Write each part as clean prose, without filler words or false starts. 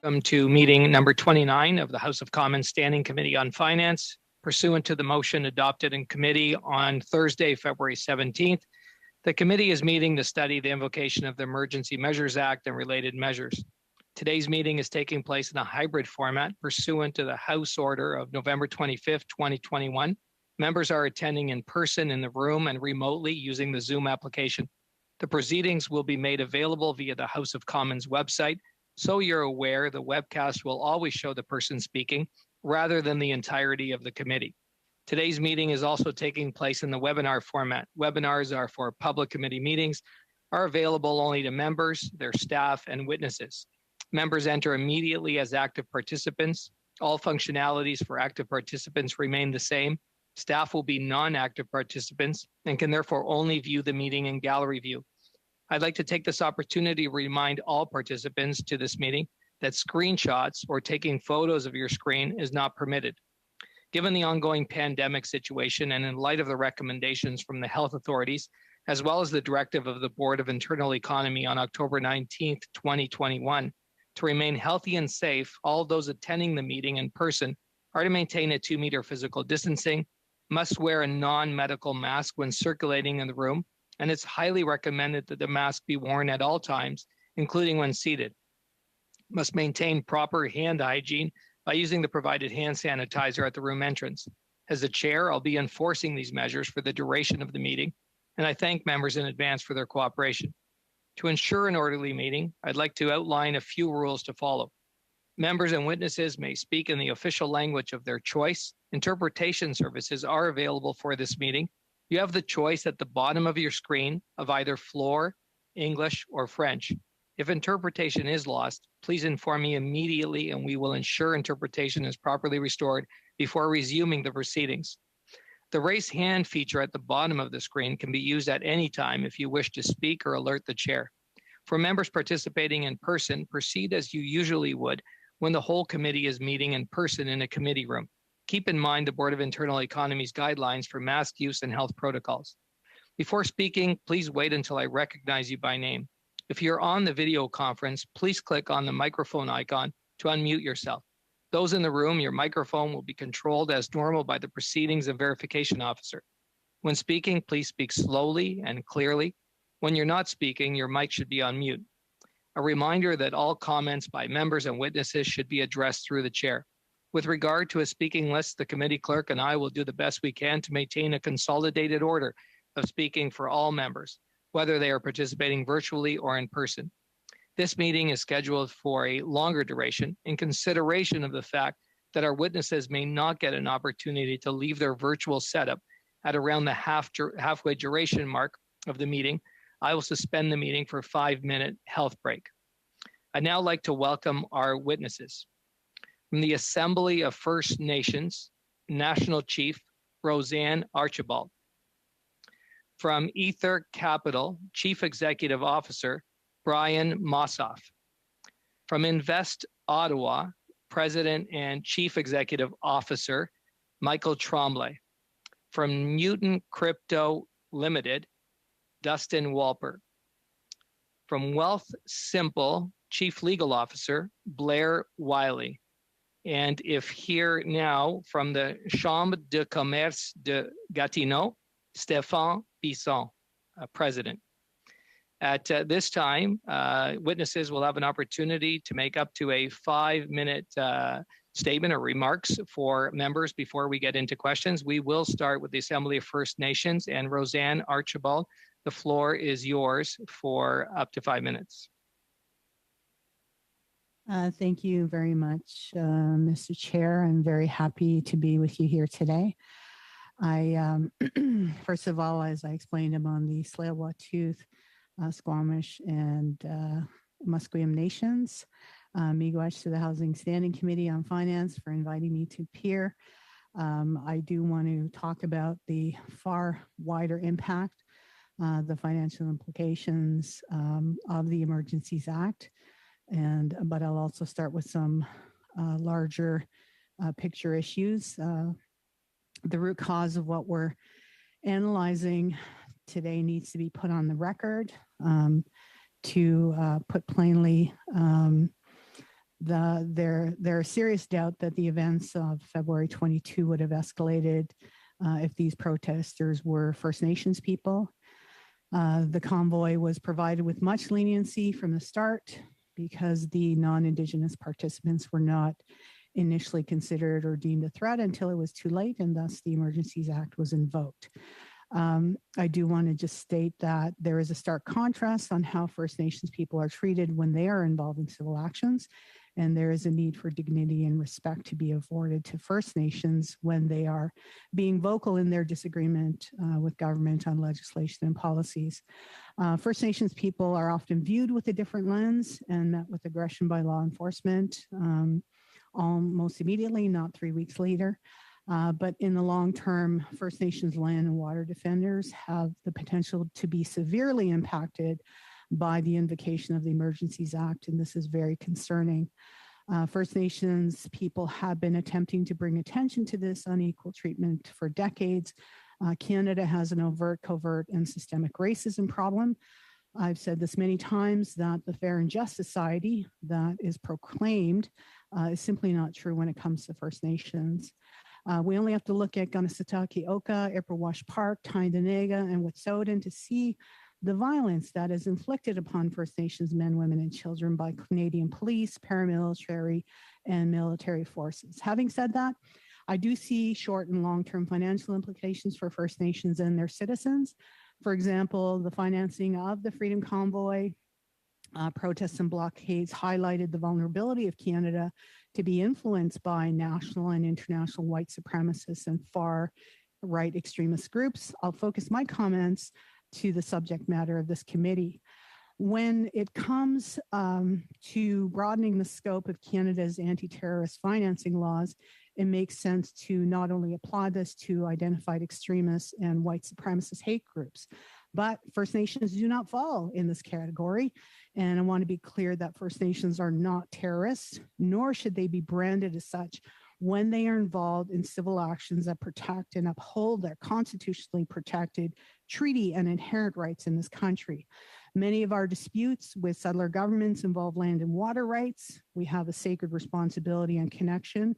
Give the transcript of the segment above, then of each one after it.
Welcome to meeting number 29 of the House of Commons Standing Committee on Finance, pursuant to the motion adopted in committee on Thursday, February 17th. The committee is meeting to study the invocation of the Emergency Measures Act and related measures. Today's meeting is taking place in a hybrid format pursuant to the House Order of November 25th, 2021. Members are attending in person in the room and remotely using the Zoom application. The proceedings will be made available via the House of Commons website. So you're aware, the webcast will always show the person speaking rather than the entirety of the committee. Today's meeting is also taking place in the webinar format. Webinars are for public committee meetings, are available only to members, their staff, and witnesses. Members enter immediately as active participants. All functionalities for active participants remain the same. Staff will be non-active participants and can therefore only view the meeting in gallery view. I'd like to take this opportunity to remind all participants to this meeting that screenshots or taking photos of your screen is not permitted. Given the ongoing pandemic situation and in light of the recommendations from the health authorities, as well as the directive of the Board of Internal Economy on October 19th, 2021, to remain healthy and safe, all those attending the meeting in person are to maintain a 2-meter physical distancing, must wear a non-medical mask when circulating in the room, and it's highly recommended that the mask be worn at all times, including when seated. Must maintain proper hand hygiene by using the provided hand sanitizer at the room entrance. As the chair, I'll be enforcing these measures for the duration of the meeting, and I thank members in advance for their cooperation. To ensure an orderly meeting, I'd like to outline a few rules to follow. Members and witnesses may speak in the official language of their choice. Interpretation services are available for this meeting. You have the choice at the bottom of your screen of either floor, English, or French. If interpretation is lost, please inform me immediately and we will ensure interpretation is properly restored before resuming the proceedings. The raise hand feature at the bottom of the screen can be used at any time if you wish to speak or alert the chair. For members participating in person, proceed as you usually would when the whole committee is meeting in person in a committee room. Keep in mind the Board of Internal Economy's guidelines for mask use and health protocols. Before speaking, please wait until I recognize you by name. If you're on the video conference, please click on the microphone icon to unmute yourself. Those in the room, your microphone will be controlled as normal by the Proceedings and Verification Officer. When speaking, please speak slowly and clearly. When you're not speaking, your mic should be on mute. A reminder that all comments by members and witnesses should be addressed through the chair. With regard to a speaking list, the committee clerk and I will do the best we can to maintain a consolidated order of speaking for all members, whether they are participating virtually or in person. This meeting is scheduled for a longer duration in consideration of the fact that our witnesses may not get an opportunity to leave their virtual setup at around the halfway duration mark of the meeting. I will suspend the meeting for a 5-minute health break. I'd now like to welcome our witnesses. From the Assembly of First Nations, National Chief Roseanne Archibald. From Ether Capital, Chief Executive Officer Brian Mossoff. From Invest Ottawa, President and Chief Executive Officer Michael Tremblay. From Newton Crypto Limited, Dustin Walper. From Wealthsimple, Chief Legal Officer Blair Wiley. And if here now from the Chambre de Commerce de Gatineau, Stéphane Bisson, President. At this time, witnesses will have an opportunity to make up to a 5-minute statement or remarks for members before we get into questions. We will start with the Assembly of First Nations, and Roseanne Archibald, the floor is yours for up to 5 minutes. Thank you very much, Mr. Chair. I'm very happy to be with you here today. I, first of all, as I explained, I'm on the Tsleil-Waututh, Squamish, and Musqueam Nations. Miigwech to the Housing Standing Committee on Finance for inviting me to appear. I do want to talk about the far wider impact, the financial implications of the Emergencies Act. But I'll also start with some larger picture issues. The root cause of what we're analyzing today needs to be put on the record. To put plainly, There are serious doubt that the events of February 22 would have escalated if these protesters were First Nations people. The convoy was provided with much leniency from the start because the non-Indigenous participants were not initially considered or deemed a threat until it was too late, and thus the Emergencies Act was invoked. I do want to just state that there is a stark contrast on how First Nations people are treated when they are involved in civil actions, and there is a need for dignity and respect to be afforded to First Nations when they are being vocal in their disagreement with government on legislation and policies. First Nations people are often viewed with a different lens and met with aggression by law enforcement almost immediately, not 3 weeks later. But in the long term, First Nations land and water defenders have the potential to be severely impacted by the invocation of the Emergencies Act, and this is very concerning. First Nations people have been attempting to bring attention to this unequal treatment for decades. Canada has an overt, covert, and systemic racism problem. I've said this many times that the fair and just society that is proclaimed is simply not true when it comes to First Nations. We only have to look at Kanesatake Oka, Ipperwash Park, Tyendinaga, and Wet'suwet'en to see the violence that is inflicted upon First Nations men, women, and children by Canadian police, paramilitary, and military forces. Having said that, I do see short and long-term financial implications for First Nations and their citizens. For example, the financing of the Freedom Convoy, protests and blockades highlighted the vulnerability of Canada to be influenced by national and international white supremacists and far-right extremist groups. I'll focus my comments to the subject matter of this committee. When it comes to broadening the scope of Canada's anti-terrorist financing laws, it makes sense to not only apply this to identified extremists and white supremacist hate groups, but First Nations do not fall in this category. And I want to be clear that First Nations are not terrorists, nor should they be branded as such when they are involved in civil actions that protect and uphold their constitutionally protected treaty and inherent rights in this country. Many of our disputes with settler governments involve land and water rights. We have a sacred responsibility and connection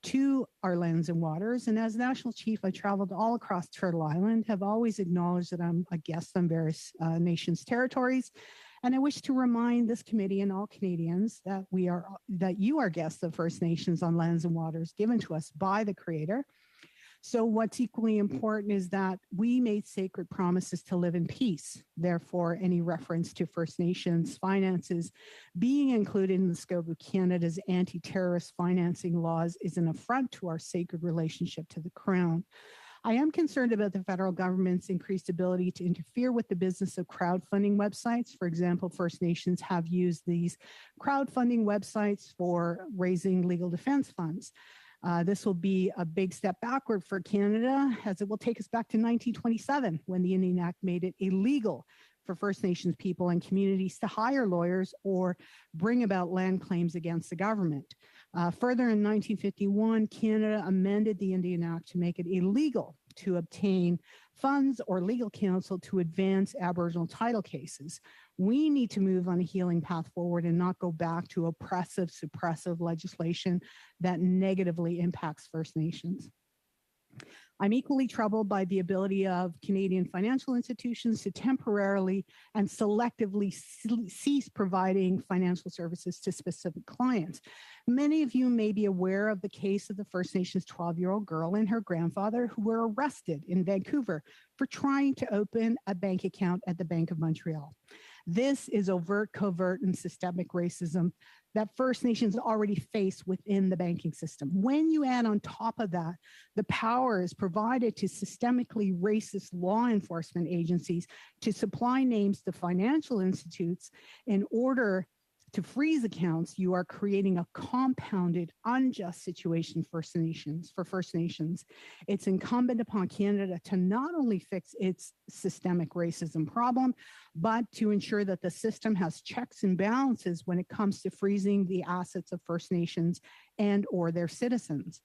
to our lands and waters. And as National Chief, I traveled all across Turtle Island, have always acknowledged that I'm a guest on various nations' territories. And I wish to remind this committee and all Canadians that you are guests of First Nations on lands and waters given to us by the Creator. So what's equally important is that we made sacred promises to live in peace. Therefore, any reference to First Nations finances being included in the scope of Canada's anti-terrorist financing laws is an affront to our sacred relationship to the Crown. I am concerned about the federal government's increased ability to interfere with the business of crowdfunding websites. For example, First Nations have used these crowdfunding websites for raising legal defense funds. This will be a big step backward for Canada, as it will take us back to 1927 when the Indian Act made it illegal for First Nations people and communities to hire lawyers or bring about land claims against the government. Further, in 1951, Canada amended the Indian Act to make it illegal to obtain funds or legal counsel to advance Aboriginal title cases. We need to move on a healing path forward and not go back to oppressive, suppressive legislation that negatively impacts First Nations. I'm equally troubled by the ability of Canadian financial institutions to temporarily and selectively cease providing financial services to specific clients. Many of you may be aware of the case of the First Nations 12-year-old girl and her grandfather who were arrested in Vancouver for trying to open a bank account at the Bank of Montreal. This is overt, covert, and systemic racism that First Nations already face within the banking system. When you add on top of that, the power is provided to systemically racist law enforcement agencies to supply names to financial institutes in order to freeze accounts, you are creating a compounded, unjust situation for First Nations. It's incumbent upon Canada to not only fix its systemic racism problem, but to ensure that the system has checks and balances when it comes to freezing the assets of First Nations and or their citizens.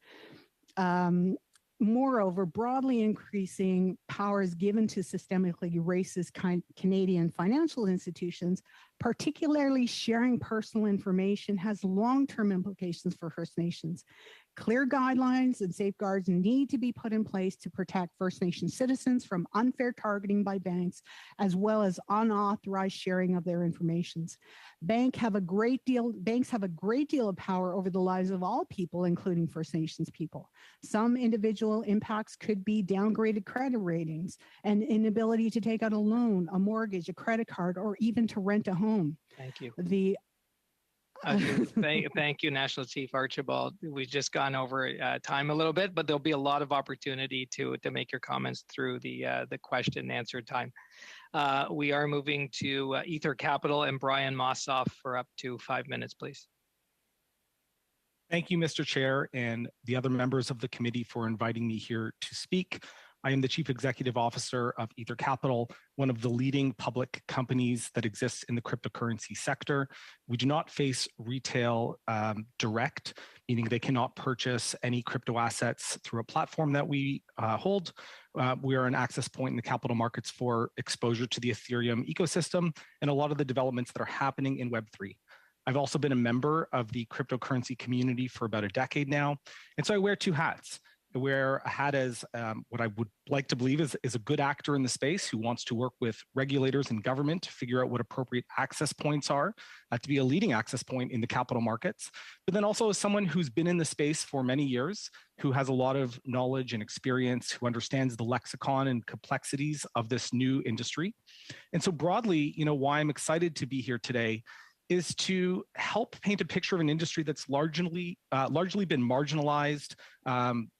Moreover, broadly increasing powers given to systemically racist Canadian financial institutions, particularly sharing personal information, has long-term implications for First Nations. Clear guidelines and safeguards need to be put in place to protect First Nation citizens from unfair targeting by banks, as well as unauthorized sharing of their information. Banks have a great deal of power over the lives of all people, including First Nations people. Some individual impacts could be downgraded credit ratings, an inability to take out a loan, a mortgage, a credit card, or even to rent a home. Thank you. The Thank you, National Chief Archibald. We've just gone over time a little bit, but there'll be a lot of opportunity to make your comments through the question and answer time. We are moving to Ether Capital and Brian Mossoff for up to 5 minutes, please. Thank you, Mr. Chair, and the other members of the committee for inviting me here to speak. I am the Chief Executive Officer of Ether Capital, one of the leading public companies that exists in the cryptocurrency sector. We do not face retail direct, meaning they cannot purchase any crypto assets through a platform that we hold. We are an access point in the capital markets for exposure to the Ethereum ecosystem and a lot of the developments that are happening in Web3. I've also been a member of the cryptocurrency community for about a decade now. And so I wear two hats. I wear a hat as what I would like to believe is a good actor in the space who wants to work with regulators and government to figure out what appropriate access points are, to be a leading access point in the capital markets. But then also as someone who's been in the space for many years, who has a lot of knowledge and experience, who understands the lexicon and complexities of this new industry. And so broadly, why I'm excited to be here today is to help paint a picture of an industry that's largely been marginalized,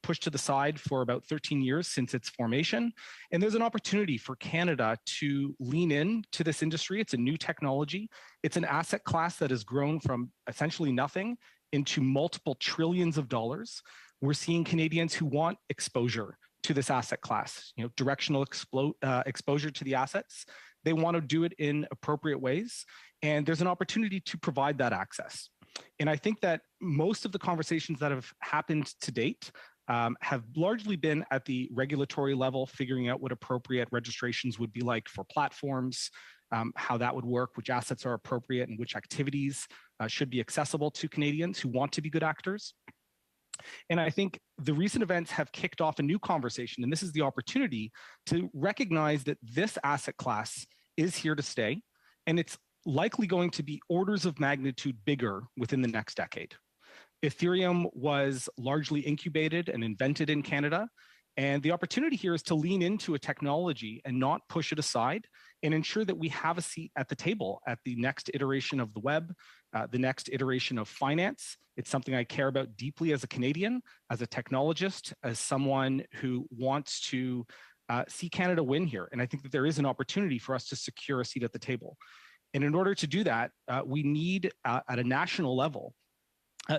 pushed to the side for about 13 years since its formation. And there's an opportunity for Canada to lean in to this industry. It's a new technology. It's an asset class that has grown from essentially nothing into multiple trillions of dollars. We're seeing Canadians who want exposure to this asset class, directional exposure to the assets. They want to do it in appropriate ways. And there's an opportunity to provide that access. And I think that most of the conversations that have happened to date have largely been at the regulatory level, figuring out what appropriate registrations would be like for platforms, how that would work, which assets are appropriate and which activities should be accessible to Canadians who want to be good actors. And I think the recent events have kicked off a new conversation, and this is the opportunity to recognize that this asset class is here to stay, and it's likely going to be orders of magnitude bigger within the next decade. Ethereum was largely incubated and invented in Canada, and the opportunity here is to lean into a technology and not push it aside and ensure that we have a seat at the table at the next iteration of the web, the next iteration of finance. It's something I care about deeply as a Canadian, as a technologist, as someone who wants to see Canada win here. And I think that there is an opportunity for us to secure a seat at the table. And in order to do that, we need at a national level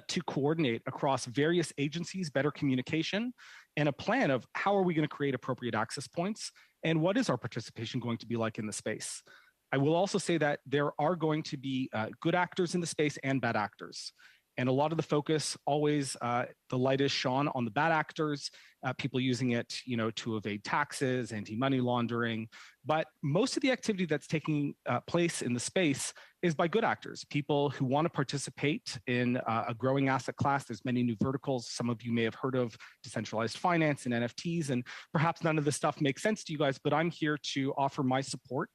to coordinate across various agencies, better communication, and a plan of how are we going to create appropriate access points and what is our participation going to be like in the space. I will also say that there are going to be good actors in the space and bad actors. And a lot of the focus always, the light is shone on the bad actors, people using it, to evade taxes, anti-money laundering. But most of the activity that's taking place in the space is by good actors, people who want to participate in a growing asset class. There's many new verticals. Some of you may have heard of decentralized finance and NFTs, and perhaps none of this stuff makes sense to you guys, but I'm here to offer my support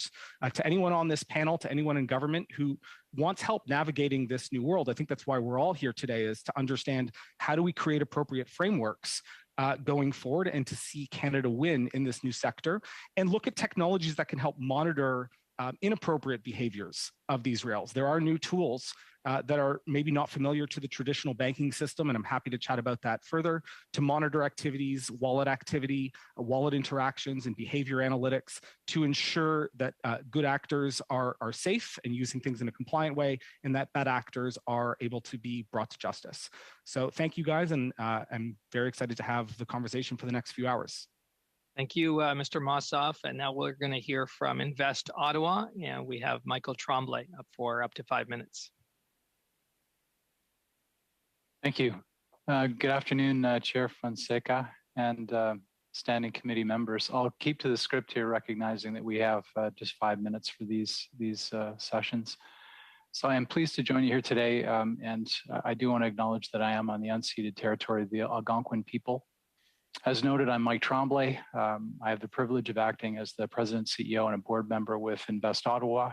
to anyone on this panel, to anyone in government who wants help navigating this new world. I think that's why we're all here today, is to understand how do we create appropriate frameworks going forward and to see Canada win in this new sector and look at technologies that can help monitor inappropriate behaviors of these rails. There are new tools that are maybe not familiar to the traditional banking system, and I'm happy to chat about that further, to monitor activities, wallet activity, wallet interactions, and behavior analytics to ensure that good actors are safe and using things in a compliant way, and that bad actors are able to be brought to justice. So thank you guys, and I'm very excited to have the conversation for the next few hours. Thank you, Mr. Mossoff. And now we're going to hear from Invest Ottawa, and we have Michael Tremblay up for up to 5 minutes. Thank you. Good afternoon, Chair Fonseca and standing committee members. I'll keep to the script here, recognizing that we have just 5 minutes for these sessions. So I am pleased to join you here today, and I do want to acknowledge that I am on the unceded territory of the Algonquin people. As noted, I'm Mike Tremblay. I have the privilege of acting as the President, CEO, and a board member with Invest Ottawa.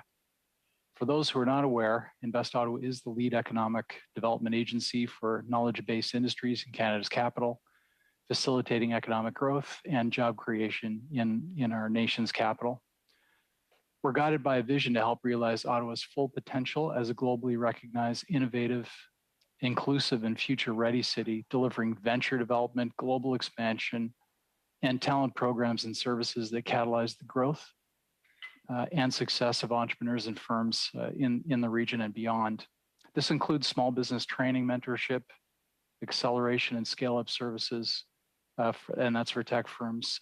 For those who are not aware, Invest Ottawa is the lead economic development agency for knowledge-based industries in Canada's capital, facilitating economic growth and job creation in our nation's capital. We're guided by a vision to help realize Ottawa's full potential as a globally recognized, innovative, inclusive, and future-ready city, delivering venture development, global expansion, and talent programs and services that catalyze the growth and success of entrepreneurs and firms in the region and beyond. This includes small business training, mentorship, acceleration, and scale-up services, and that's for tech firms,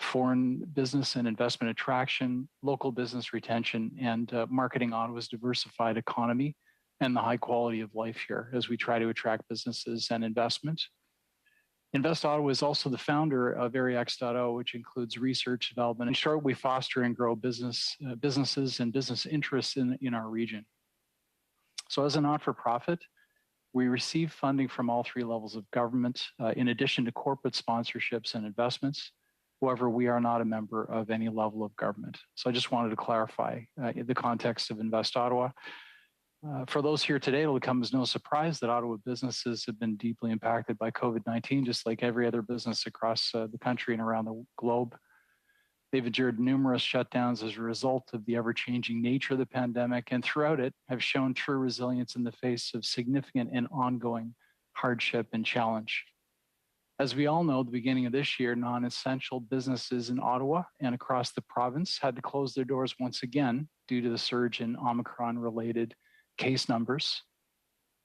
foreign business and investment attraction, local business retention, and marketing Ottawa's diversified economy and the high quality of life here as we try to attract businesses and investment. Invest Ottawa is also the founder of AreaX.O, which includes research, development. In short, we foster and grow businesses and business interests in our region. So as a not-for-profit, we receive funding from all 3 levels of government, in addition to corporate sponsorships and investments. However, we are not a member of any level of government. So I just wanted to clarify in the context of Invest Ottawa. For those here today, it'll come as no surprise that Ottawa businesses have been deeply impacted by COVID-19, just like every other business across the country and around the globe. They've endured numerous shutdowns as a result of the ever-changing nature of the pandemic, and throughout it have shown true resilience in the face of significant and ongoing hardship and challenge. As we all know, at the beginning of this year, non-essential businesses in Ottawa and across the province had to close their doors once again due to the surge in Omicron-related case numbers,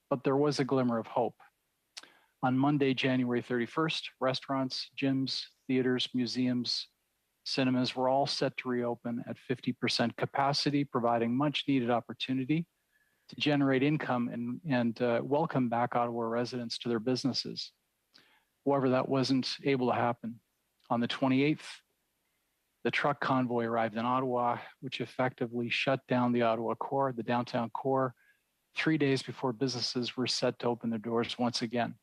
but there was a glimmer of hope. On Monday, January 31st, restaurants, gyms, theaters, museums, cinemas were all set to reopen at 50% capacity, providing much needed opportunity to generate income and welcome back Ottawa residents to their businesses. However, that wasn't able to happen. On the 28th, the truck convoy arrived in Ottawa, which effectively shut down the Ottawa core, the downtown core, 3 days before businesses were set to open their doors once again.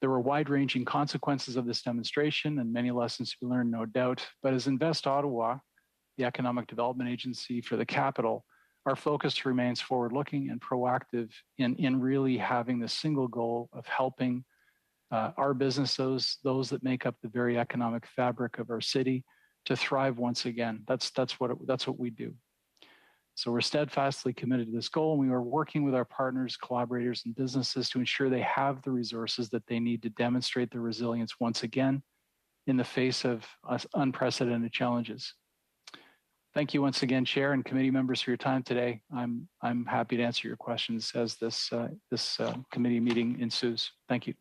There were wide-ranging consequences of this demonstration and many lessons to be learned, no doubt. But as Invest Ottawa, the economic development agency for the capital, our focus remains forward-looking and proactive in really having the single goal of helping our businesses, those that make up the very economic fabric of our city, to thrive once again. That's what we do. So we're steadfastly committed to this goal, and we are working with our partners, collaborators, and businesses to ensure they have the resources that they need to demonstrate their resilience once again in the face of unprecedented challenges. Thank you once again, Chair and committee members, for your time today. I'm happy to answer your questions as this committee meeting ensues. Thank you.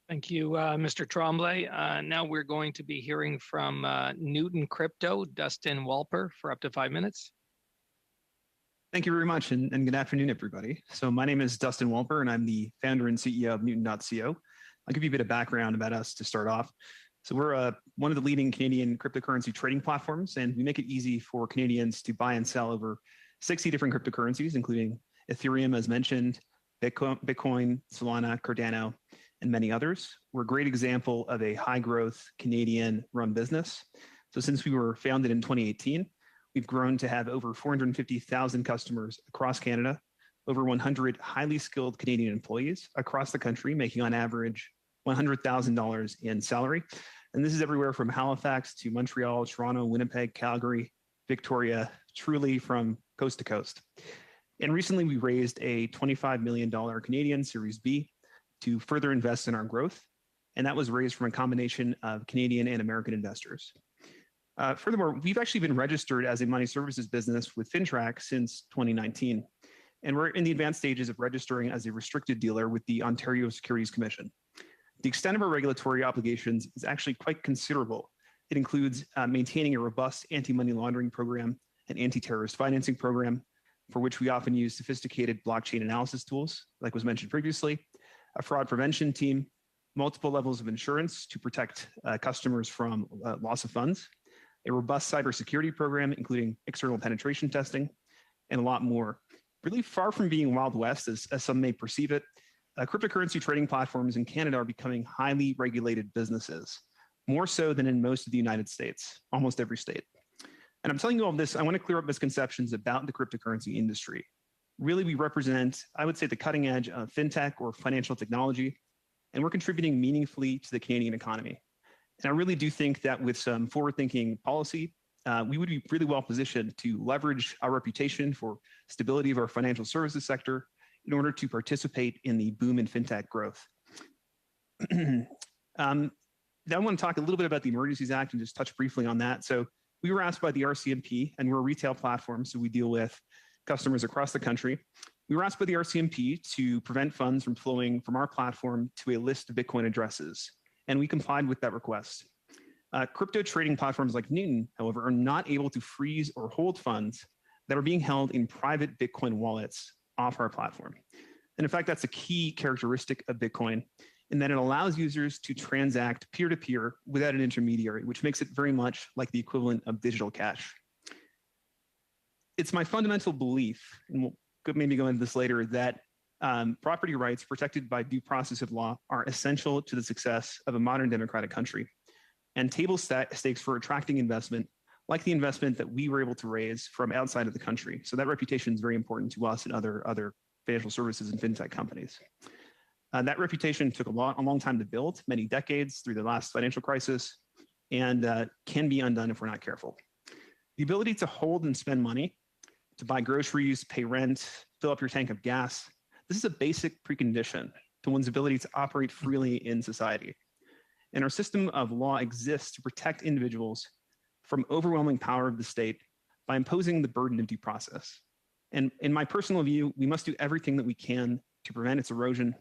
Thank you, Mr. Tremblay. Now we're going to be hearing from Newton Crypto, Dustin Walper, for up to 5 minutes. Thank you very much, and good afternoon, everybody. So my name is Dustin Walper, and I'm the founder and CEO of Newton.co. I'll give you a bit of background about us to start off. So we're one of the leading Canadian cryptocurrency trading platforms, and we make it easy for Canadians to buy and sell over 60 different cryptocurrencies, including Ethereum, as mentioned, Bitcoin, Solana, Cardano, and many others. We're a great example of a high-growth Canadian-run business. So since we were founded in 2018, we've grown to have over 450,000 customers across Canada, over 100 highly skilled Canadian employees across the country, making on average $100,000 in salary. And this is everywhere from Halifax to Montreal, Toronto, Winnipeg, Calgary, Victoria, truly from coast to coast. And recently we raised a $25 million Canadian Series B to further invest in our growth. And that was raised from a combination of Canadian and American investors. Furthermore, we've actually been registered as a money services business with FINTRAC since 2019. And we're in the advanced stages of registering as a restricted dealer with the Ontario Securities Commission. The extent of our regulatory obligations is actually quite considerable. It includes maintaining a robust anti-money laundering program, an anti-terrorist financing program, for which we often use sophisticated blockchain analysis tools, like was mentioned previously, a fraud prevention team, multiple levels of insurance to protect customers from loss of funds, a robust cybersecurity program, including external penetration testing, and a lot more. Really far from being Wild West, as some may perceive it, cryptocurrency trading platforms in Canada are becoming highly regulated businesses, more so than in most of the United States, almost every state. And I'm telling you all this, I want to clear up misconceptions about the cryptocurrency industry. Really, we represent, I would say, the cutting edge of fintech or financial technology, and we're contributing meaningfully to the Canadian economy. And I really do think that with some forward-thinking policy, we would be really well positioned to leverage our reputation for stability of our financial services sector in order to participate in the boom in fintech growth. Now I want to talk a little bit about the Emergencies Act and just touch briefly on that. So we were asked by the RCMP, and we're a retail platform, so we deal with customers across the country. We were asked by the RCMP to prevent funds from flowing from our platform to a list of Bitcoin addresses, and we complied with that request. Crypto trading platforms like Newton, however, are not able to freeze or hold funds that are being held in private Bitcoin wallets off our platform. And in fact, that's a key characteristic of Bitcoin, in that it allows users to transact peer-to-peer without an intermediary, which makes it very much like the equivalent of digital cash. It's my fundamental belief, and we'll maybe go into this later, that property rights protected by due process of law are essential to the success of a modern democratic country. And table stakes for attracting investment, like the investment that we were able to raise from outside of the country. So that reputation is very important to us and other financial services and fintech companies. That reputation took a long time to build, many decades through the last financial crisis, and can be undone if we're not careful. The ability to hold and spend money, to buy groceries, pay rent, fill up your tank of gas, this is a basic precondition to one's ability to operate freely in society. And our system of law exists to protect individuals from overwhelming power of the state by imposing the burden of due process. And in my personal view, we must do everything that we can to prevent its erosion.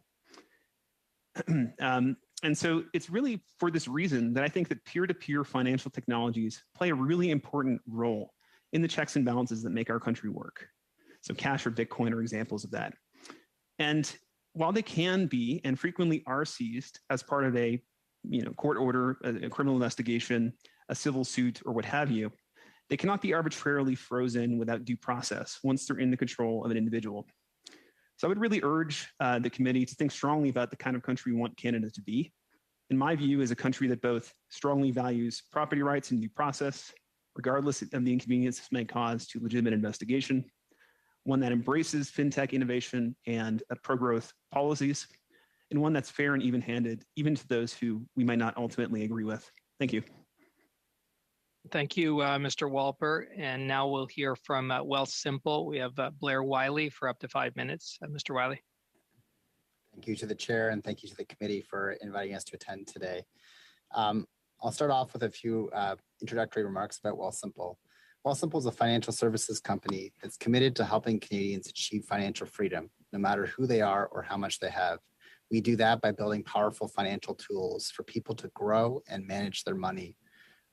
And so it's really for this reason that I think that peer-to-peer financial technologies play a really important role in the checks and balances that make our country work. So cash or Bitcoin are examples of that. And while they can be and frequently are seized as part of a court order, a criminal investigation, a civil suit, or what have you, they cannot be arbitrarily frozen without due process once they're in the control of an individual. So I would really urge the committee to think strongly about the kind of country we want Canada to be. In my view, is a country that both strongly values property rights and due process, regardless of the inconvenience this may cause to legitimate investigation, one that embraces fintech innovation and pro-growth policies, and one that's fair and even-handed, even to those who we might not ultimately agree with. Thank you. Thank you, Mr. Walper. And now we'll hear from Wealthsimple. We have Blair Wiley for up to 5 minutes. Mr. Wiley. Thank you to the chair and thank you to the committee for inviting us to attend today. I'll start off with a few introductory remarks about Wealthsimple. Wealthsimple is a financial services company that's committed to helping Canadians achieve financial freedom, no matter who they are or how much they have. We do that by building powerful financial tools for people to grow and manage their money.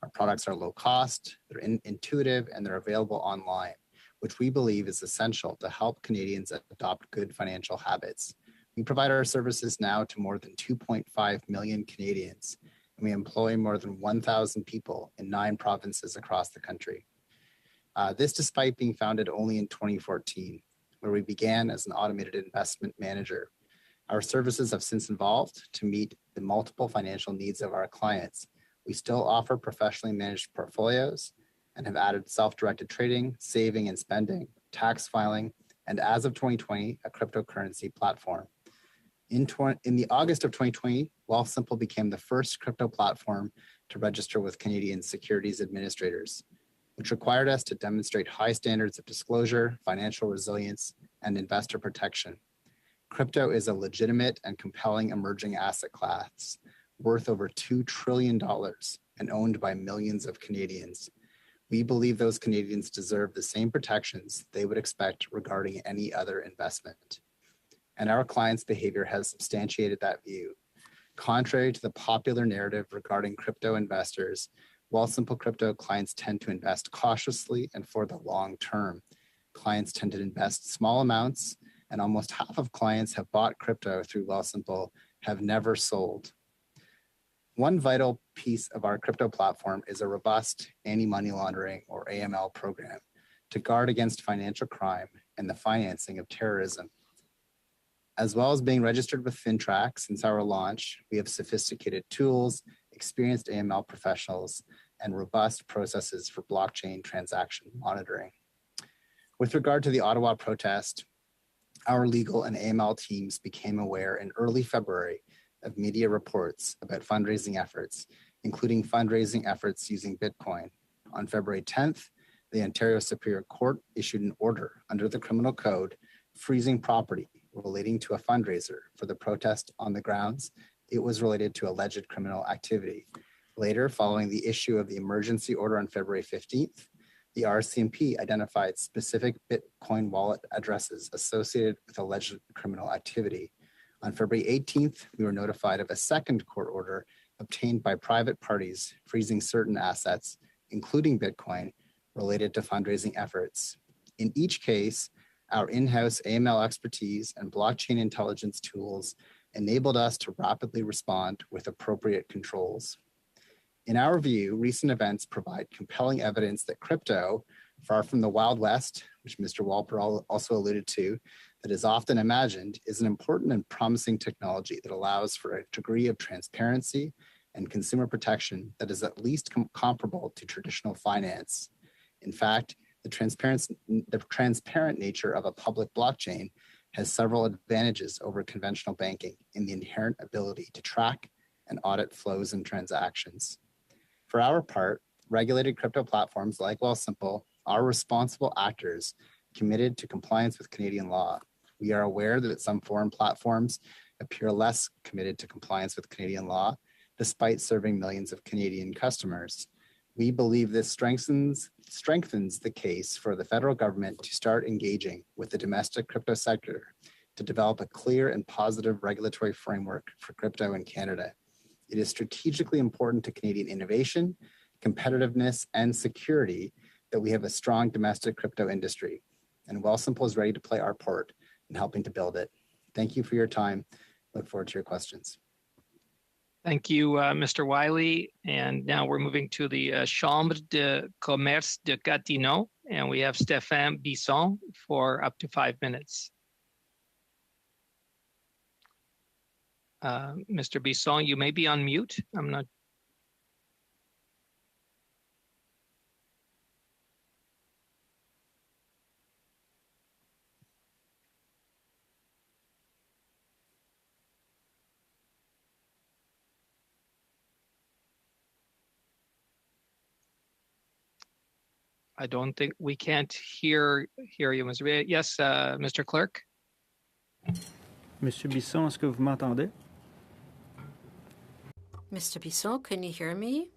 Our products are low cost, they're intuitive, and they're available online, which we believe is essential to help Canadians adopt good financial habits. We provide our services now to more than 2.5 million Canadians, and we employ more than 1,000 people in 9 provinces across the country. This despite being founded only in 2014, where we began as an automated investment manager. Our services have since evolved to meet the multiple financial needs of our clients. We still offer professionally managed portfolios and have added self-directed trading, saving and spending, tax filing, and as of 2020, a cryptocurrency platform. In the August of 2020, Wealthsimple became the first crypto platform to register with Canadian Securities Administrators, which required us to demonstrate high standards of disclosure, financial resilience, and investor protection. Crypto is a legitimate and compelling emerging asset class worth over $2 trillion and owned by millions of Canadians. We believe those Canadians deserve the same protections they would expect regarding any other investment. And our clients' behavior has substantiated that view. Contrary to the popular narrative regarding crypto investors, Wealthsimple crypto clients tend to invest cautiously and for the long term. Clients tend to invest small amounts, and almost half of clients have bought crypto through Wealthsimple have never sold. One vital piece of our crypto platform is a robust anti-money laundering or AML program to guard against financial crime and the financing of terrorism. As well as being registered with FINTRAC since our launch, we have sophisticated tools, experienced AML professionals, and robust processes for blockchain transaction monitoring. With regard to the Ottawa protest, our legal and AML teams became aware in early February of media reports about fundraising efforts, including fundraising efforts using Bitcoin. On February 10th, the Ontario Superior Court issued an order under the Criminal Code freezing property relating to a fundraiser for the protest on the grounds it was related to alleged criminal activity. Later, following the issue of the emergency order on February 15th, the RCMP identified specific Bitcoin wallet addresses associated with alleged criminal activity. On February 18th, we were notified of a second court order obtained by private parties freezing certain assets, including Bitcoin, related to fundraising efforts. In each case, our in-house AML expertise and blockchain intelligence tools enabled us to rapidly respond with appropriate controls. In our view, recent events provide compelling evidence that crypto, far from the Wild West, which Mr. Walper also alluded to, that is often imagined, is an important and promising technology that allows for a degree of transparency and consumer protection that is at least comparable to traditional finance. In fact, the transparent nature of a public blockchain has several advantages over conventional banking in the inherent ability to track and audit flows and transactions. For our part, regulated crypto platforms like Wealthsimple are responsible actors committed to compliance with Canadian law. We are aware that some foreign platforms appear less committed to compliance with Canadian law, despite serving millions of Canadian customers. We believe this strengthens the case for the federal government to start engaging with the domestic crypto sector to develop a clear and positive regulatory framework for crypto in Canada. It is strategically important to Canadian innovation, competitiveness, and security that we have a strong domestic crypto industry, and Wealthsimple is ready to play our part in helping to build it. Thank you for your time. Look forward to your questions. Thank you, Mr. Wiley. And now we're moving to the Chambre de Commerce de Gatineau, and we have Stéphane Bisson for up to 5 minutes. Mr. Bisson, you may be on mute. I'm not. I don't think we can't hear you, Mr. Yes, Mr. Clerk. Monsieur Bisson, est-ce que vous m'entendez? Mr. Bisson, can you hear me?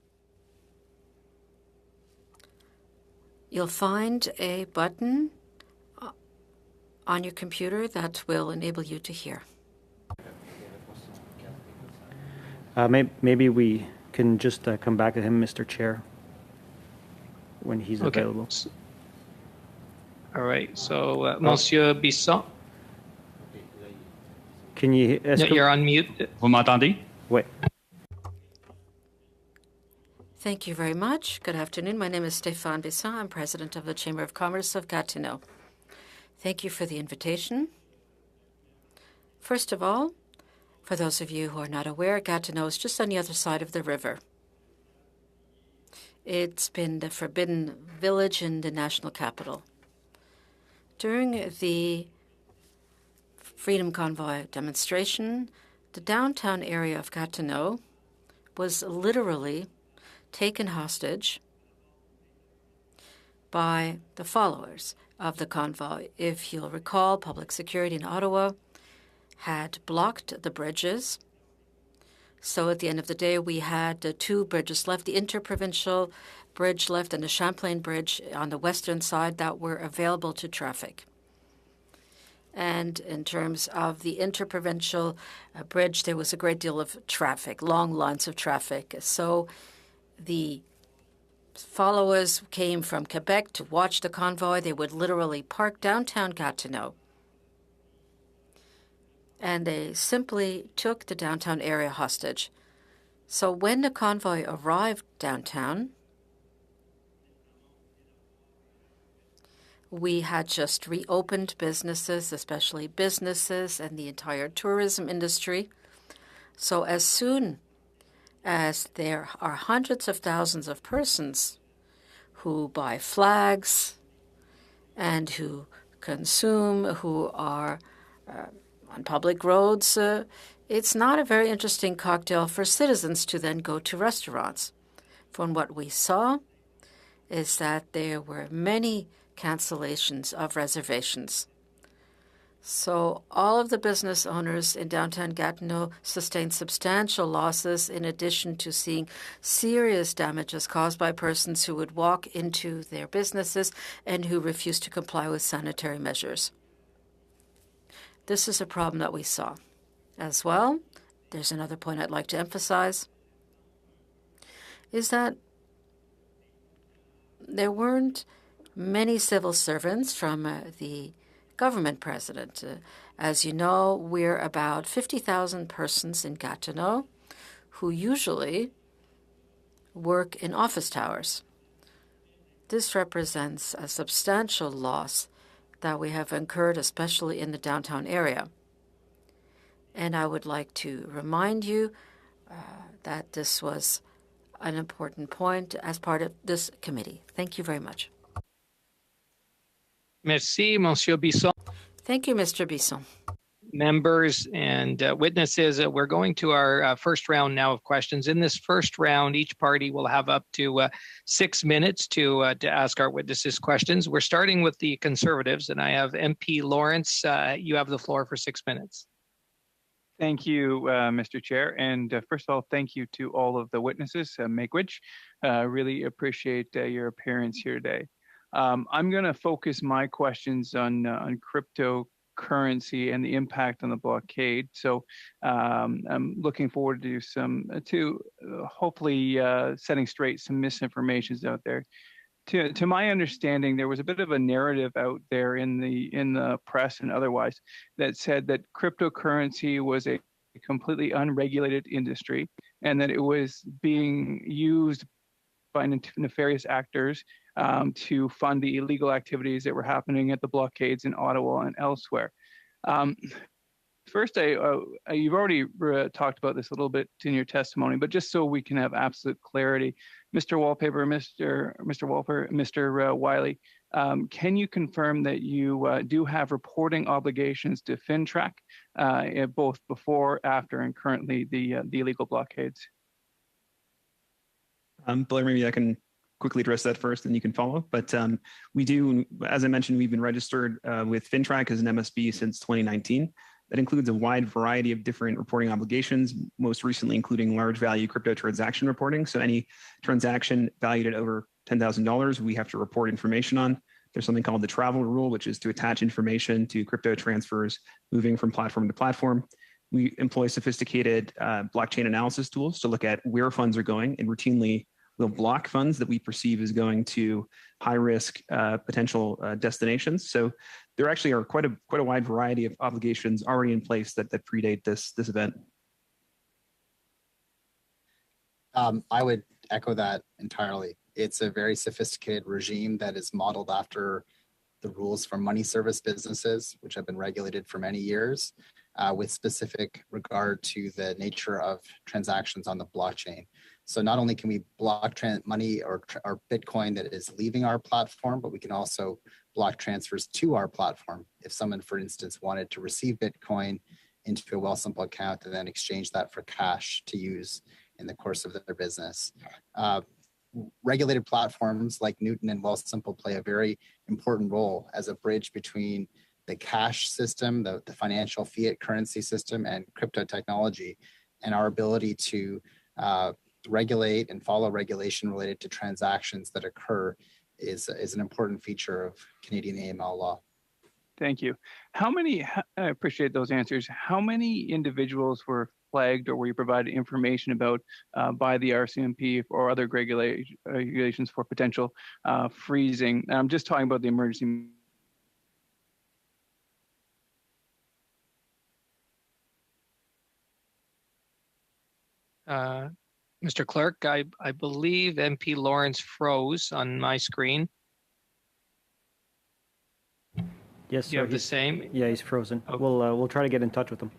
You'll find a button on your computer that will enable you to hear. Maybe we can just come back to him, Mr. Chair, when he's available. All right. So, Monsieur Bisson. Can you? You're on mute. Vous m'entendez? Oui. Thank you very much. Good afternoon. My name is Stéphane Bisson. I'm president of the Chamber of Commerce of Gatineau. Thank you for the invitation. First of all, for those of you who are not aware, Gatineau is just on the other side of the river. It's been the forbidden village in the national capital. During the Freedom Convoy demonstration, the downtown area of Gatineau was literally taken hostage by the followers of the convoy. If you'll recall, public security in Ottawa had blocked the bridges. So at the end of the day, we had two bridges left, the interprovincial bridge left and the Champlain Bridge on the western side that were available to traffic. And in terms of the interprovincial bridge, there was a great deal of traffic, long lines of traffic. So the followers came from Quebec to watch the convoy. They would literally park downtown Gatineau. And they simply took the downtown area hostage. So when the convoy arrived downtown, we had just reopened businesses, especially businesses and the entire tourism industry. So as soon as there are hundreds of thousands of persons who buy flags and who consume, who are on public roads, it's not a very interesting cocktail for citizens to then go to restaurants. From what we saw is that there were many cancellations of reservations. So all of the business owners in downtown Gatineau sustained substantial losses in addition to seeing serious damages caused by persons who would walk into their businesses and who refused to comply with sanitary measures. This is a problem that we saw. As well, there's another point I'd like to emphasize, is that there weren't many civil servants from the government president. As you know, we're about 50,000 persons in Gatineau who usually work in office towers. This represents a substantial loss that we have incurred, especially in the downtown area. And I would like to remind you that this was an important point as part of this committee. Thank you very much. Merci, Monsieur Bisson. Thank you, Mr. Bisson. Members and witnesses, we're going to our first round now of questions. In this first round, each party will have up to 6 minutes to ask our witnesses questions. We're starting with the Conservatives, and I have MP Lawrence. You have the floor for 6 minutes. Thank you, Mr. Chair. And first of all, thank you to all of the witnesses, Miigwech. Really appreciate your appearance here today. I'm going to focus my questions on cryptocurrency and the impact on the blockade. So I'm looking forward to hopefully setting straight some misinformations out there. To my understanding, there was a bit of a narrative out there in the press and otherwise that said that cryptocurrency was a completely unregulated industry and that it was being used by nefarious actors to fund the illegal activities that were happening at the blockades in Ottawa and elsewhere. First, you've already talked about this a little bit in your testimony, but just so we can have absolute clarity, Mr. Wallpaper, Mr. Wiley, can you confirm that you do have reporting obligations to FINTRAC, both before, after, and currently the illegal blockades? Blair, maybe I can quickly address that first and you can follow. But we do, as I mentioned, we've been registered with FINTRAC as an MSB since 2019. That includes a wide variety of different reporting obligations, most recently including large value crypto transaction reporting. So any transaction valued at over $10,000, we have to report information on. There's something called the travel rule, which is to attach information to crypto transfers moving from platform to platform. We employ sophisticated blockchain analysis tools to look at where funds are going, and routinely we'll block funds that we perceive as going to high-risk potential destinations. So there actually are quite a wide variety of obligations already in place that predate this event. I would echo that entirely. It's a very sophisticated regime that is modeled after the rules for money service businesses, which have been regulated for many years, with specific regard to the nature of transactions on the blockchain. So not only can we block money or Bitcoin that is leaving our platform, but we can also block transfers to our platform. If someone, for instance, wanted to receive Bitcoin into a Wealthsimple account and then exchange that for cash to use in the course of their business. Regulated platforms like Newton and Wealthsimple play a very important role as a bridge between the cash system, the financial fiat currency system, and crypto technology, and our ability to regulate and follow regulation related to transactions that occur is an important feature of Canadian AML law. Thank you. I appreciate those answers. How many individuals were flagged or were you provided information about by the RCMP or other regulations for potential freezing? I'm just talking about the emergency. Mr. Clerk, I believe MP Lawrence froze on my screen. Yes, You sir. have the same? Yeah, he's frozen. Okay. We'll try to get in touch with him.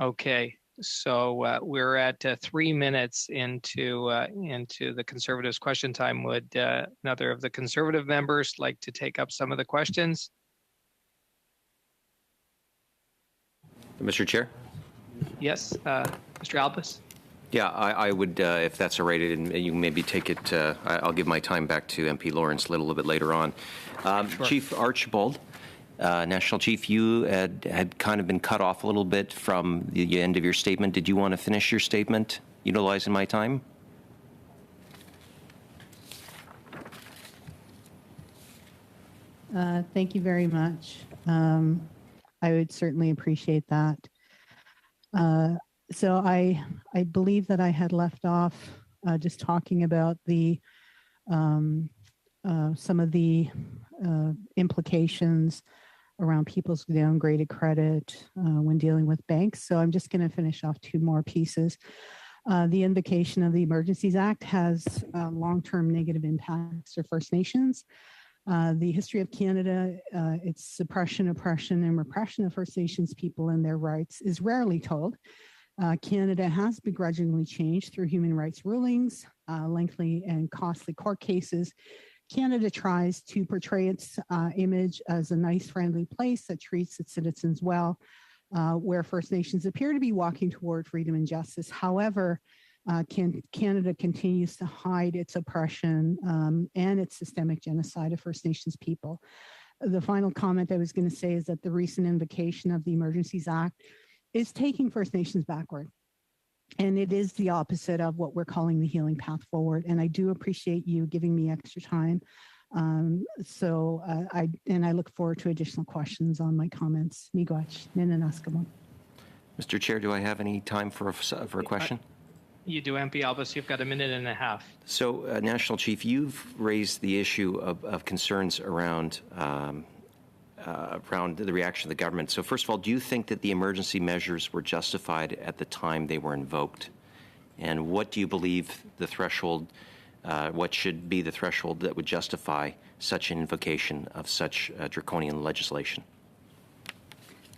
Okay, so we're at 3 minutes into the Conservatives' question time. Would another of the Conservative members like to take up some of the questions? Mr. Chair? Yes, Mr. Albus? Yeah, I would, if that's all right, and you maybe take it, I'll give my time back to MP Lawrence a little bit later on. Sure. Chief Archibald, National Chief, you had kind of been cut off a little bit from the end of your statement. Did you want to finish your statement utilizing my time? Thank you very much. I would certainly appreciate that. So I believe that I had left off just talking about the some of the implications around people's downgraded credit when dealing with banks. So I'm just going to finish off 2 more pieces. The invocation of the Emergencies Act has long-term negative impacts for First Nations. The history of Canada, its suppression, oppression, and repression of First Nations people and their rights is rarely told. Canada has begrudgingly changed through human rights rulings, lengthy and costly court cases. Canada tries to portray its image as a nice, friendly place that treats its citizens well, where First Nations appear to be walking toward freedom and justice. However, Canada continues to hide its oppression and its systemic genocide of First Nations people. The final comment I was going to say is that the recent invocation of the Emergencies Act is taking First Nations backward. And it is the opposite of what we're calling the healing path forward. And I do appreciate you giving me extra time. I look forward to additional questions on my comments. Miigwech, Ninanaskamo. Mr. Chair, do I have any time for a question? You do, MP Albus. You've got 1.5 minutes. So, National Chief, you've raised the issue of concerns around the reaction of the government. So, first of all, do you think that the emergency measures were justified at the time they were invoked? And what do you believe the threshold, what should be the threshold that would justify such an invocation of such draconian legislation?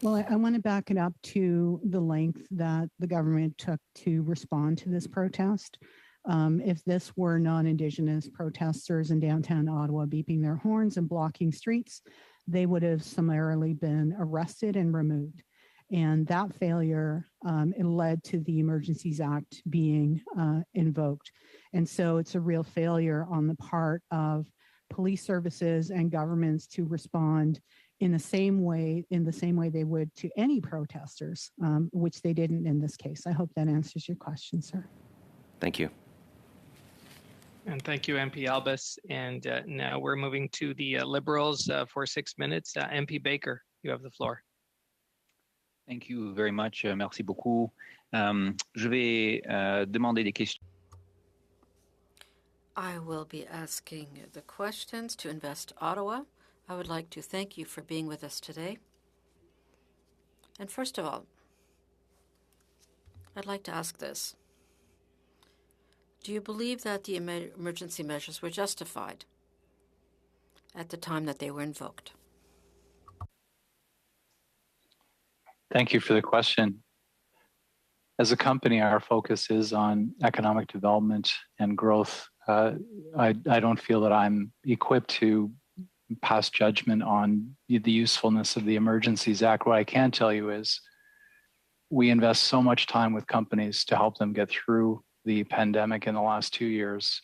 Well, I want to back it up to the length that the government took to respond to this protest. If this were non-Indigenous protesters in downtown Ottawa beeping their horns and blocking streets, they would have summarily been arrested and removed. And that failure it led to the Emergencies Act being invoked. And so it's a real failure on the part of police services and governments to respond in the same way they would to any protesters, which they didn't in this case. I hope that answers your question, sir. Thank you. And thank you, MP Albus. And now we're moving to the Liberals for 6 minutes. MP Baker, you have the floor. Thank you very much. Merci beaucoup. Je vais demander des questions. I will be asking the questions to Invest Ottawa. I would like to thank you for being with us today. And first of all, I'd like to ask this. Do you believe that the emergency measures were justified at the time that they were invoked? Thank you for the question. As a company, our focus is on economic development and growth. I don't feel that I'm equipped to pass judgment on the usefulness of the Emergencies Act. What I can tell you is we invest so much time with companies to help them get through the pandemic in the last 2 years.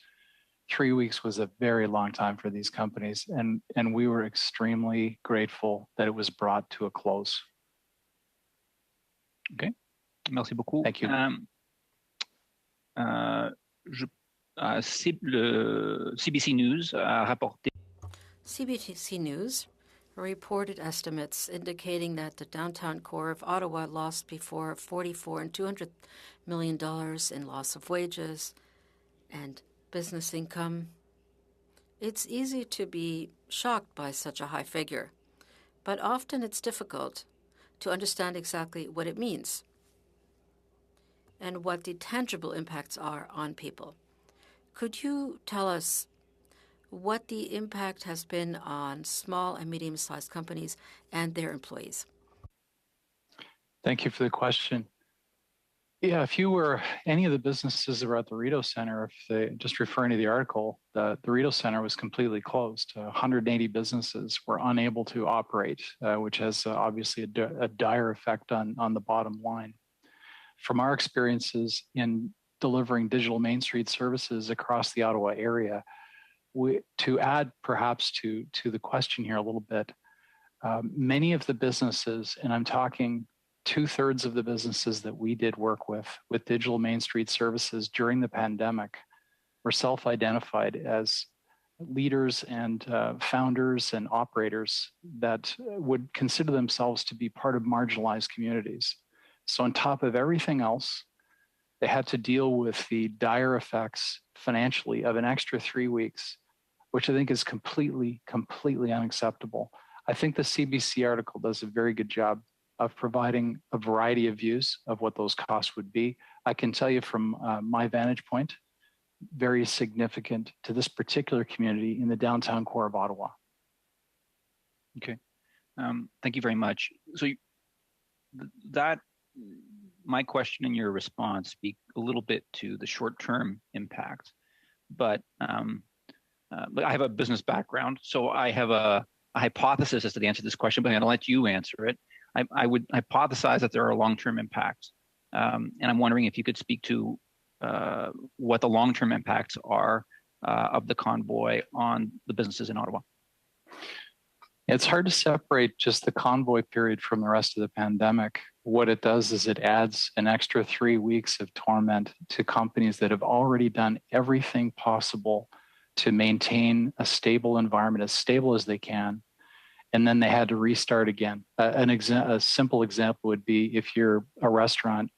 3 weeks was a very long time for these companies, and we were extremely grateful that it was brought to a close. Okay. Merci beaucoup. Thank you. Le CBC News a rapporté. CBC News reported estimates indicating that the downtown core of Ottawa lost before $44 and $200 million in loss of wages and business income. It's easy to be shocked by such a high figure, but often it's difficult to understand exactly what it means. and what the tangible impacts are on people. Could you tell us what the impact has been on small and medium-sized companies and their employees? Thank you for the question. Yeah, if you were any of the businesses that were at the Rideau Center, if they just referring to the article, the Rideau Center was completely closed. 180 businesses were unable to operate, which has obviously a dire effect on the bottom line. From our experiences in delivering digital Main Street services across the Ottawa area, to add perhaps to the question here a little bit, many of the businesses, and I'm talking 2/3 of the businesses that we did work with digital Main Street services during the pandemic were self-identified as leaders and founders and operators that would consider themselves to be part of marginalized communities. So on top of everything else, they had to deal with the dire effects financially of an extra 3 weeks, which I think is completely unacceptable. I think the CBC article does a very good job of providing a variety of views of what those costs would be. I can tell you from my vantage point, very significant to this particular community in the downtown core of Ottawa. Okay, thank you very much. So my question and your response speak a little bit to the short-term impact, but I have a business background, so I have a hypothesis as to the answer to this question, but I'm going to let you answer it. I would hypothesize that there are long-term impacts, and I'm wondering if you could speak to what the long-term impacts are of the convoy on the businesses in Ottawa. It's hard to separate just the convoy period from the rest of the pandemic. What it does is it adds an extra 3 weeks of torment to companies that have already done everything possible to maintain a stable environment, as stable as they can. And then they had to restart again. A simple example would be if you're a restaurant,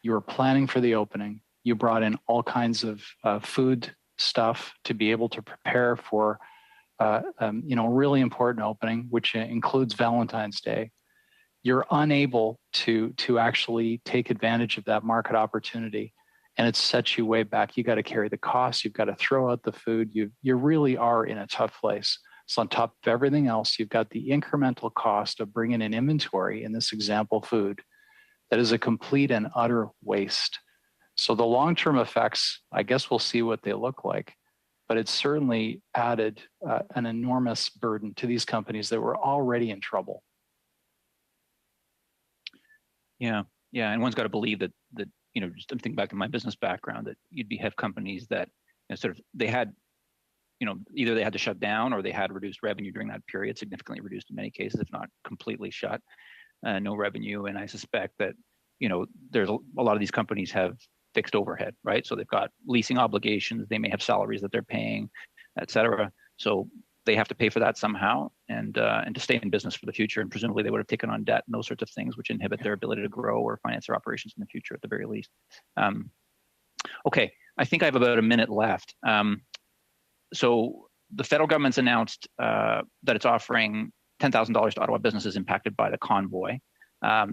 you were planning for the opening, you brought in all kinds of food stuff to be able to prepare for a really important opening, which includes Valentine's Day. You're unable to actually take advantage of that market opportunity, and it sets you way back. You got to carry the costs, you've got to throw out the food. You really are in a tough place. So on top of everything else, you've got the incremental cost of bringing in inventory, in this example, food, that is a complete and utter waste. So the long-term effects, I guess we'll see what they look like, but it's certainly added an enormous burden to these companies that were already in trouble. Yeah, and one's got to believe that just I'm thinking back to my business background, that you'd have companies that they had, either they had to shut down or they had reduced revenue during that period, significantly reduced in many cases, if not completely shut, no revenue. And I suspect that, there's a lot of these companies have fixed overhead, right? So they've got leasing obligations, they may have salaries that they're paying, et cetera. So they have to pay for that somehow and to stay in business for the future. And presumably they would have taken on debt and those sorts of things, which inhibit their ability to grow or finance their operations in the future at the very least. Okay, I think I have about a minute left. So the federal government's announced that it's offering $10,000 to Ottawa businesses impacted by the convoy.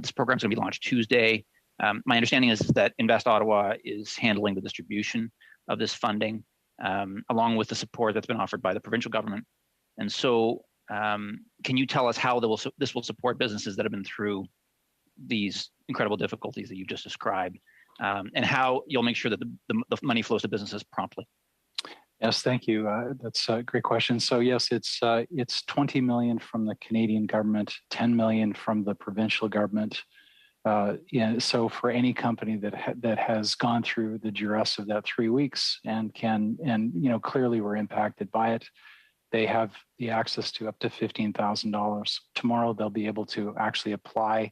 This program's going to be launched Tuesday. My understanding is that Invest Ottawa is handling the distribution of this funding, along with the support that's been offered by the provincial government. And so can you tell us how this will support businesses that have been through these incredible difficulties that you've just described, and how you'll make sure that the money flows to businesses promptly? Yes, thank you. That's a great question. So yes, it's $20 million from the Canadian government, $10 million from the provincial government. So for any company that has gone through the duress of that 3 weeks and clearly were impacted by it, they have the access to up to $15,000. Tomorrow they'll be able to actually apply,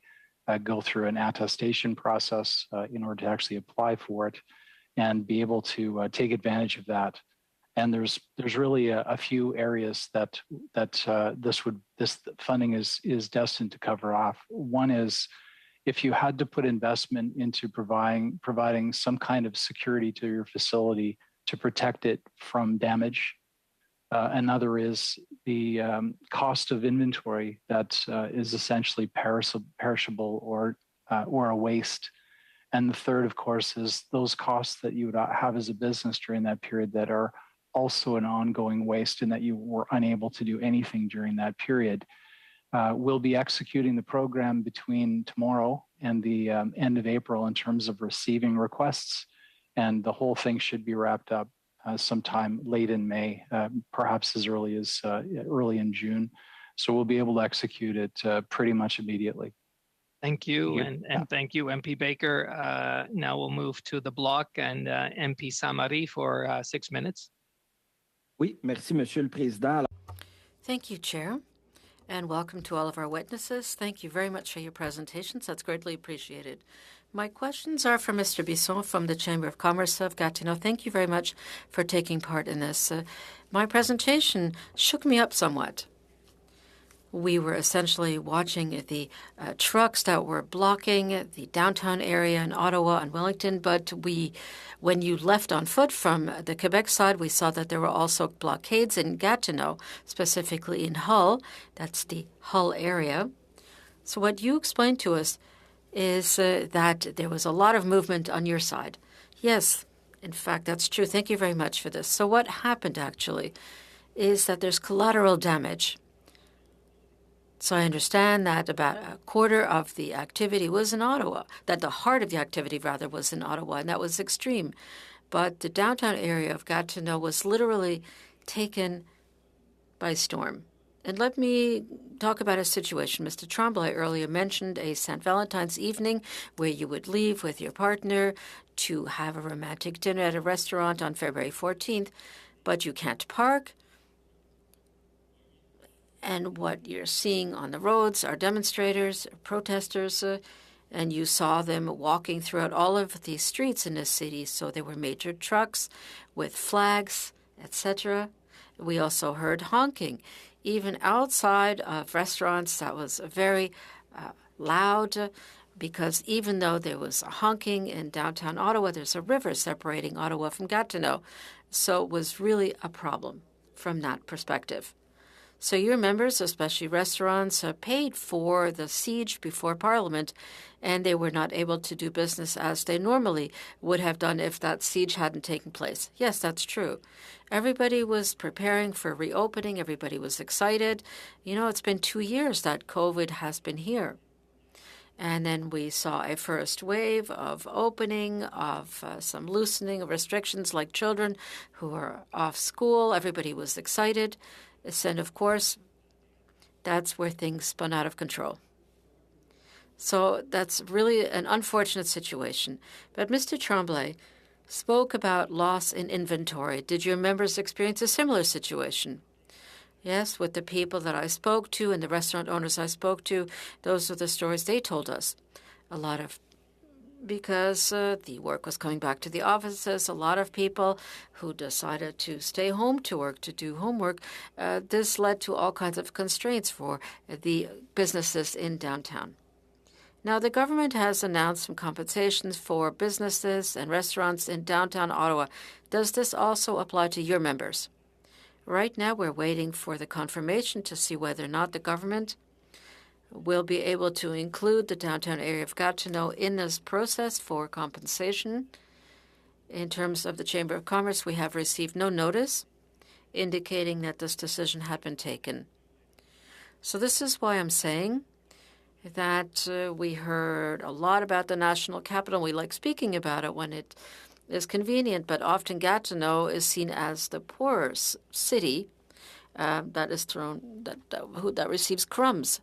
go through an attestation process in order to actually apply for it, and be able to take advantage of that. And there's really a few areas that this funding is destined to cover off. One is, if you had to put investment into providing some kind of security to your facility to protect it from damage. Another is the cost of inventory that is essentially perishable or a waste. And the third, of course, is those costs that you would have as a business during that period that are also an ongoing waste and that you were unable to do anything during that period. We'll be executing the program between tomorrow and the end of April in terms of receiving requests. And the whole thing should be wrapped up sometime late in May, perhaps as early as early in June. So we'll be able to execute it pretty much immediately. Thank you, and thank you, MP Baker. Now we'll move to the block and MP Samari for 6 minutes. Oui, merci, Monsieur le Président. Thank you, Chair, and welcome to all of our witnesses. Thank you very much for your presentations. That's greatly appreciated. My questions are for Mr. Bisson from the Chamber of Commerce of Gatineau. Thank you very much for taking part in this. My presentation shook me up somewhat. We were essentially watching the trucks that were blocking the downtown area in Ottawa and Wellington, but when you left on foot from the Quebec side, we saw that there were also blockades in Gatineau, specifically in Hull. That's the Hull area. So what you explained to us is that there was a lot of movement on your side. Yes, in fact, that's true. Thank you very much for this. So what happened, actually, is that there's collateral damage. So I understand that about a quarter of the activity was in Ottawa, that the heart of the activity, rather, was in Ottawa, and that was extreme. But the downtown area of Gatineau was literally taken by storm. And let me talk about a situation. Mr. Tremblay earlier mentioned a St. Valentine's evening where you would leave with your partner to have a romantic dinner at a restaurant on February 14th, but you can't park. And what you're seeing on the roads are demonstrators, protesters, and you saw them walking throughout all of the streets in the city. So there were major trucks with flags, etc. We also heard honking. Even outside of restaurants, that was very loud, because even though there was honking in downtown Ottawa, there's a river separating Ottawa from Gatineau. So it was really a problem from that perspective. So your members, especially restaurants, paid for the siege before Parliament, and they were not able to do business as they normally would have done if that siege hadn't taken place. Yes, that's true. Everybody was preparing for reopening. Everybody was excited. You know, it's been 2 years that COVID has been here. And then we saw a first wave of opening, of some loosening of restrictions, like children who are off school. Everybody was excited. And of course, that's where things spun out of control. So that's really an unfortunate situation. But Mr. Tremblay spoke about loss in inventory. Did your members experience a similar situation? Yes, with the people that I spoke to and the restaurant owners I spoke to, those are the stories they told us. Because the work was coming back to the offices, a lot of people who decided to stay home to work, to do homework. This led to all kinds of constraints for the businesses in downtown. Now, the government has announced some compensations for businesses and restaurants in downtown Ottawa. Does this also apply to your members? Right now, we're waiting for the confirmation to see whether or not the government will be able to include the downtown area of Gatineau in this process for compensation. In terms of the Chamber of Commerce, we have received no notice indicating that this decision had been taken. So this is why I'm saying that we heard a lot about the national capital. We like speaking about it when it is convenient, but often Gatineau is seen as the poorer city that receives crumbs.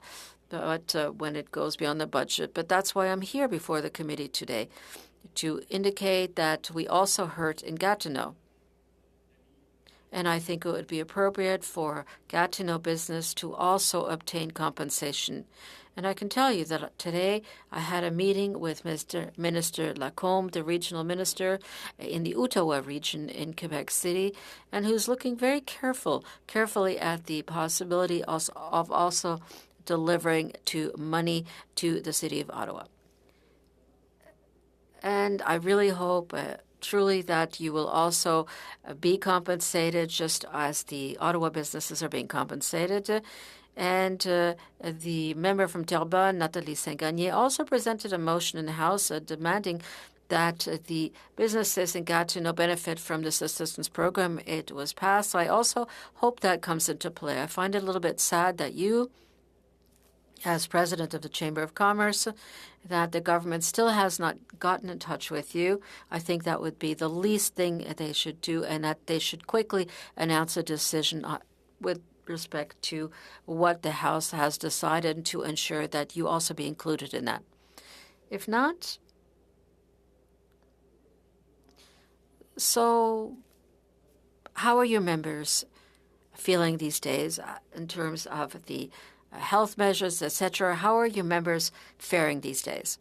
But when it goes beyond the budget. But that's why I'm here before the committee today, to indicate that we also hurt in Gatineau. And I think it would be appropriate for Gatineau business to also obtain compensation. And I can tell you that today I had a meeting with Mr. Minister Lacombe, the regional minister in the Ottawa region in Quebec City, and who's looking very carefully at the possibility of also delivering money to the city of Ottawa. And I really hope truly that you will also be compensated just as the Ottawa businesses are being compensated. And the member from Terrebonne, Nathalie Saint-Gagné, also presented a motion in the House demanding that the businesses in Gatineau benefit from this assistance program. It was passed. So I also hope that comes into play. I find it a little bit sad that you, as president of the Chamber of Commerce, that the government still has not gotten in touch with you. I think that would be the least thing they should do, and that they should quickly announce a decision with respect to what the House has decided to ensure that you also be included in that. If not, so how are your members feeling these days in terms of the health measures, etc.? How are your members faring these days?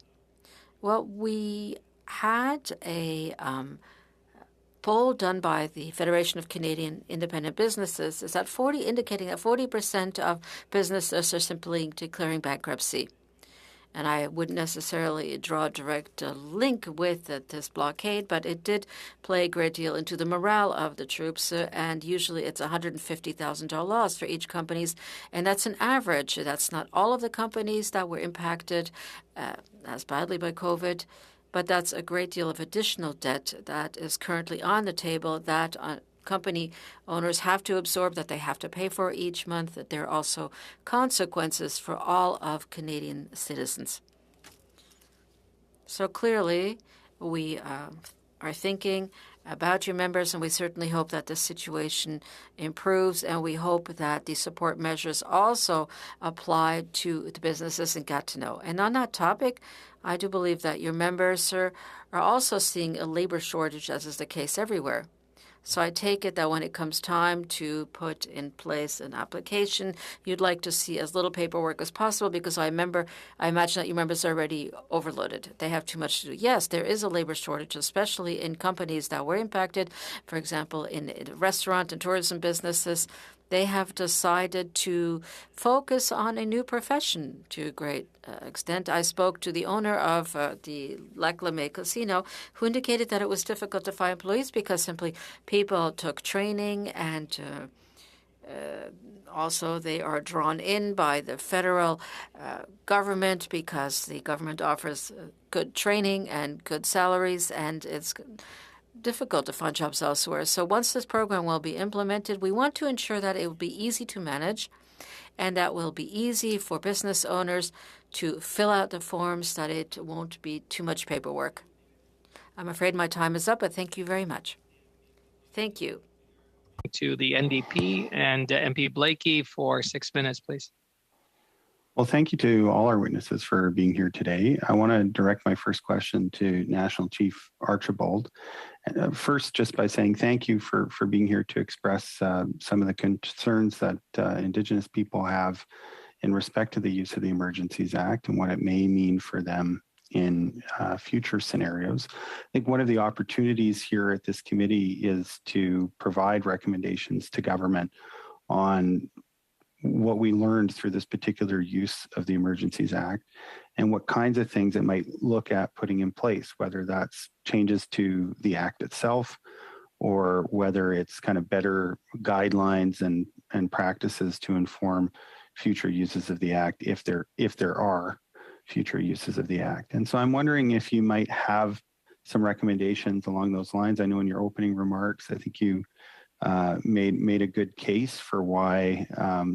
Well, we had a poll done by the Federation of Canadian Independent Businesses is that indicating that 40% of businesses are simply declaring bankruptcy. And I wouldn't necessarily draw a direct link with this blockade, but it did play a great deal into the morale of the troops. And usually it's $150,000 loss for each companies. And that's an average. That's not all of the companies that were impacted as badly by COVID, but that's a great deal of additional debt that is currently on the table that company owners have to absorb, that they have to pay for each month, that there are also consequences for all of Canadian citizens. So clearly, we are thinking about your members, and we certainly hope that the situation improves, and we hope that the support measures also apply to the businesses in Gatineau. And on that topic, I do believe that your members are also seeing a labor shortage, as is the case everywhere. So I take it that when it comes time to put in place an application, you'd like to see as little paperwork as possible, because I imagine that your members are already overloaded. They have too much to do. Yes, there is a labor shortage, especially in companies that were impacted. For example, in restaurant and tourism businesses, they have decided to focus on a new profession to a great extent. I spoke to the owner of the Lac Lemay Casino, who indicated that it was difficult to find employees because simply people took training, and also they are drawn in by the federal government because the government offers good training and good salaries, and it's difficult to find jobs elsewhere. So once this program will be implemented, we want to ensure that it will be easy to manage and that will be easy for business owners to fill out the forms, that it won't be too much paperwork. I'm afraid my time is up, but thank you very much. Thank you. To the NDP and MP Blakey for 6 minutes, please. Well, thank you to all our witnesses for being here today. I want to direct my first question to National Chief Archibald. First, just by saying thank you for being here to express some of the concerns that Indigenous people have in respect to the use of the Emergencies Act and what it may mean for them in future scenarios. I think one of the opportunities here at this committee is to provide recommendations to government on what we learned through this particular use of the Emergencies Act and what kinds of things it might look at putting in place, whether that's changes to the Act itself or whether it's kind of better guidelines and practices to inform future uses of the Act if there are future uses of the Act. And so I'm wondering if you might have some recommendations along those lines. I know in your opening remarks, I think you made a good case for why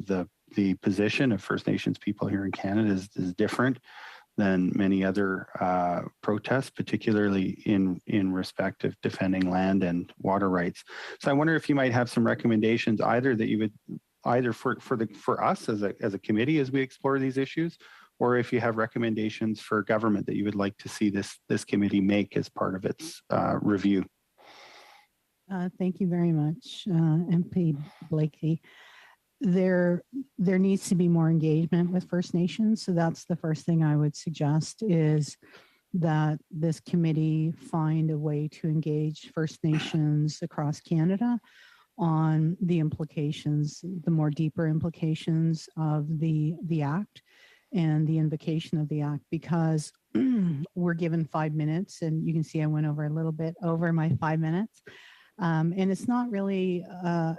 the position of First Nations people here in Canada is different than many other protests, particularly in respect of defending land and water rights. So I wonder if you might have some recommendations, either that you would for us as a committee as we explore these issues, or if you have recommendations for government that you would like to see this committee make as part of its review. Thank you very much, MP Blakey. There needs to be more engagement with First Nations. So that's the first thing I would suggest, is that this committee find a way to engage First Nations across Canada on the implications, the more deeper implications of the Act and the invocation of the Act, because we're given 5 minutes, and you can see I went over a little bit over my 5 minutes. And it's not really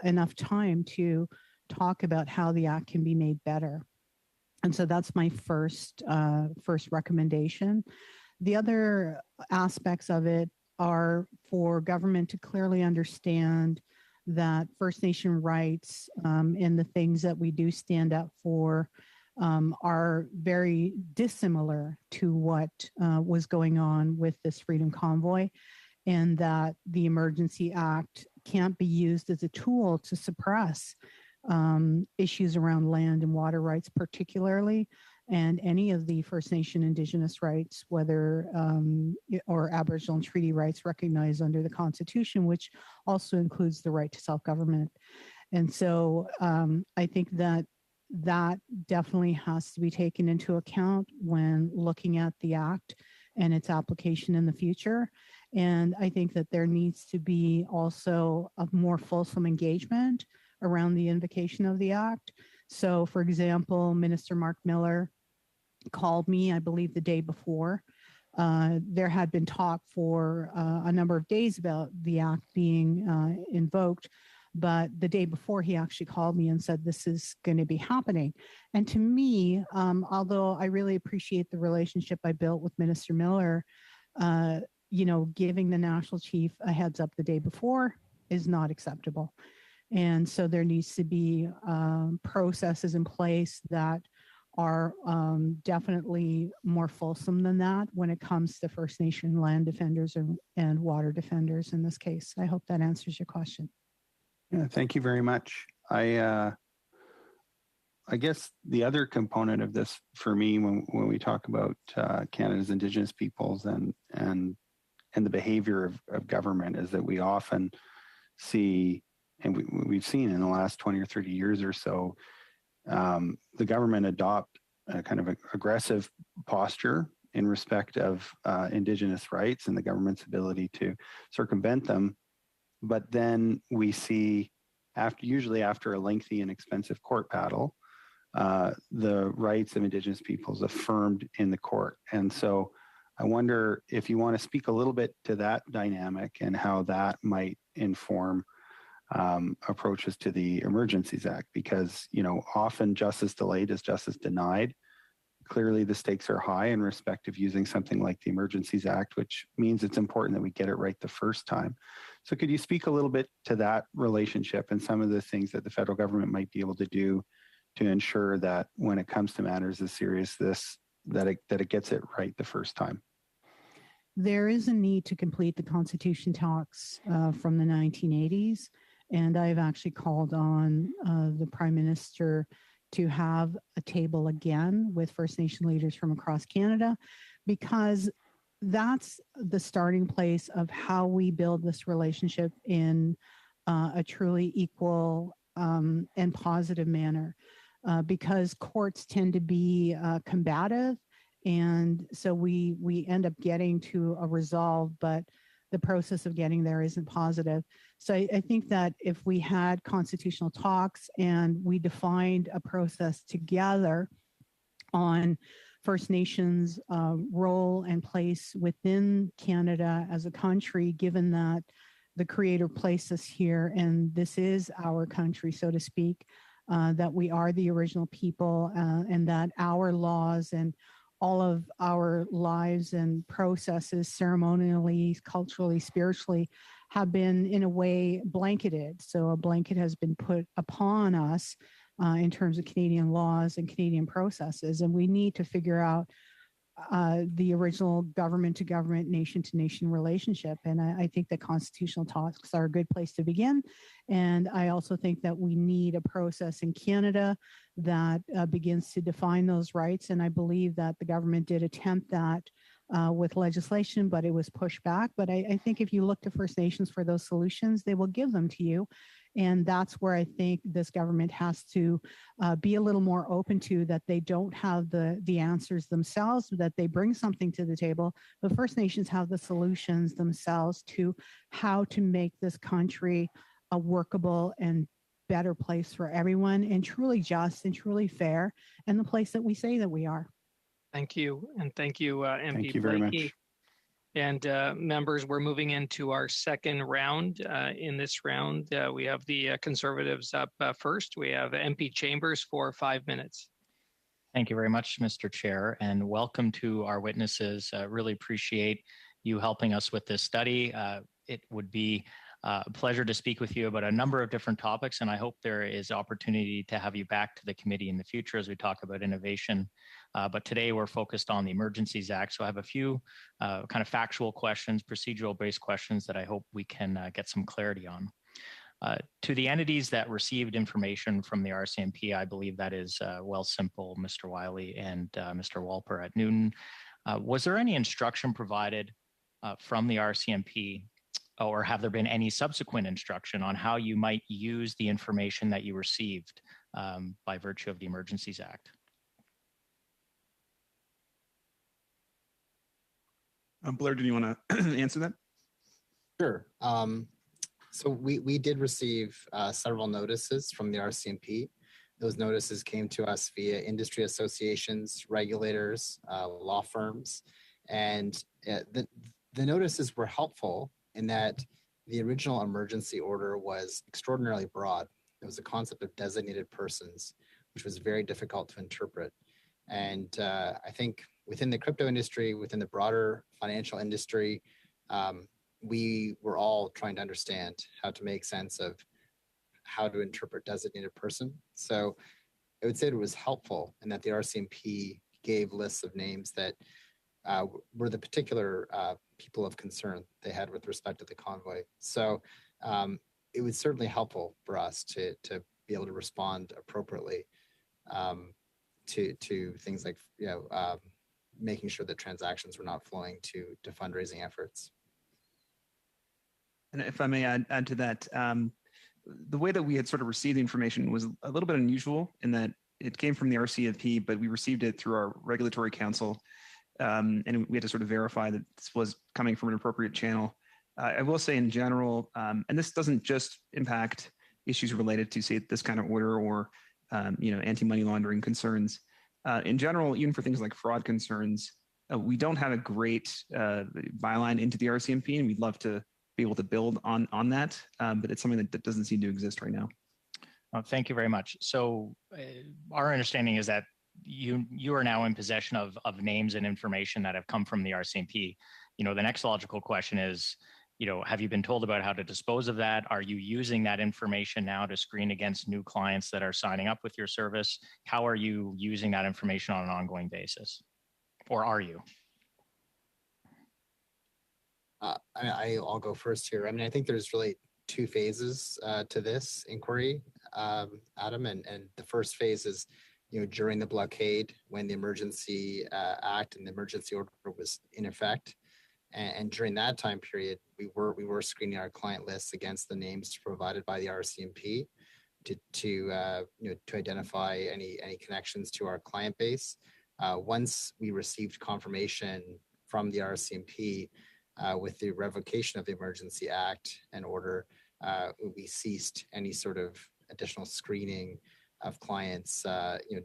enough time to talk about how the act can be made better. And so that's my first recommendation. The other aspects of it are for government to clearly understand that First Nation rights and the things that we do stand up for are very dissimilar to what was going on with this Freedom Convoy, and that the Emergency Act can't be used as a tool to suppress issues around land and water rights particularly, and any of the First Nation Indigenous rights, whether or Aboriginal and treaty rights recognized under the Constitution, which also includes the right to self-government. And so I think that definitely has to be taken into account when looking at the Act and its application in the future. And I think that there needs to be also a more fulsome engagement around the invocation of the Act. So, for example, Minister Mark Miller called me, I believe, the day before. There had been talk for a number of days about the Act being invoked, but the day before he actually called me and said, this is going to be happening. And to me, although I really appreciate the relationship I built with Minister Miller, giving the national chief a heads up the day before is not acceptable. And so there needs to be processes in place that are definitely more fulsome than that when it comes to First Nation land defenders and water defenders in this case. I hope that answers your question. Yeah, thank you very much. I guess the other component of this for me when we talk about Canada's Indigenous peoples and the behavior of government is that we often see, and we've seen in the last 20 or 30 years or so, the government adopt a kind of aggressive posture in respect of Indigenous rights and the government's ability to circumvent them. But then we see, usually after a lengthy and expensive court battle, the rights of Indigenous peoples affirmed in the court. And so I wonder if you want to speak a little bit to that dynamic and how that might inform approaches to the Emergencies Act, because often justice delayed is justice denied. Clearly, the stakes are high in respect of using something like the Emergencies Act, which means it's important that we get it right the first time. So could you speak a little bit to that relationship and some of the things that the federal government might be able to do to ensure that when it comes to matters as serious as this, that it gets it right the first time? There is a need to complete the Constitution talks from the 1980s. And I've actually called on the Prime Minister to have a table again with First Nation leaders from across Canada, because that's the starting place of how we build this relationship in a truly equal and positive manner, because courts tend to be combative. And so we end up getting to a resolve, but the process of getting there isn't positive. So I think that if we had constitutional talks and we defined a process together on First Nations role and place within Canada as a country, given that the Creator placed us here and this is our country, so to speak, that we are the original people and that our laws and all of our lives and processes ceremonially, culturally, spiritually have been in a way blanketed. So a blanket has been put upon us in terms of Canadian laws and Canadian processes. And we need to figure out the original government to government, nation to nation relationship. And I think that constitutional talks are a good place to begin. And I also think that we need a process in Canada that begins to define those rights. And I believe that the government did attempt that with legislation, but it was pushed back. But I think if you look to First Nations for those solutions, they will give them to you. And that's where I think this government has to be a little more open to, that they don't have the answers themselves, that they bring something to the table. But First Nations have the solutions themselves to how to make this country a workable and better place for everyone, and truly just and truly fair, and the place that we say that we are. Thank you. And thank you, MP Thank you very Blakey. much. And members, we're moving into our second round. In this round, we have the Conservatives up first. We have MP Chambers for 5 minutes. Thank you very much, Mr. Chair, and welcome to our witnesses. Really appreciate you helping us with this study. It would be a pleasure to speak with you about a number of different topics, and I hope there is opportunity to have you back to the committee in the future as we talk about innovation. But today we're focused on the Emergencies Act, so I have a few kind of factual questions, procedural-based questions that I hope we can get some clarity on. To the entities that received information from the RCMP, I believe that is Wealthsimple, Mr. Wiley, and Mr. Walper at Newton. Was there any instruction provided from the RCMP, or have there been any subsequent instruction on how you might use the information that you received by virtue of the Emergencies Act? Blair, do you want to answer that? Sure. So we did receive several notices from the RCMP. Those notices came to us via industry associations, regulators, law firms, and the notices were helpful in that the original emergency order was extraordinarily broad. It was a concept of designated persons, which was very difficult to interpret. And I think within the crypto industry, within the broader financial industry, we were all trying to understand how to make sense of how to interpret designated person. So I would say it was helpful in that the RCMP gave lists of names that were the particular people of concern they had with respect to the convoy. So it was certainly helpful for us to be able to respond appropriately to things like making sure that transactions were not flowing to fundraising efforts. And if I may add to that, the way that we had sort of received the information was a little bit unusual in that it came from the RCMP, but we received it through our regulatory council. And we had to sort of verify that this was coming from an appropriate channel. I will say in general, and this doesn't just impact issues related to, say, this kind of order or, anti-money laundering concerns. In general, even for things like fraud concerns, we don't have a great byline into the RCMP, and we'd love to be able to build on that, but it's something that doesn't seem to exist right now. Thank you very much. So our understanding is that you are now in possession of names and information that have come from the RCMP. The next logical question is, have you been told about how to dispose of that? Are you using that information now to screen against new clients that are signing up with your service? How are you using that information on an ongoing basis? Or are you? I'll go first here. I think there's really two phases to this inquiry, Adam, and the first phase is during the blockade when the Emergency Act and the emergency order was in effect, and during that time period we were screening our client lists against the names provided by the RCMP to identify any connections to our client base. Once we received confirmation from the RCMP with the revocation of the Emergency Act and order, we ceased any sort of additional screening of clients,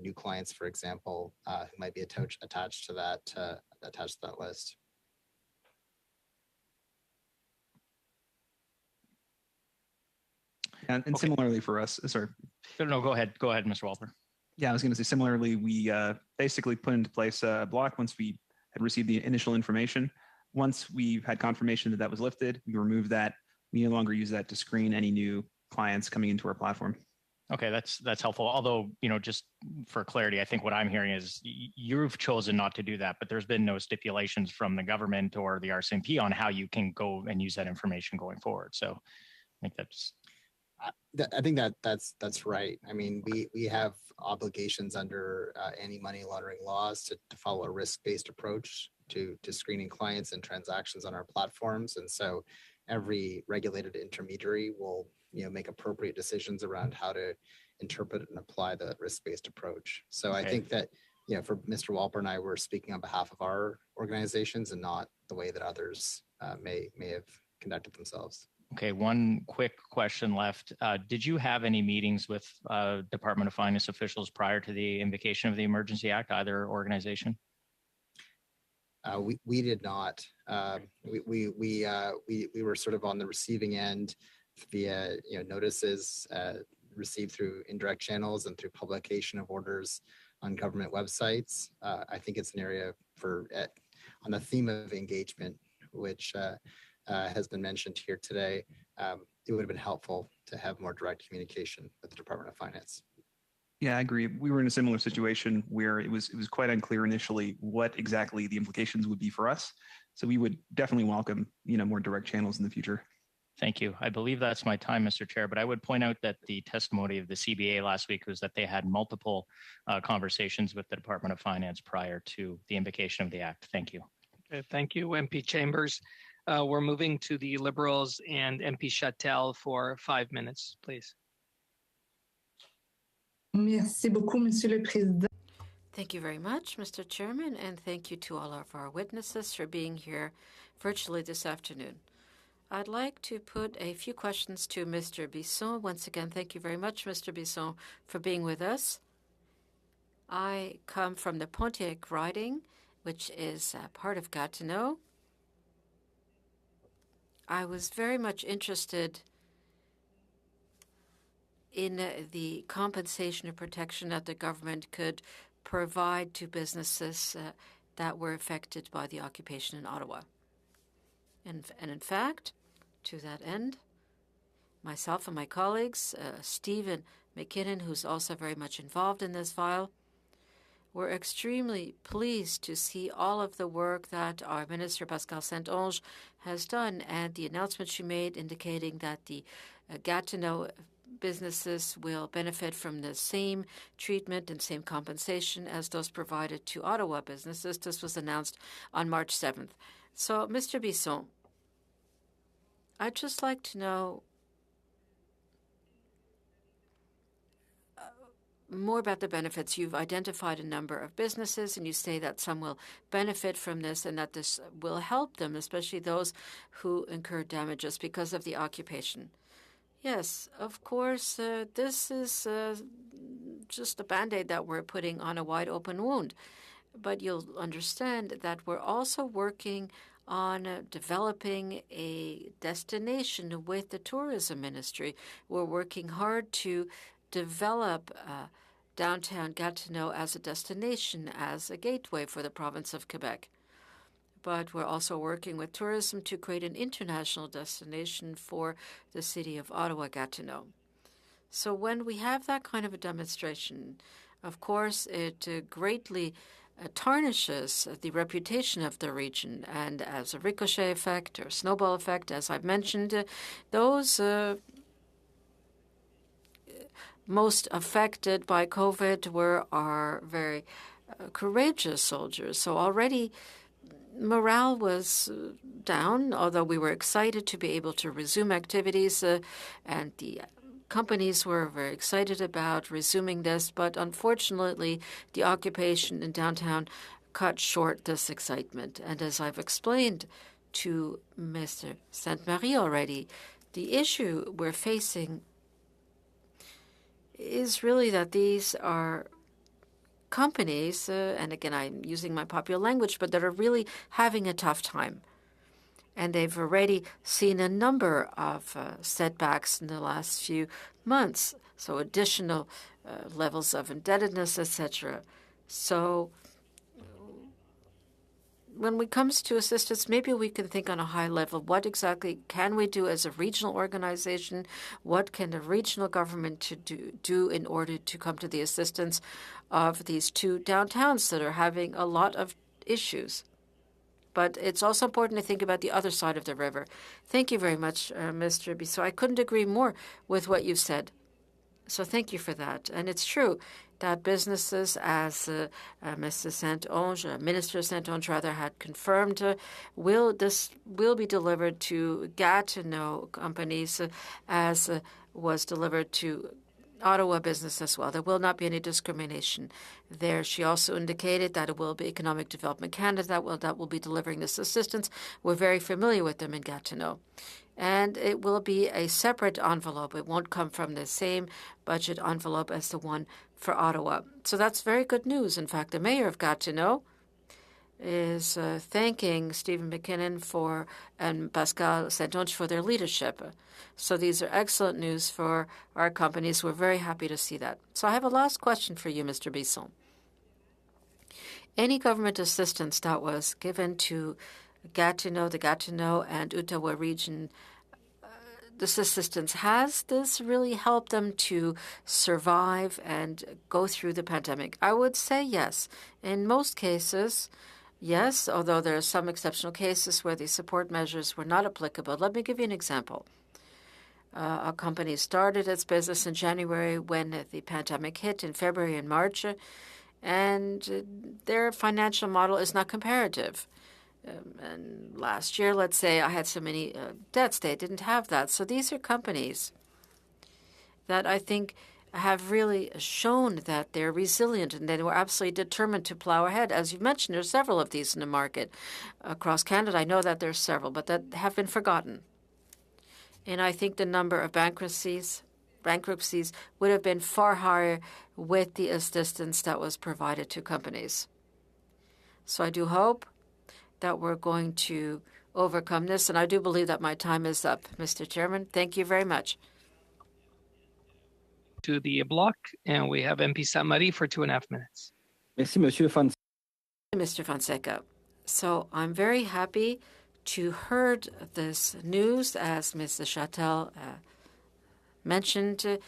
new clients, for example, who might be attached to that list. And okay. Similarly for us, sorry. No, go ahead, Mr. Walper. Yeah, I was going to say similarly, we basically put into place a block once we had received the initial information. Once we had confirmation that was lifted, we removed that. We no longer use that to screen any new clients coming into our platform. Okay, that's helpful. Although, just for clarity, I think what I'm hearing is you've chosen not to do that, but there's been no stipulations from the government or the RCMP on how you can go and use that information going forward. So I think that's... I think that's right. We have obligations under anti-money laundering laws to follow a risk-based approach to screening clients and transactions on our platforms, and so every regulated intermediary will make appropriate decisions around how to interpret and apply the risk-based approach. So okay. I think that for Mr. Walper and I, we're speaking on behalf of our organizations and not the way that others may have conducted themselves. Okay, one quick question left. Did you have any meetings with Department of Finance officials prior to the invocation of the Emergency Act, either organization? We did not. We were sort of on the receiving end via notices received through indirect channels and through publication of orders on government websites. I think it's an area on the theme of engagement, which has been mentioned here today. It would have been helpful to have more direct communication with the Department of Finance. Yeah, I agree. We were in a similar situation where it was quite unclear initially what exactly the implications would be for us. So we would definitely welcome, more direct channels in the future. Thank you. I believe that's my time, Mr. Chair, but I would point out that the testimony of the CBA last week was that they had multiple conversations with the Department of Finance prior to the invocation of the act. Thank you. Okay, thank you, MP Chambers. We're moving to the Liberals and MP Chattel for 5 minutes, please. Merci beaucoup, Monsieur le Président. Thank you very much, Mr. Chairman, and thank you to all of our witnesses for being here virtually this afternoon. I'd like to put a few questions to Mr. Bisson. Once again, thank you very much, Mr. Bisson, for being with us. I come from the Pontiac riding, which is part of Gatineau. I was very much interested in the compensation and protection that the government could provide to businesses that were affected by the occupation in Ottawa. And in fact, to that end, myself and my colleagues, Stephen McKinnon, who's also very much involved in this file, were extremely pleased to see all of the work that our Minister Pascale Saint-Onge has done and the announcement she made indicating that the Gatineau businesses will benefit from the same treatment and same compensation as those provided to Ottawa businesses. This was announced on March 7th. So, Mr. Bisson, I'd just like to know more about the benefits. You've identified a number of businesses, and you say that some will benefit from this and that this will help them, especially those who incurred damages because of the occupation. Yes, of course, this is just a Band-Aid that we're putting on a wide open wound. But you'll understand that we're also working on developing a destination with the tourism ministry. We're working hard to develop downtown Gatineau as a destination, as a gateway for the province of Quebec. But we're also working with tourism to create an international destination for the city of Ottawa-Gatineau. So when we have that kind of a demonstration, of course, it greatly tarnishes the reputation of the region. And as a ricochet effect or snowball effect, as I've mentioned, those most affected by COVID were our very courageous soldiers. So already morale was down, although we were excited to be able to resume activities, and the companies were very excited about resuming this. But unfortunately, the occupation in downtown cut short this excitement. And as I've explained to Mr. Sainte-Marie already, the issue we're facing is really that these are companies, and again, I'm using my popular language, but that are really having a tough time. And they've already seen a number of setbacks in the last few months, so additional levels of indebtedness, etc. So when it comes to assistance, maybe we can think on a high level, what exactly can we do as a regional organization? What can the regional government do in order to come to the assistance of these two downtowns that are having a lot of issues? But it's also important to think about the other side of the river. Thank you very much, Mr. Bisson. I couldn't agree more with what you've said. So thank you for that. And it's true that businesses, as Mrs. Saint-Onge, Minister Saint-Onge rather, had confirmed, will be delivered to Gatineau companies as was delivered to Ottawa business as well. There will not be any discrimination there. She also indicated that it will be Economic Development Canada that will be delivering this assistance. We're very familiar with them in Gatineau. And it will be a separate envelope. It won't come from the same budget envelope as the one for Ottawa. So that's very good news. In fact, the mayor of Gatineau is thanking Stephen McKinnon and Pascal Saint-Onge for their leadership. So these are excellent news for our companies. We're very happy to see that. So I have a last question for you, Mr. Bisson. Any government assistance that was given to Gatineau, the Gatineau and Ottawa region, this assistance, has this really helped them to survive and go through the pandemic? I would say yes. In most cases, yes, although there are some exceptional cases where the support measures were not applicable. Let me give you an example. A company started its business in January when the pandemic hit in February and March, and their financial model is not comparative. And last year, let's say, I had so many debts, they didn't have that. So these are companies that I think have really shown that they're resilient and they were absolutely determined to plow ahead. As you mentioned, there's several of these in the market across Canada. I know that there's several, but that have been forgotten. And I think the number of bankruptcies would have been far higher with the assistance that was provided to companies. So I do hope that we're going to overcome this, and I do believe that my time is up. Mr. Chairman, thank you very much. To the block, and we have MP Saint-Marie for 2.5 minutes. Merci, Monsieur Fonseca. Mr. Fonseca. So I'm very happy to heard this news, as Ms. Chatel mentioned.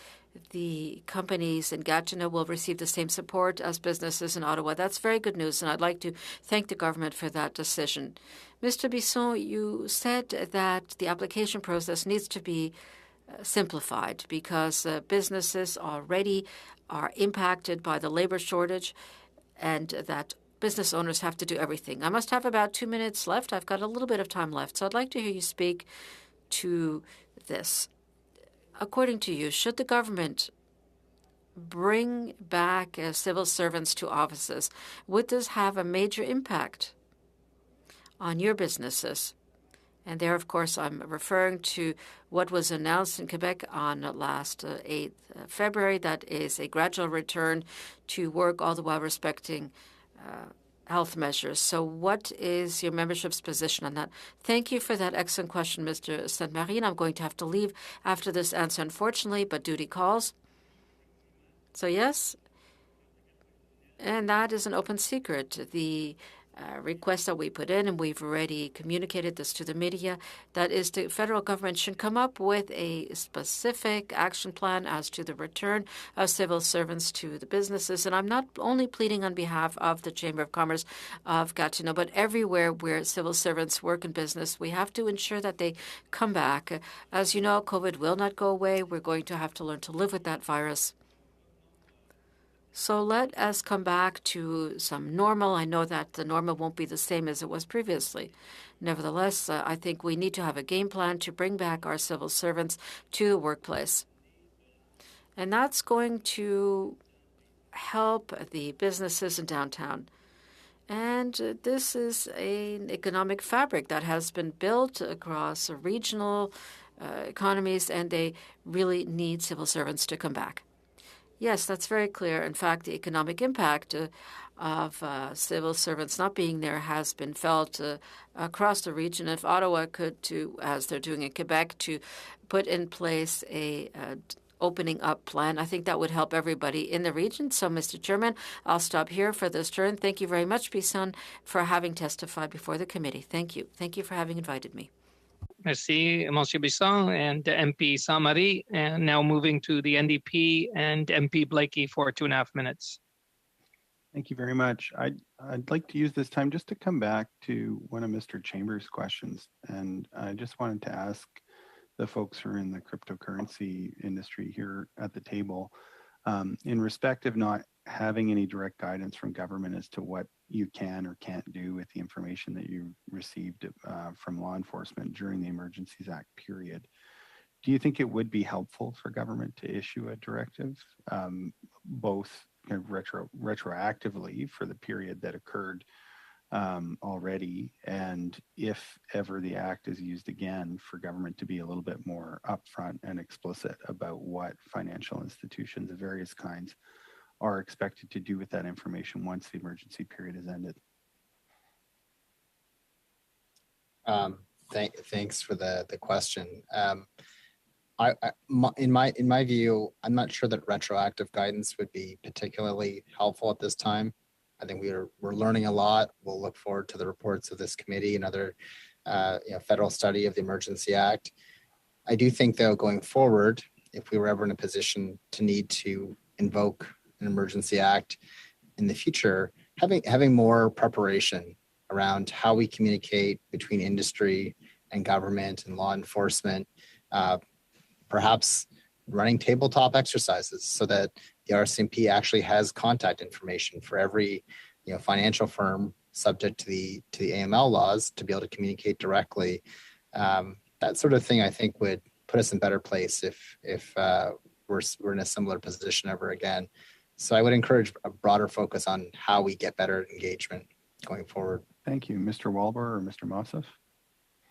The companies in Gatineau will receive the same support as businesses in Ottawa. That's very good news, and I'd like to thank the government for that decision. Mr. Bisson, you said that the application process needs to be simplified because businesses already are impacted by the labor shortage and that business owners have to do everything. I must have about 2 minutes left. I've got a little bit of time left, so I'd like to hear you speak to this. According to you, should the government bring back civil servants to offices? Would this have a major impact on your businesses? And there, of course, I'm referring to what was announced in Quebec on last 8th February. That is a gradual return to work, all the while respecting health measures. So what is your membership's position on that? Thank you for that excellent question, Mr. Saint-Marie. I'm going to have to leave after this answer, unfortunately, but duty calls. So yes, and that is an open secret. The request that we put in, and we've already communicated this to the media, that is the federal government should come up with a specific action plan as to the return of civil servants to the businesses. And I'm not only pleading on behalf of the Chamber of Commerce of Gatineau, but everywhere where civil servants work in business, we have to ensure that they come back. As you know, COVID will not go away. We're going to have to learn to live with that virus. So let us come back to some normal. I know that the normal won't be the same as it was previously. Nevertheless, I think we need to have a game plan to bring back our civil servants to the workplace. And that's going to help the businesses in downtown. And this is an economic fabric that has been built across regional economies, and they really need civil servants to come back. Yes, that's very clear. In fact, the economic impact of civil servants not being there has been felt across the region. If Ottawa could, as they're doing in Quebec, to put in place a opening up plan, I think that would help everybody in the region. So, Mr. Chairman, I'll stop here for this turn. Thank you very much, Bisson, for having testified before the committee. Thank you. Thank you for having invited me. Merci, Monsieur Bisson and MP Saint-Marie. And now moving to the NDP and MP Blakey for 2.5 minutes. Thank you very much. I'd like to use this time just to come back to one of Mr. Chambers' questions. And I just wanted to ask the folks who are in the cryptocurrency industry here at the table, in respect of not having any direct guidance from government as to what you can or can't do with the information that you received from law enforcement during the Emergencies Act period. Do you think it would be helpful for government to issue a directive, both kind of retroactively for the period that occurred already, and if ever the act is used again, for government to be a little bit more upfront and explicit about what financial institutions of various kinds are expected to do with that information once the emergency period has ended? Thanks for the question. In my view, I'm not sure that retroactive guidance would be particularly helpful at this time. I think we're learning a lot. We'll look forward to the reports of this committee and other federal study of the Emergency Act. I do think, though, going forward, if we were ever in a position to need to invoke an Emergency Act in the future, having more preparation around how we communicate between industry and government and law enforcement, perhaps running tabletop exercises so that the RCMP actually has contact information for every financial firm subject to the AML laws to be able to communicate directly. That sort of thing, I think, would put us in a better place if we're in a similar position ever again. So I would encourage a broader focus on how we get better engagement going forward. Thank you. Mr. Walber or Mr. Mosif?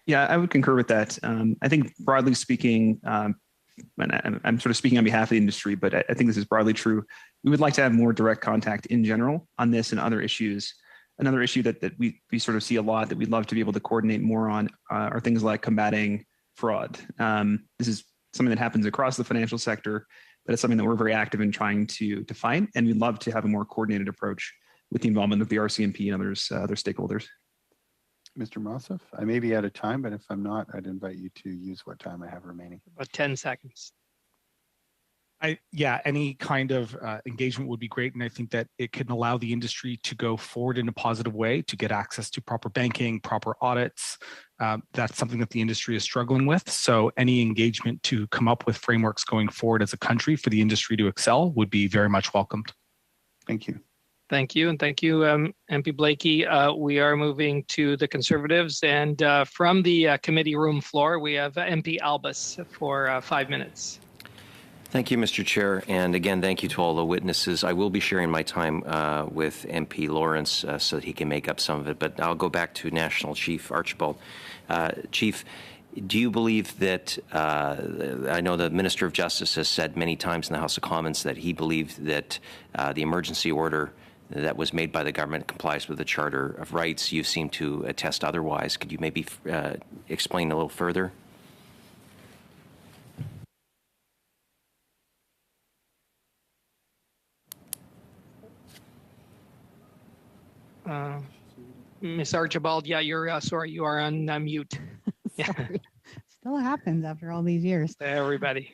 Yeah, I would concur with that. I think broadly speaking, and I'm sort of speaking on behalf of the industry, but I think this is broadly true. We would like to have more direct contact in general on this and other issues. Another issue that we sort of see a lot that we'd love to be able to coordinate more on are things like combating fraud. This is something that happens across the financial sector, but it's something that we're very active in trying to fight, and we'd love to have a more coordinated approach with the involvement of the RCMP and other stakeholders. Mr. Mosif, I may be out of time, but if I'm not, I'd invite you to use what time I have remaining. About 10 seconds. Any kind of engagement would be great. And I think that it can allow the industry to go forward in a positive way, to get access to proper banking, proper audits. That's something that the industry is struggling with. So any engagement to come up with frameworks going forward as a country for the industry to excel would be very much welcomed. Thank you. Thank you. And thank you, MP Blakey. We are moving to the Conservatives. And from the committee room floor, we have MP Albus for 5 minutes. Thank you, Mr. Chair. And again, thank you to all the witnesses. I will be sharing my time with MP Lawrence so that he can make up some of it. But I'll go back to National Chief Archibald. Chief, do you believe that, I know the Minister of Justice has said many times in the House of Commons that he believed that the emergency order that was made by the government complies with the Charter of Rights. You seem to attest otherwise. Could you maybe explain a little further? Ms. Archibald, you're sorry, you are on mute. Still happens after all these years. Everybody.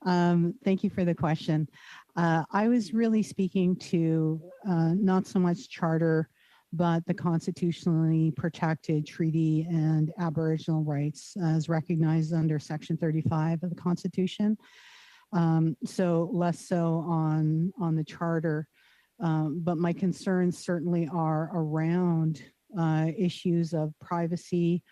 Thank you for the question. I was really speaking to not so much charter, but the constitutionally protected treaty and Aboriginal rights as recognized under Section 35 of the Constitution. So less so on the charter. But my concerns certainly are around issues of privacy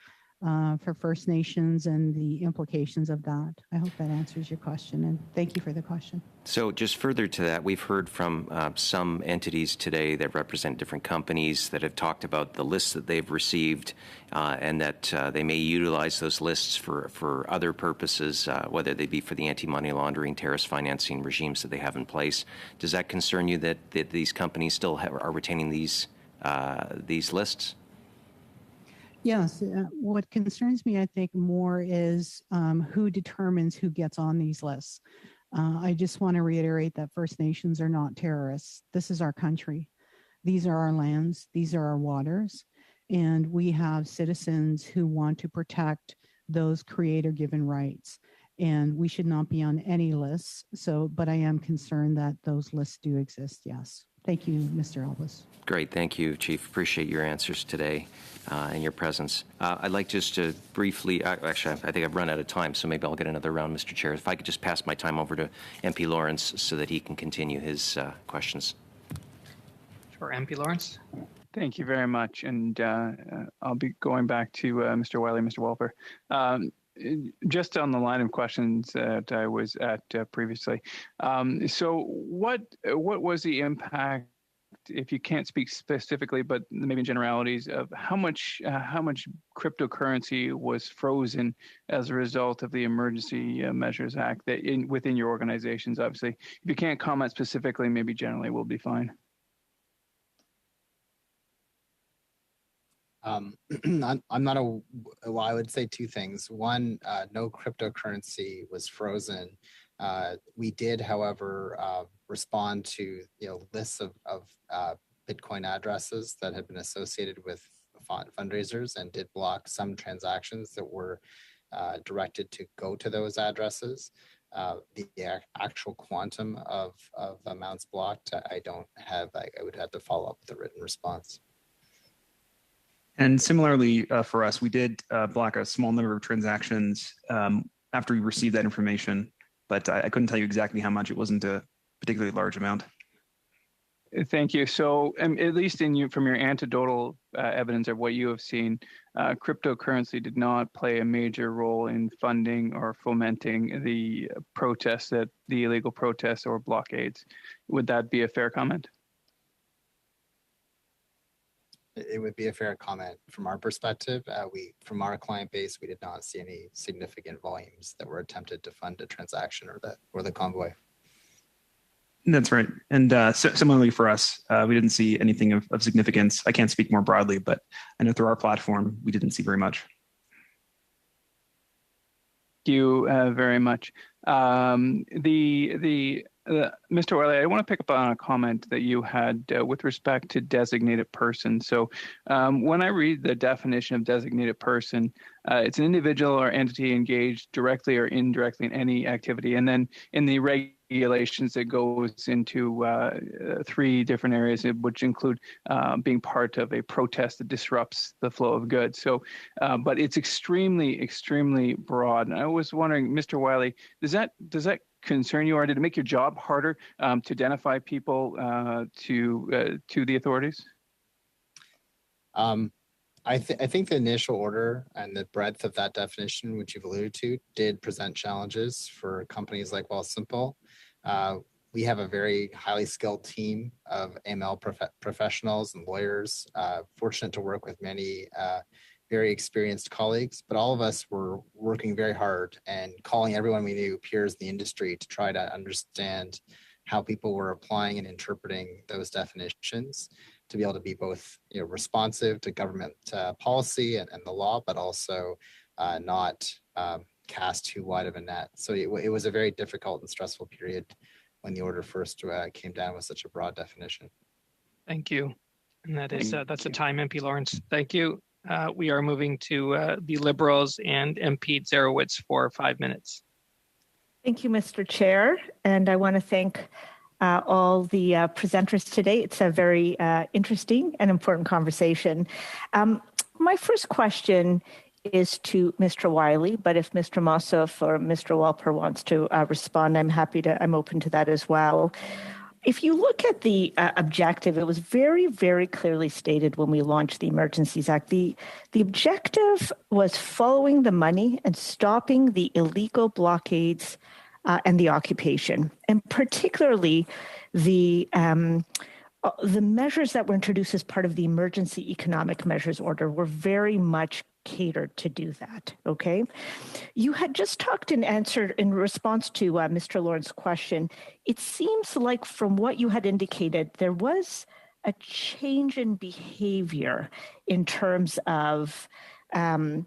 for First Nations and the implications of that. I hope that answers your question, and thank you for the question. So just further to that, we've heard from some entities today that represent different companies that have talked about the lists that they've received and that they may utilize those lists for other purposes, whether they be for the anti-money laundering, terrorist financing regimes that they have in place. Does that concern you that these companies still are retaining these lists? Yes, what concerns me, I think, more is who determines who gets on these lists. I just want to reiterate that First Nations are not terrorists. This is our country. These are our lands. These are our waters. And we have citizens who want to protect those creator-given rights. And we should not be on any lists. But I am concerned that those lists do exist, yes. Thank you, Mr. Albus. Great. Thank you, Chief. Appreciate your answers today and your presence. I'd like just to briefly, actually, I think I've run out of time, so maybe I'll get another round, Mr. Chair. If I could just pass my time over to MP Lawrence so that he can continue his questions. Sure, MP Lawrence. Thank you very much. And I'll be going back to Mr. Wiley, Mr. Walper. Just on the line of questions that I was at previously. So what was the impact, if you can't speak specifically, but maybe in generalities, of how much cryptocurrency was frozen as a result of the Emergency Measures Act within your organizations? Obviously, if you can't comment specifically, maybe generally will be fine. I'm not a, well, I would say two things. One, no cryptocurrency was frozen. We did, however, respond to lists of Bitcoin addresses that had been associated with fundraisers and did block some transactions that were directed to go to those addresses. The actual quantum of amounts blocked, I don't have. I would have to follow up with a written response. And similarly for us, we did block a small number of transactions after we received that information, but I couldn't tell you exactly how much. It wasn't a particularly large amount. Thank you. So at least from your anecdotal evidence of what you have seen, cryptocurrency did not play a major role in funding or fomenting the protests, the illegal protests or blockades. Would that be a fair comment? It would be a fair comment from our perspective. From our client base, we did not see any significant volumes that were attempted to fund a transaction or the convoy. That's right. And similarly for us, we didn't see anything of significance. I can't speak more broadly, but I know through our platform, we didn't see very much. Thank you very much. Mr. Wiley, I want to pick up on a comment that you had with respect to designated person. So when I read the definition of designated person, it's an individual or entity engaged directly or indirectly in any activity. And then in the regulations, it goes into 3 different areas, which include being part of a protest that disrupts the flow of goods. So, but it's extremely, extremely broad. And I was wondering, Mr. Wiley, does that concern you, or did it make your job harder to identify people to the authorities? I think the initial order and the breadth of that definition, which you've alluded to, did present challenges for companies like Wealthsimple. We have a very highly skilled team of AML professionals and lawyers, fortunate to work with many very experienced colleagues, but all of us were working very hard and calling everyone we knew, peers in the industry, to try to understand how people were applying and interpreting those definitions to be able to be both responsive to government policy and the law, but also not cast too wide of a net. So it was a very difficult and stressful period when the order first came down with such a broad definition. Thank you. And that's the time, MP Lawrence. Thank you. We are moving to the Liberals and MP Zarowitz for 5 minutes. Thank you, Mr. Chair. And I want to thank all the presenters today. It's a very interesting and important conversation. My first question is to Mr. Wiley, but if Mr. Mossoff or Mr. Walper wants to respond, I'm open to that as well. If you look at the objective, it was very, very clearly stated when we launched the Emergencies Act. The objective was following the money and stopping the illegal blockades and the occupation, and particularly the measures that were introduced as part of the Emergency Economic Measures Order were very much catered to do that, okay? You had just talked and answered in response to Mr. Lawrence's question. It seems like from what you had indicated, there was a change in behavior in terms of the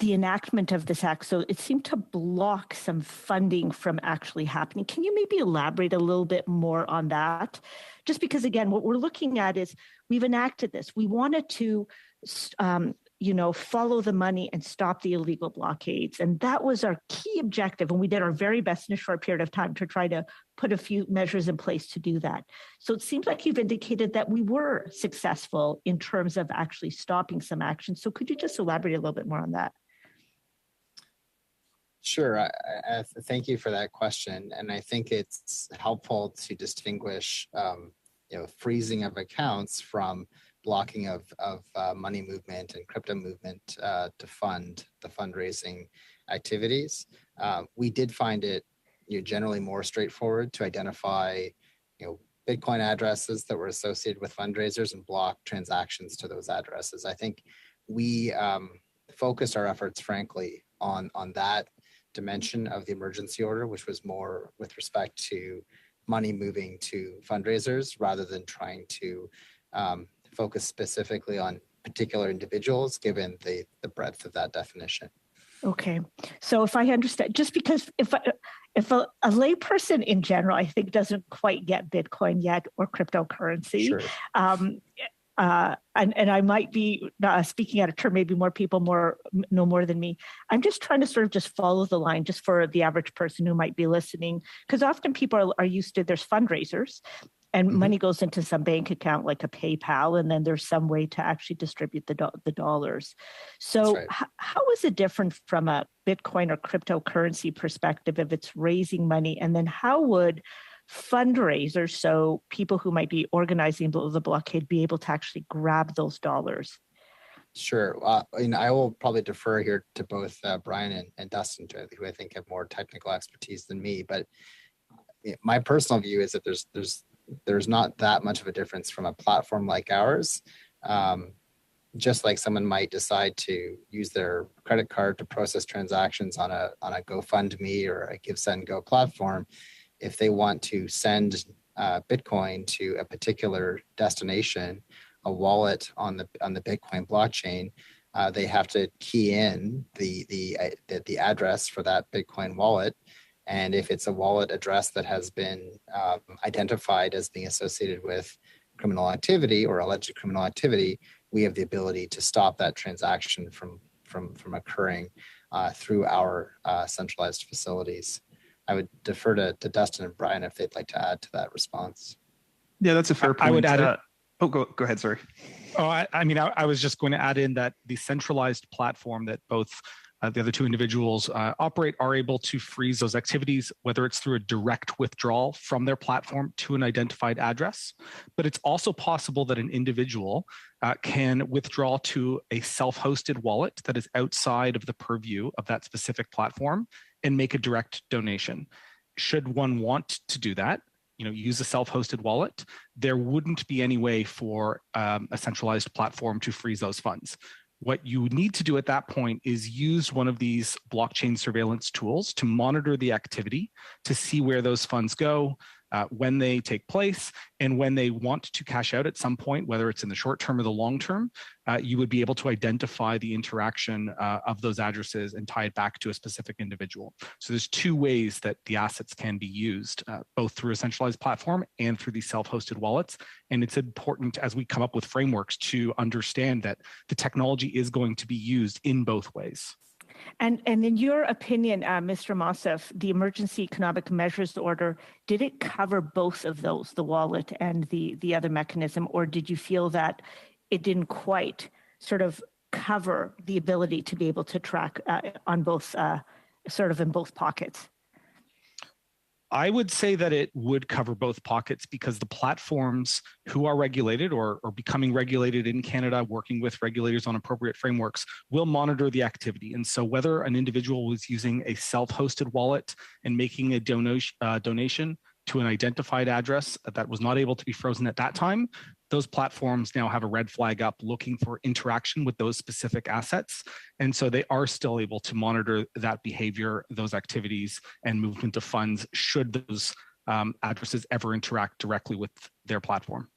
enactment of this act. So it seemed to block some funding from actually happening. Can you maybe elaborate a little bit more on that? Just because, again, what we're looking at is we've enacted this. We wanted to follow the money and stop the illegal blockades. And that was our key objective. And we did our very best in a short period of time to try to put a few measures in place to do that. So it seems like you've indicated that we were successful in terms of actually stopping some action. So could you just elaborate a little bit more on that? Sure. Thank you for that question. And I think it's helpful to distinguish freezing of accounts from blocking of money movement and crypto movement to fund the fundraising activities. We did find it generally more straightforward to identify Bitcoin addresses that were associated with fundraisers and block transactions to those addresses. I think we focused our efforts, frankly, on that dimension of the emergency order, which was more with respect to money moving to fundraisers rather than trying to focus specifically on particular individuals, given the breadth of that definition. Okay, so if I understand, just because if a layperson in general, I think, doesn't quite get Bitcoin yet or cryptocurrency, Sure. And I might be speaking out of turn, maybe more people know more than me. I'm just trying to sort of just follow the line just for the average person who might be listening, because often people are used to, there's fundraisers and money goes into some bank account like a PayPal, and then there's some way to actually distribute the dollars. So right. How is it different from a Bitcoin or cryptocurrency perspective if it's raising money? And then how would fundraisers, so people who might be organizing the blockade, be able to actually grab those dollars? Sure. I will probably defer here to both Brian and Dustin, who I think have more technical expertise than me. But my personal view is that there's not that much of a difference from a platform like ours. Just like someone might decide to use their credit card to process transactions on a GoFundMe or a GiveSendGo platform, if they want to send Bitcoin to a particular destination, a wallet on the Bitcoin blockchain, they have to key in the address for that Bitcoin wallet. And if it's a wallet address that has been identified as being associated with criminal activity or alleged criminal activity, we have the ability to stop that transaction from occurring through our centralized facilities. I would defer to Dustin and Brian if they'd like to add to that response. Yeah, that's a fair point. I would add go ahead, sorry. I was just going to add in that the centralized platform that both the other two individuals operate are able to freeze those activities, whether it's through a direct withdrawal from their platform to an identified address. But it's also possible that an individual can withdraw to a self-hosted wallet that is outside of the purview of that specific platform and make a direct donation. Should one want to do that, use a self-hosted wallet, there wouldn't be any way for a centralized platform to freeze those funds. What you need to do at that point is use one of these blockchain surveillance tools to monitor the activity, to see where those funds go, when they take place, and when they want to cash out at some point, whether it's in the short term or the long term, you would be able to identify the interaction of those addresses and tie it back to a specific individual. So there's two ways that the assets can be used, both through a centralized platform and through these self-hosted wallets. And it's important as we come up with frameworks to understand that the technology is going to be used in both ways. And in your opinion, Mr. Mossef, the Emergency Economic Measures Order, did it cover both of those, the wallet and the other mechanism, or did you feel that it didn't quite sort of cover the ability to be able to track on both, sort of in both pockets? I would say that it would cover both pockets because the platforms who are regulated or becoming regulated in Canada, working with regulators on appropriate frameworks, will monitor the activity. And so whether an individual was using a self-hosted wallet and making a donation to an identified address that was not able to be frozen at that time, those platforms now have a red flag up looking for interaction with those specific assets. And so they are still able to monitor that behavior, those activities, and movement of funds should those addresses ever interact directly with their platform.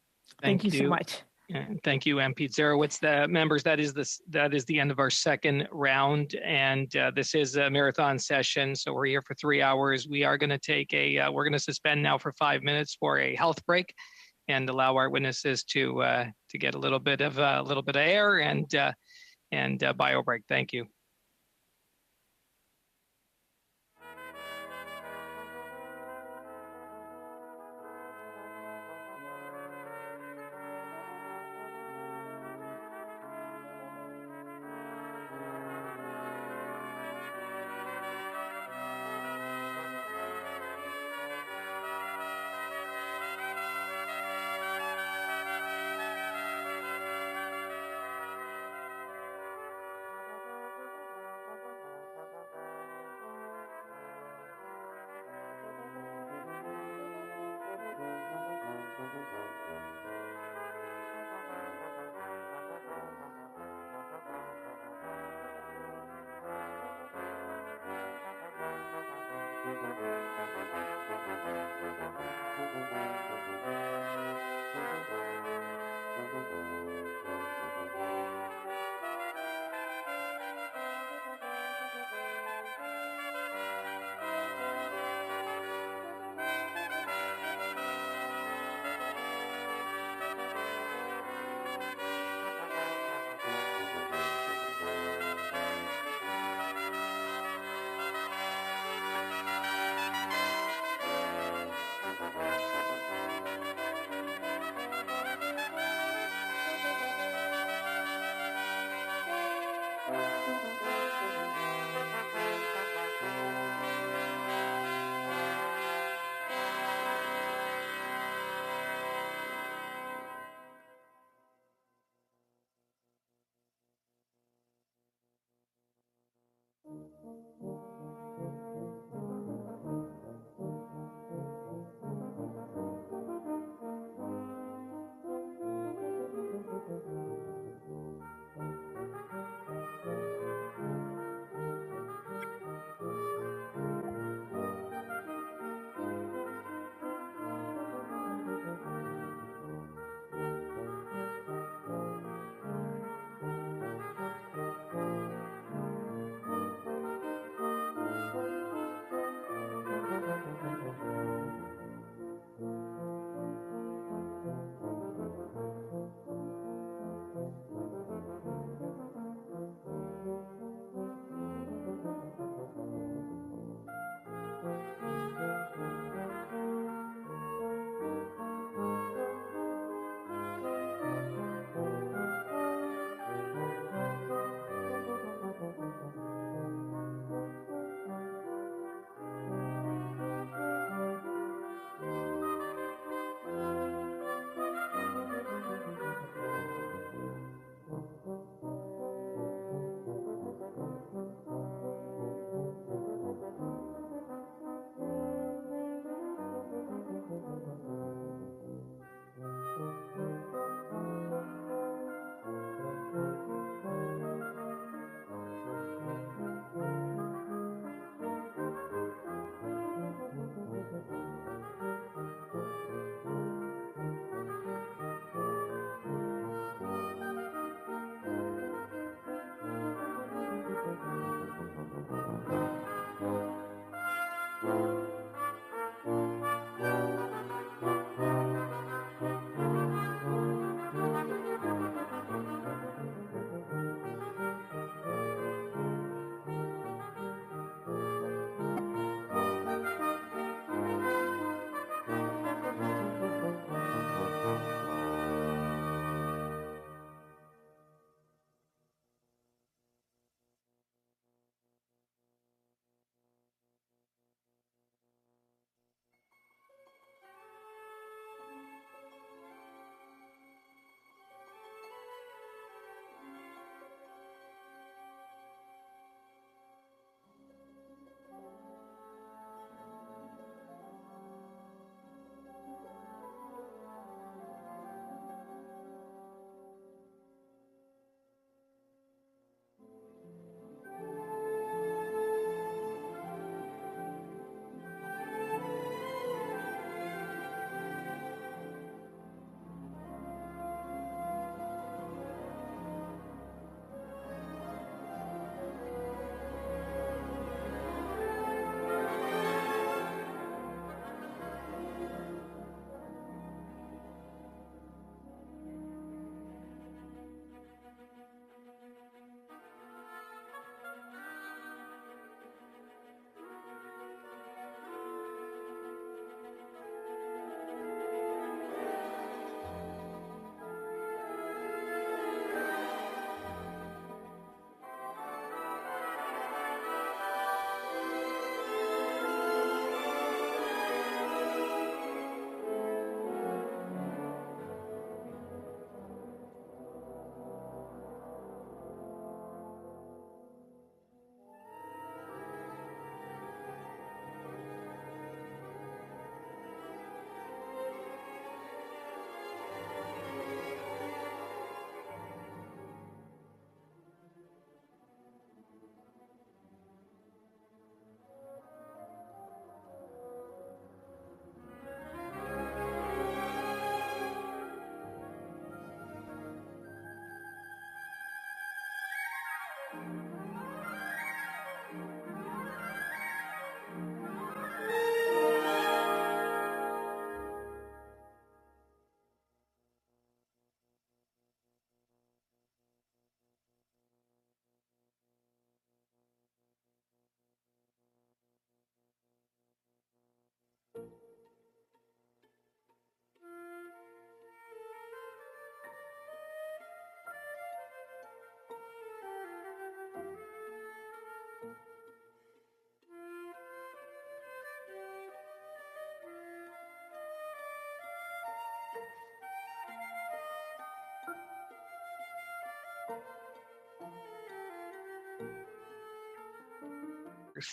Thank you so much. And thank you, MP Zarowitz. The members, that is the end of our second round, and this is a marathon session. So we're here for 3 hours. We are going to take we're going to suspend now for 5 minutes for a health break, and allow our witnesses to get a little bit of air and bio break. Thank you.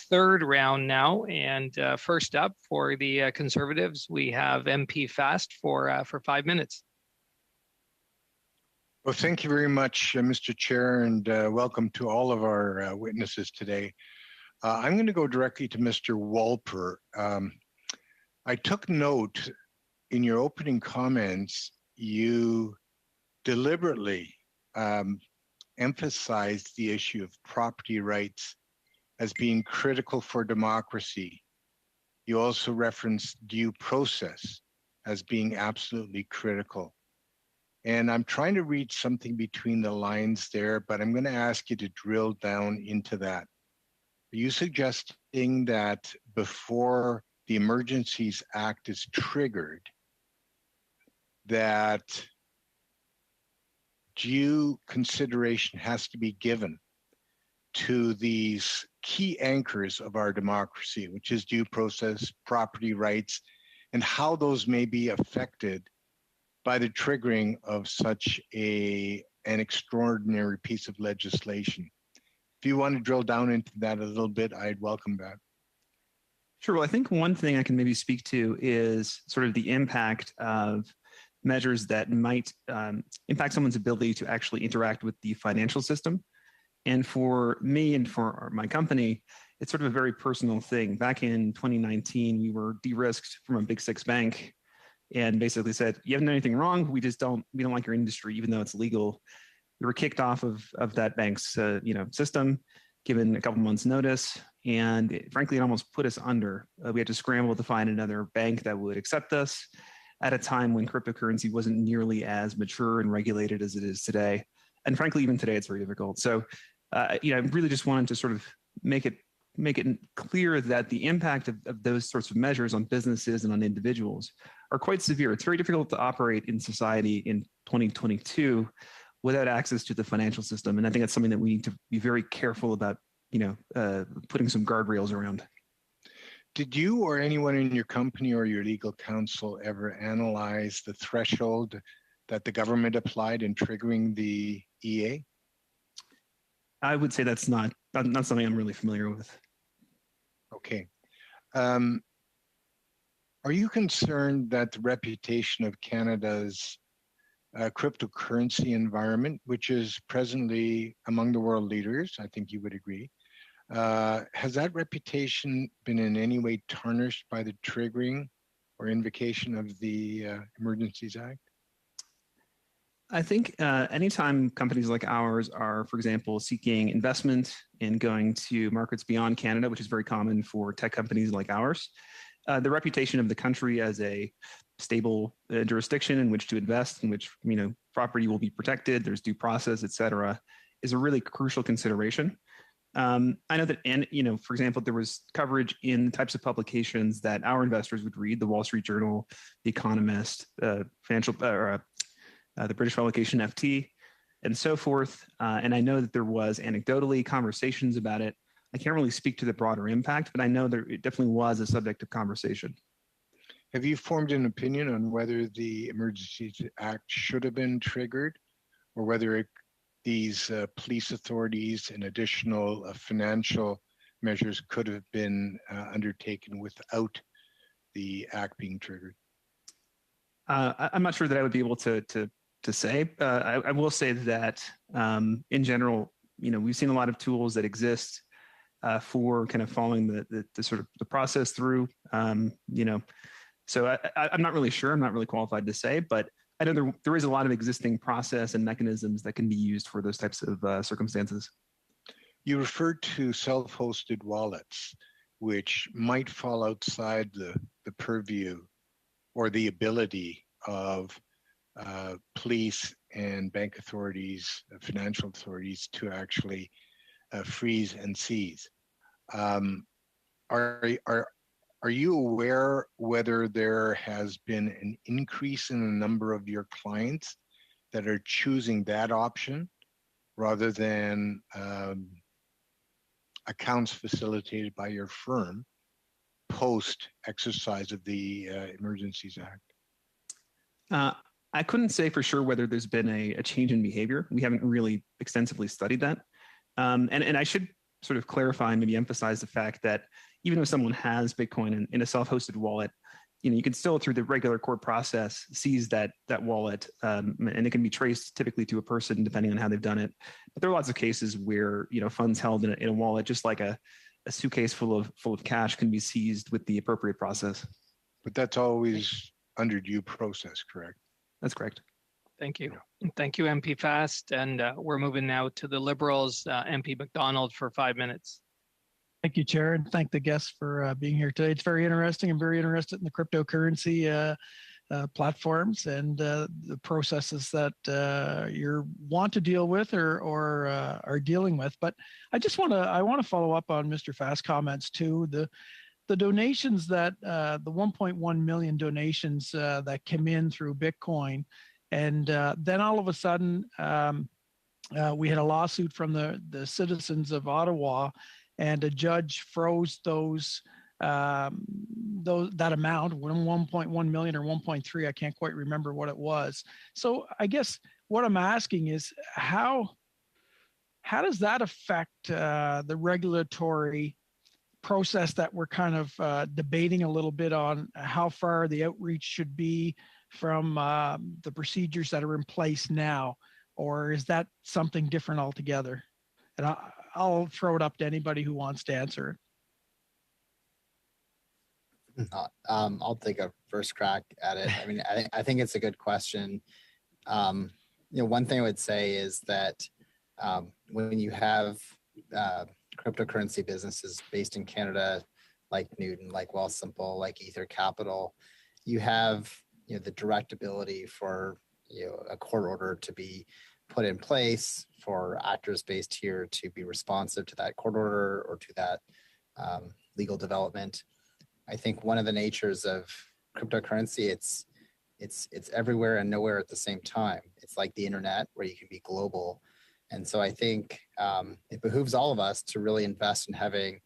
Third round now, and first up for the Conservatives, we have MP Fast for 5 minutes. Well, thank you very much, Mr. Chair, and welcome to all of our witnesses today. I'm going to go directly to Mr. Wolper. I took note in your opening comments, you deliberately emphasized the issue of property rights as being critical for democracy. You also referenced due process as being absolutely critical. And I'm trying to read something between the lines there, but I'm going to ask you to drill down into that. Are you suggesting that before the Emergencies Act is triggered, that due consideration has to be given to these key anchors of our democracy, which is due process, property rights, and how those may be affected by the triggering of such an extraordinary piece of legislation? If you want to drill down into that a little bit, I'd welcome that. Sure. Well, I think one thing I can maybe speak to is sort of the impact of measures that might impact someone's ability to actually interact with the financial system. And for me and for my company, it's sort of a very personal thing. Back in 2019, we were de-risked from a big six bank and basically said, you haven't done anything wrong. We don't like your industry, even though it's legal. We were kicked off of that bank's system, given a couple months notice. And frankly, it almost put us under. We had to scramble to find another bank that would accept us at a time when cryptocurrency wasn't nearly as mature and regulated as it is today. And frankly, even today, it's very difficult. So, I really just wanted to sort of make it clear that the impact of those sorts of measures on businesses and on individuals are quite severe. It's very difficult to operate in society in 2022 without access to the financial system. And I think that's something that we need to be very careful about, putting some guardrails around. Did you or anyone in your company or your legal counsel ever analyze the threshold that the government applied in triggering the EA? I would say that's not something I'm really familiar with. Okay. Are you concerned that the reputation of Canada's cryptocurrency environment, which is presently among the world leaders, I think you would agree, has that reputation been in any way tarnished by the triggering or invocation of the Emergencies Act? I think anytime companies like ours are, for example, seeking investment and going to markets beyond Canada, which is very common for tech companies like ours, the reputation of the country as a stable jurisdiction in which to invest, in which property will be protected, there's due process, et cetera, is a really crucial consideration. I know that, for example, there was coverage in the types of publications that our investors would read: the Wall Street Journal, The Economist, the British publication FT, and so forth. And I know that there was anecdotally conversations about it. I can't really speak to the broader impact, but I know there it definitely was a subject of conversation. Have you formed an opinion on whether the Emergencies Act should have been triggered, or whether these police authorities and additional financial measures could have been undertaken without the act being triggered? I'm not sure that I would be able to say. I will say that in general, we've seen a lot of tools that exist for kind of following the sort of the process through. So I'm not really sure. I'm not really qualified to say, but I know there is a lot of existing process and mechanisms that can be used for those types of circumstances. You referred to self-hosted wallets, which might fall outside the purview or the ability of police and bank authorities, financial authorities, to actually freeze and seize. Are you aware whether there has been an increase in the number of your clients that are choosing that option rather than accounts facilitated by your firm post exercise of the Emergencies Act? I couldn't say for sure whether there's been a change in behavior. We haven't really extensively studied that. And I should sort of clarify and maybe emphasize the fact that even if someone has Bitcoin in a self-hosted wallet, you can still, through the regular court process, seize that wallet, and it can be traced typically to a person depending on how they've done it. But there are lots of cases where funds held in a wallet, just like a suitcase full of cash, can be seized with the appropriate process. But that's always under due process, correct? That's correct. Thank you. Thank you, MP Fast. And we're moving now to the Liberals, MP McDonald, for 5 minutes. Thank you, Chair, and thank the guests for being here today. It's very interesting. I'm very interested in the cryptocurrency platforms and the processes that you want to deal with or are dealing with. But I want to follow up on Mr. Fast's comments too. The donations that the 1.1 million donations that came in through Bitcoin, and then all of a sudden we had a lawsuit from the citizens of Ottawa. And a judge froze that amount, 1.1 million or 1.3. I can't quite remember what it was. So I guess what I'm asking is how does that affect the regulatory process that we're kind of debating a little bit on, how far the outreach should be from the procedures that are in place now, or is that something different altogether? And I'll throw it up to anybody who wants to answer it. I'll take a first crack at it. I mean, I think it's a good question. One thing I would say is that when you have cryptocurrency businesses based in Canada, like Newton, like Wealthsimple, like Ether Capital, you have the direct ability for a court order to be put in place, for actors based here to be responsive to that court order or to that legal development. I think one of the natures of cryptocurrency, it's everywhere and nowhere at the same time. It's like the internet, where you can be global. And so I think it behooves all of us to really invest in having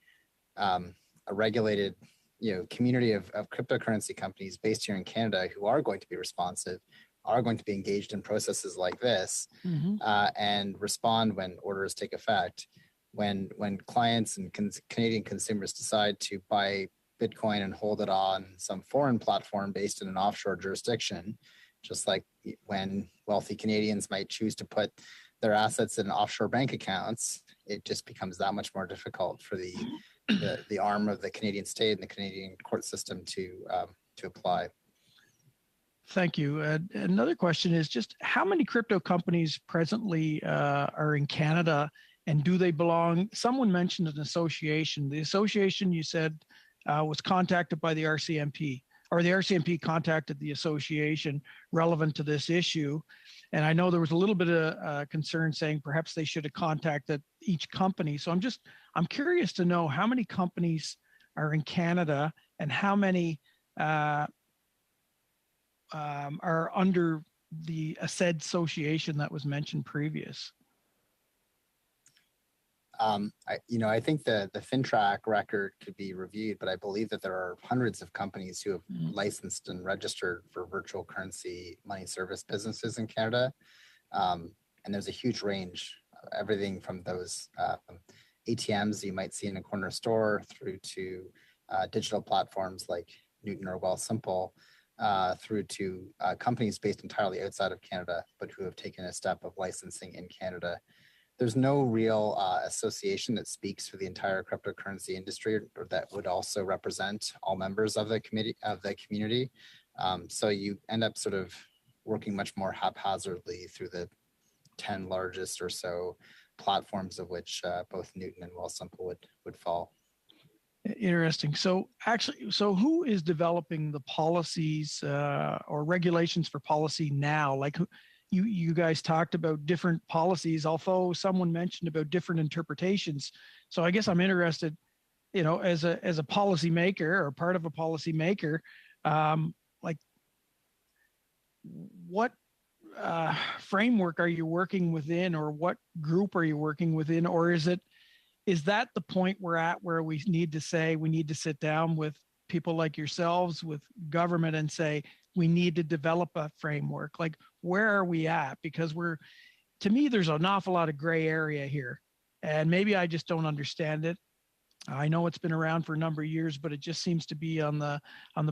a regulated community of cryptocurrency companies based here in Canada who are going to be responsive, are going to be engaged in processes like this, and respond when orders take effect. When clients and Canadian consumers decide to buy Bitcoin and hold it on some foreign platform based in an offshore jurisdiction, just like when wealthy Canadians might choose to put their assets in offshore bank accounts, it just becomes that much more difficult for the arm of the Canadian state and the Canadian court system to apply. Thank you. Another question is just how many crypto companies presently are in Canada, and do they belong? Someone mentioned an association. The association, you said, was contacted by the RCMP, or the RCMP contacted the association relevant to this issue. And I know there was a little bit of concern saying perhaps they should have contacted each company. So I'm curious to know how many companies are in Canada and how many are under the said association that was mentioned previous. I think the FinTrack record could be reviewed, but I believe that there are hundreds of companies who have licensed and registered for virtual currency money service businesses in Canada. And there's a huge range, everything from those ATMs you might see in a corner store through to digital platforms like Newton or Wealthsimple, through to companies based entirely outside of Canada, but who have taken a step of licensing in Canada. There's no real association that speaks for the entire cryptocurrency industry, or that would also represent all members of the community. So you end up sort of working much more haphazardly through the 10 largest or so platforms, of which both Newton and Wealthsimple would fall. Interesting. So who is developing the policies or regulations for policy now? Like you guys talked about different policies, although someone mentioned about different interpretations. So I guess I'm interested, as a policy maker or part of a policy maker, like what framework are you working within, or what group are you working within, or is that the point we're at where we need to sit down with people like yourselves, with government, and say, we need to develop a framework. Like, where are we at? Because to me, there's an awful lot of gray area here, and maybe I just don't understand it. I know it's been around for a number of years, but it just seems to be on the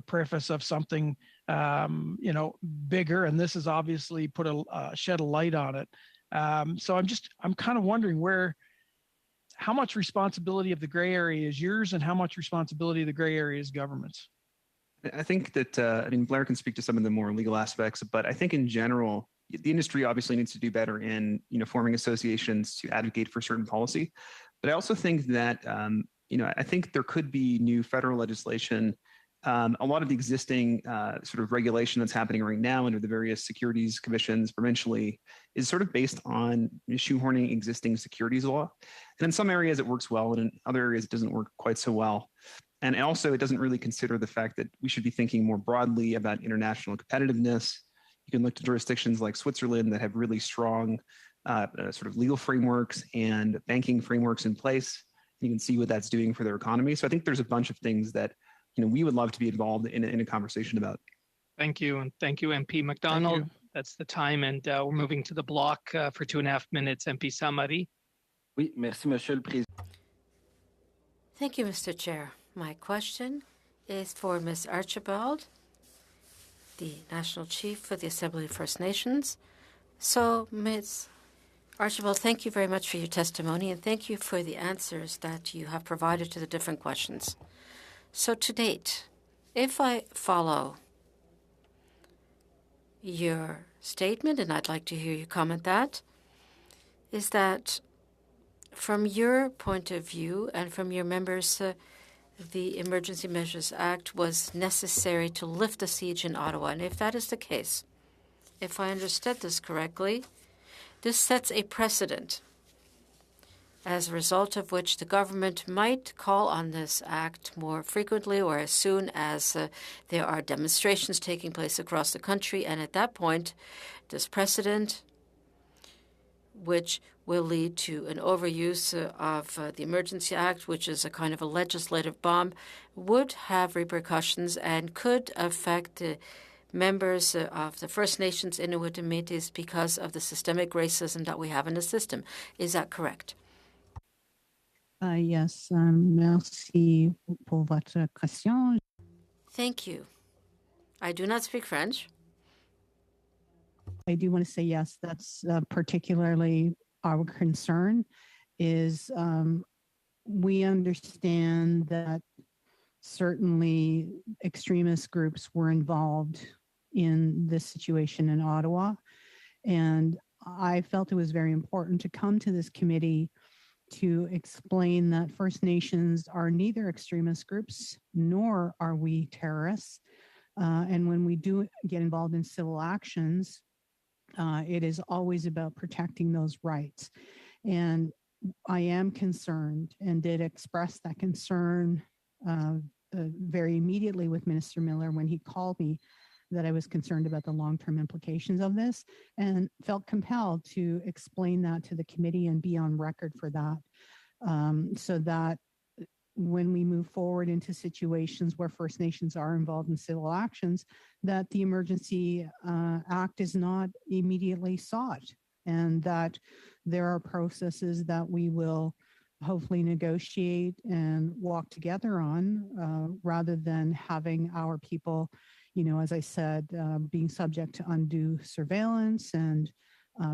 preface of something, bigger. And this has obviously put shed a light on it. So I'm kind of wondering how much responsibility of the gray area is yours, and how much responsibility of the gray area is government's? I think that, Blair can speak to some of the more legal aspects, but I think in general, the industry obviously needs to do better in, forming associations to advocate for certain policy. But I also think that, I think there could be new federal legislation. A lot of the existing sort of regulation that's happening right now under the various securities commissions provincially is sort of based on shoehorning existing securities law. And in some areas it works well, and in other areas it doesn't work quite so well. And also it doesn't really consider the fact that we should be thinking more broadly about international competitiveness. You can look to jurisdictions like Switzerland that have really strong sort of legal frameworks and banking frameworks in place. You can see what that's doing for their economy. So I think there's a bunch of things that we would love to be involved in a conversation about. Thank you. And thank you, MP McDonald. That's the time. And we're moving to the block for 2.5 minutes. MP Samari. Oui, merci, Monsieur le Président. Thank you, Mr. Chair. My question is for Ms. Archibald, the National Chief for the Assembly of First Nations. So, Ms. Archibald, thank you very much for your testimony, and thank you for the answers that you have provided to the different questions. So to date, if I follow your statement, and I'd like to hear you comment that, is that from your point of view and from your members, the Emergency Measures Act was necessary to lift the siege in Ottawa. And if that is the case, if I understood this correctly, this sets a precedent, as a result of which the government might call on this act more frequently or as soon as there are demonstrations taking place across the country. And at that point, this precedent, which will lead to an overuse of the Emergency Act, which is a kind of a legislative bomb, would have repercussions and could affect members of the First Nations, Inuit, and Métis because of the systemic racism that we have in the system. Is that correct? Yes, merci pour votre question. Thank you. I do not speak French. I do want to say yes, that's particularly our concern is we understand that certainly extremist groups were involved in this situation in Ottawa. And I felt it was very important to come to this committee to explain that First Nations are neither extremist groups nor are we terrorists. And when we do get involved in civil actions, it is always about protecting those rights. And I am concerned and did express that concern very immediately with Minister Miller when he called me that I was concerned about the long-term implications of this and felt compelled to explain that to the committee and be on record for that so that when we move forward into situations where First Nations are involved in civil actions, that the Emergency Act is not immediately sought and that there are processes that we will hopefully negotiate and walk together on rather than having our people, as I said, being subject to undue surveillance and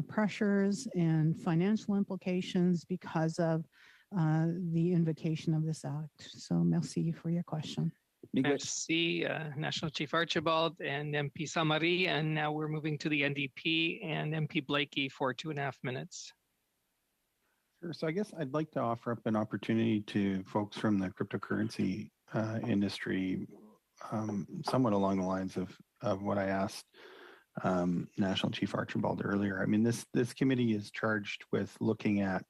pressures and financial implications because of the invocation of this act. So merci for your question. Merci, National Chief Archibald and MP Samari. And now we're moving to the NDP and MP Blakey for 2.5 minutes. Sure. So I guess I'd like to offer up an opportunity to folks from the cryptocurrency industry, somewhat along the lines of what I asked National Chief Archibald earlier. I mean, this committee is charged with looking at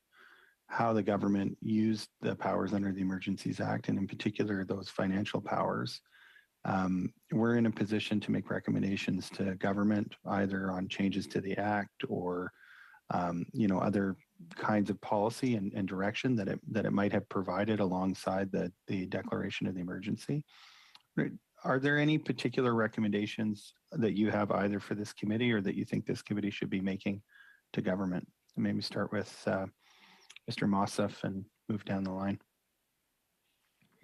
how the government used the powers under the Emergencies Act, and in particular, those financial powers. We're in a position to make recommendations to government, either on changes to the act or, other kinds of policy and direction that it might have provided alongside the declaration of the emergency. Are there any particular recommendations that you have either for this committee or that you think this committee should be making to government? And maybe start with Mr. Mossop and move down the line.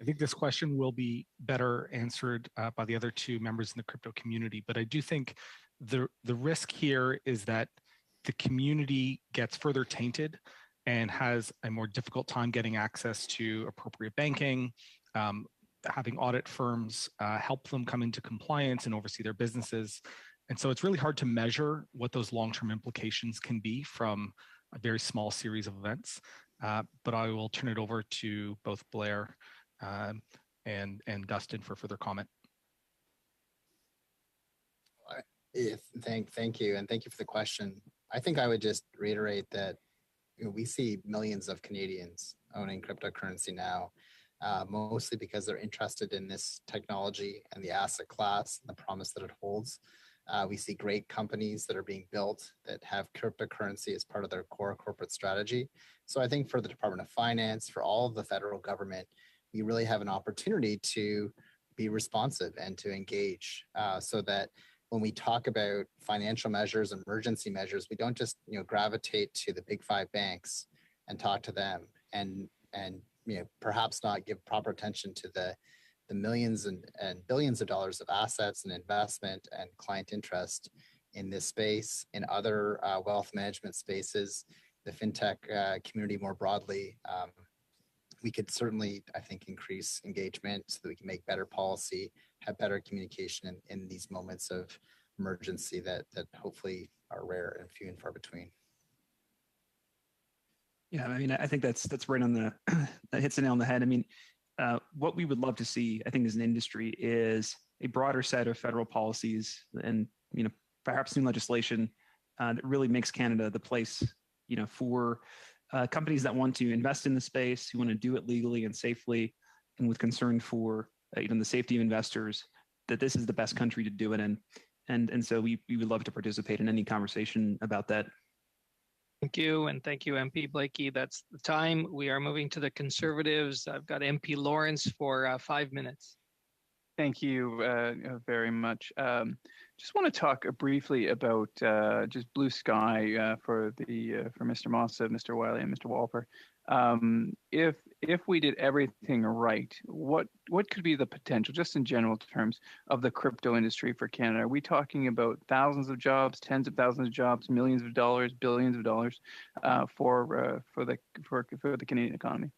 I think this question will be better answered by the other two members in the crypto community, but I do think the risk here is that the community gets further tainted and has a more difficult time getting access to appropriate banking, having audit firms help them come into compliance and oversee their businesses. And so it's really hard to measure what those long-term implications can be from a very small series of events. But I will turn it over to both Blair and Dustin for further comment. Thank you, and thank you for the question. I think I would just reiterate that we see millions of Canadians owning cryptocurrency now, mostly because they're interested in this technology and the asset class and the promise that it holds. We see great companies that are being built that have cryptocurrency as part of their core corporate strategy. So I think for the Department of Finance, for all of the federal government, we really have an opportunity to be responsive and to engage so that when we talk about financial measures, emergency measures, we don't just gravitate to the big five banks and talk to them and perhaps not give proper attention to the millions and billions of dollars of assets and investment and client interest in this space, in other wealth management spaces, the fintech community more broadly. We could certainly, I think, increase engagement so that we can make better policy, have better communication in these moments of emergency that hopefully are rare and few and far between. Yeah, I mean, I think that's right on the that hits the nail on the head. I mean, what we would love to see, I think, as an industry, is a broader set of federal policies and perhaps new legislation that really makes Canada the place for companies that want to invest in the space, who want to do it legally and safely, and with concern for the safety of investors, that this is the best country to do it in. And so we would love to participate in any conversation about that. Thank you, and thank you, MP Blakey. That's the time. We are moving to the Conservatives. I've got MP Lawrence for 5 minutes. Thank you very much. Just want to talk briefly about just blue sky for Mr. Mossop, Mr. Wiley, and Mr. Wolper. If we did everything right, what could be the potential, just in general terms, of the crypto industry for Canada? Are we talking about thousands of jobs, tens of thousands of jobs, millions of dollars, billions of dollars for the Canadian economy?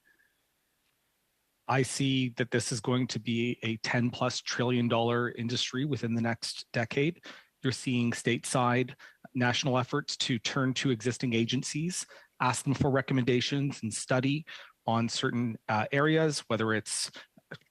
I see that this is going to be a $10+ trillion industry within the next decade. You're seeing stateside national efforts to turn to existing agencies, ask them for recommendations and study on certain areas, whether it's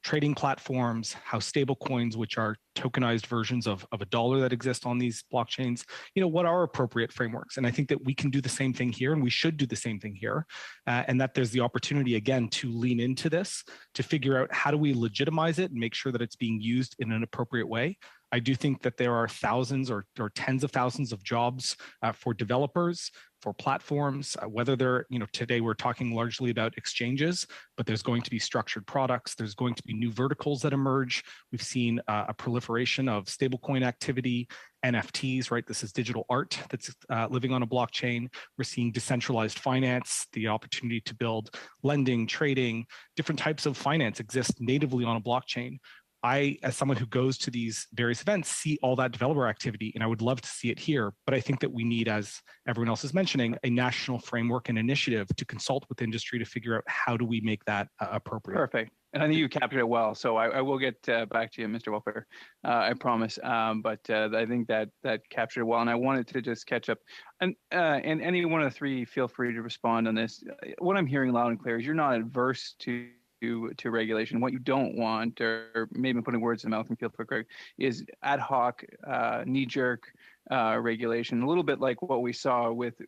trading platforms, how stable coins, which are tokenized versions of a dollar that exist on these blockchains, what are appropriate frameworks. And I think that we can do the same thing here, and we should do the same thing here. And that there's the opportunity, again, to lean into this, to figure out how do we legitimize it and make sure that it's being used in an appropriate way. I do think that there are thousands or tens of thousands of jobs for developers, for platforms, whether they're, today we're talking largely about exchanges, but there's going to be structured products. There's going to be new verticals that emerge. We've seen a proliferation of stablecoin activity, NFTs, right? This is digital art that's living on a blockchain. We're seeing decentralized finance, the opportunity to build lending, trading, different types of finance exist natively on a blockchain. I, as someone who goes to these various events, see all that developer activity, and I would love to see it here. But I think that we need, as everyone else is mentioning, a national framework and initiative to consult with industry to figure out how do we make that appropriate. Perfect. And I think you captured it well. So I will get back to you, Mr. Wolper, I promise. But I think that captured it well. And I wanted to just catch up. And any one of the three, feel free to respond on this. What I'm hearing loud and clear is you're not adverse to regulation. What you don't want, or maybe I'm putting words in the mouth and feel free, Greg, is ad hoc, knee-jerk regulation. A little bit like what we saw with the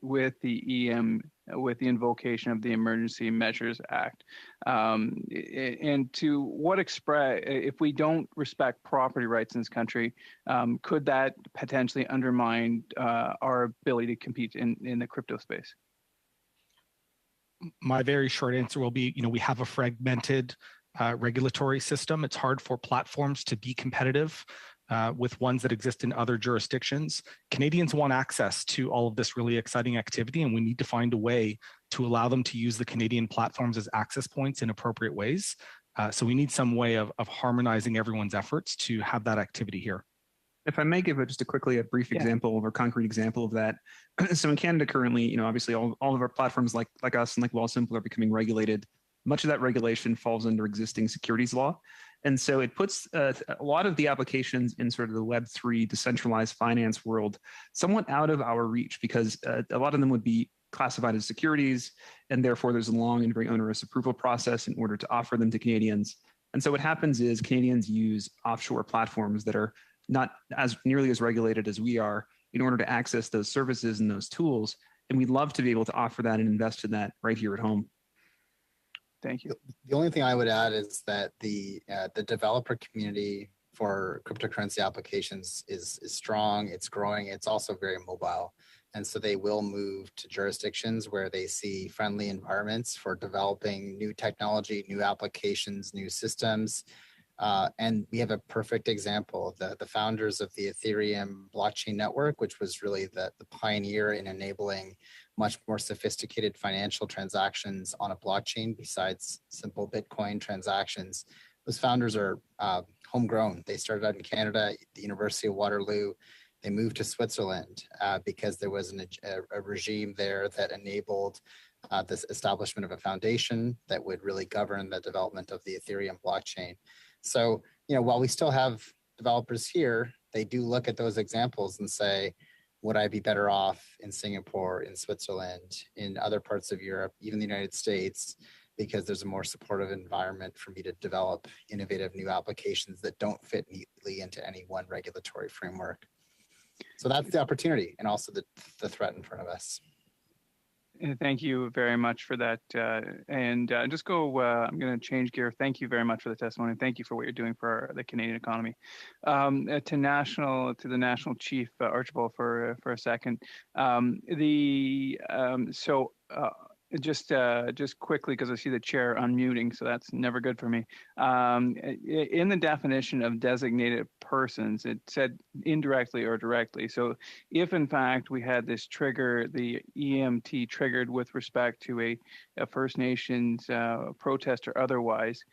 with the invocation of the Emergency Measures Act. And to what express, if we don't respect property rights in this country, could that potentially undermine our ability to compete in the crypto space? My very short answer will be, we have a fragmented regulatory system. It's hard for platforms to be competitive. with ones that exist in other jurisdictions. Canadians want access to all of this really exciting activity, and we need to find a way to allow them to use the Canadian platforms as access points in appropriate ways. So we need some way of harmonizing everyone's efforts to have that activity here. If I may give just a brief example or concrete example of that. So in Canada currently, obviously all of our platforms like us and like Wealthsimple are becoming regulated. Much of that regulation falls under existing securities law. And so it puts a lot of the applications in sort of the Web3 decentralized finance world somewhat out of our reach, because a lot of them would be classified as securities, and therefore there's a long and very onerous approval process in order to offer them to Canadians. And so what happens is Canadians use offshore platforms that are not as nearly as regulated as we are in order to access those services and those tools. And we'd love to be able to offer that and invest in that right here at home. Thank you. The only thing I would add is that the developer community for cryptocurrency applications is strong. It's growing. It's also very mobile. And so they will move to jurisdictions where they see friendly environments for developing new technology, new applications, new systems. And we have a perfect example. The founders of the Ethereum blockchain network, which was really the pioneer in enabling much more sophisticated financial transactions on a blockchain besides simple Bitcoin transactions. Those founders are homegrown. They started out in Canada, the University of Waterloo. They moved to Switzerland because there was a regime there that enabled this establishment of a foundation that would really govern the development of the Ethereum blockchain. So, while we still have developers here, they do look at those examples and say, would I be better off in Singapore, in Switzerland, in other parts of Europe, even the United States, because there's a more supportive environment for me to develop innovative new applications that don't fit neatly into any one regulatory framework. So that's the opportunity and also the threat in front of us. Thank you very much for that. I'm going to change gear. Thank you very much for the testimony. Thank you for what you're doing for the Canadian economy. To the National Chief, Archibald, for a second. Just quickly, because I see the chair unmuting, so that's never good for me. In the definition of designated persons, it said indirectly or directly. So if in fact we had this trigger, the EMT triggered with respect to a First Nations protest or otherwise,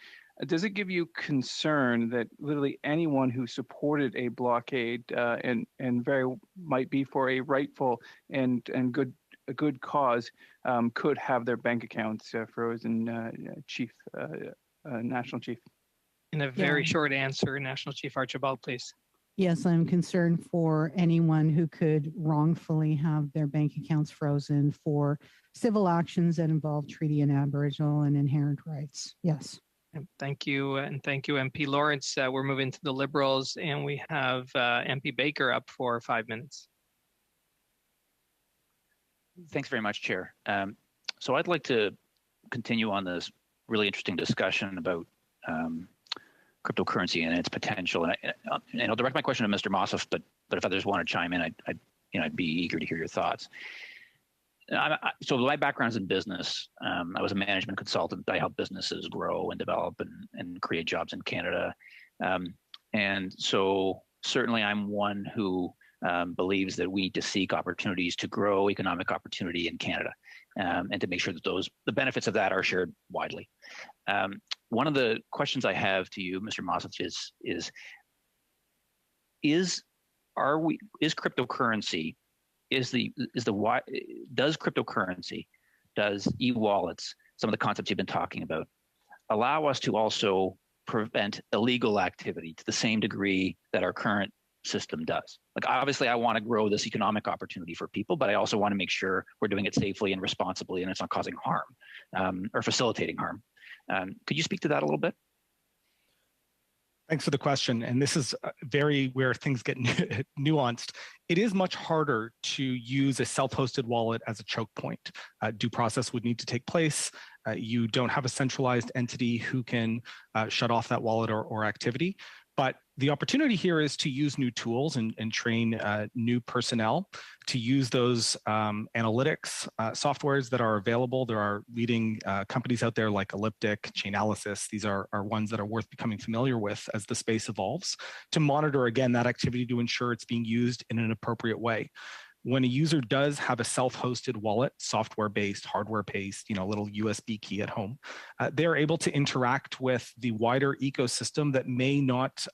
does it give you concern that literally anyone who supported a blockade and very might be for a rightful and a good cause could have their bank accounts frozen, National Chief? In a very short answer, National Chief Archibald, please. Yes, I'm concerned for anyone who could wrongfully have their bank accounts frozen for civil actions that involve treaty and Aboriginal and inherent rights. Yes. Thank you. And thank you, MP Lawrence. We're moving to the Liberals, and we have MP Baker up for 5 minutes. Thanks very much, Chair. So I'd like to continue on this really interesting discussion about cryptocurrency and its potential. And I'll direct my question to Mr. Mossoff, but if others want to chime in, I'd be eager to hear your thoughts. So my background is in business. I was a management consultant. I help businesses grow and develop and create jobs in Canada. And so certainly I'm one who believes that we need to seek opportunities to grow economic opportunity in Canada and to make sure that the benefits of that are shared widely. One of the questions I have to you, Mr. Mossoff, is cryptocurrency, does cryptocurrency, does e-wallets, some of the concepts you've been talking about, allow us to also prevent illegal activity to the same degree that our current system does? Like, obviously I want to grow this economic opportunity for people, but I also want to make sure we're doing it safely and responsibly and it's not causing harm or facilitating harm. Could you speak to that a little bit? Thanks for the question. And this is very where things get nuanced. It is much harder to use a self-hosted wallet as a choke point. Due process would need to take place. You don't have a centralized entity who can shut off that wallet or activity. But The opportunity here is to use new tools and train new personnel to use those analytics softwares that are available. There are leading companies out there like Elliptic, Chainalysis. These are ones that are worth becoming familiar with as the space evolves to monitor, again, that activity to ensure it's being used in an appropriate way. When a user does have a self-hosted wallet, software-based, hardware-based, little USB key at home, they're able to interact with the wider ecosystem that may not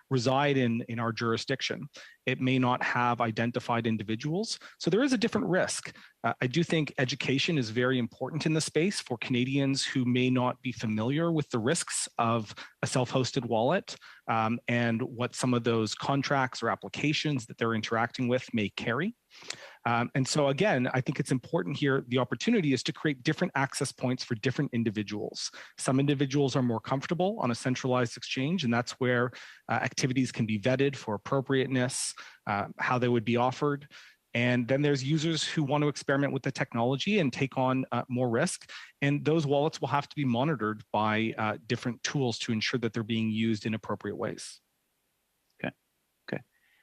reside in our jurisdiction. It may not have identified individuals. So there is a different risk. I do think education is very important in the space for Canadians who may not be familiar with the risks of a self-hosted wallet and what some of those contracts or applications that they're interacting with may carry. And so again, I think it's important here, the opportunity is to create different access points for different individuals. Some individuals are more comfortable on a centralized exchange, and that's where activities can be vetted for appropriateness, how they would be offered. And then there's users who want to experiment with the technology and take on more risk. And those wallets will have to be monitored by different tools to ensure that they're being used in appropriate ways.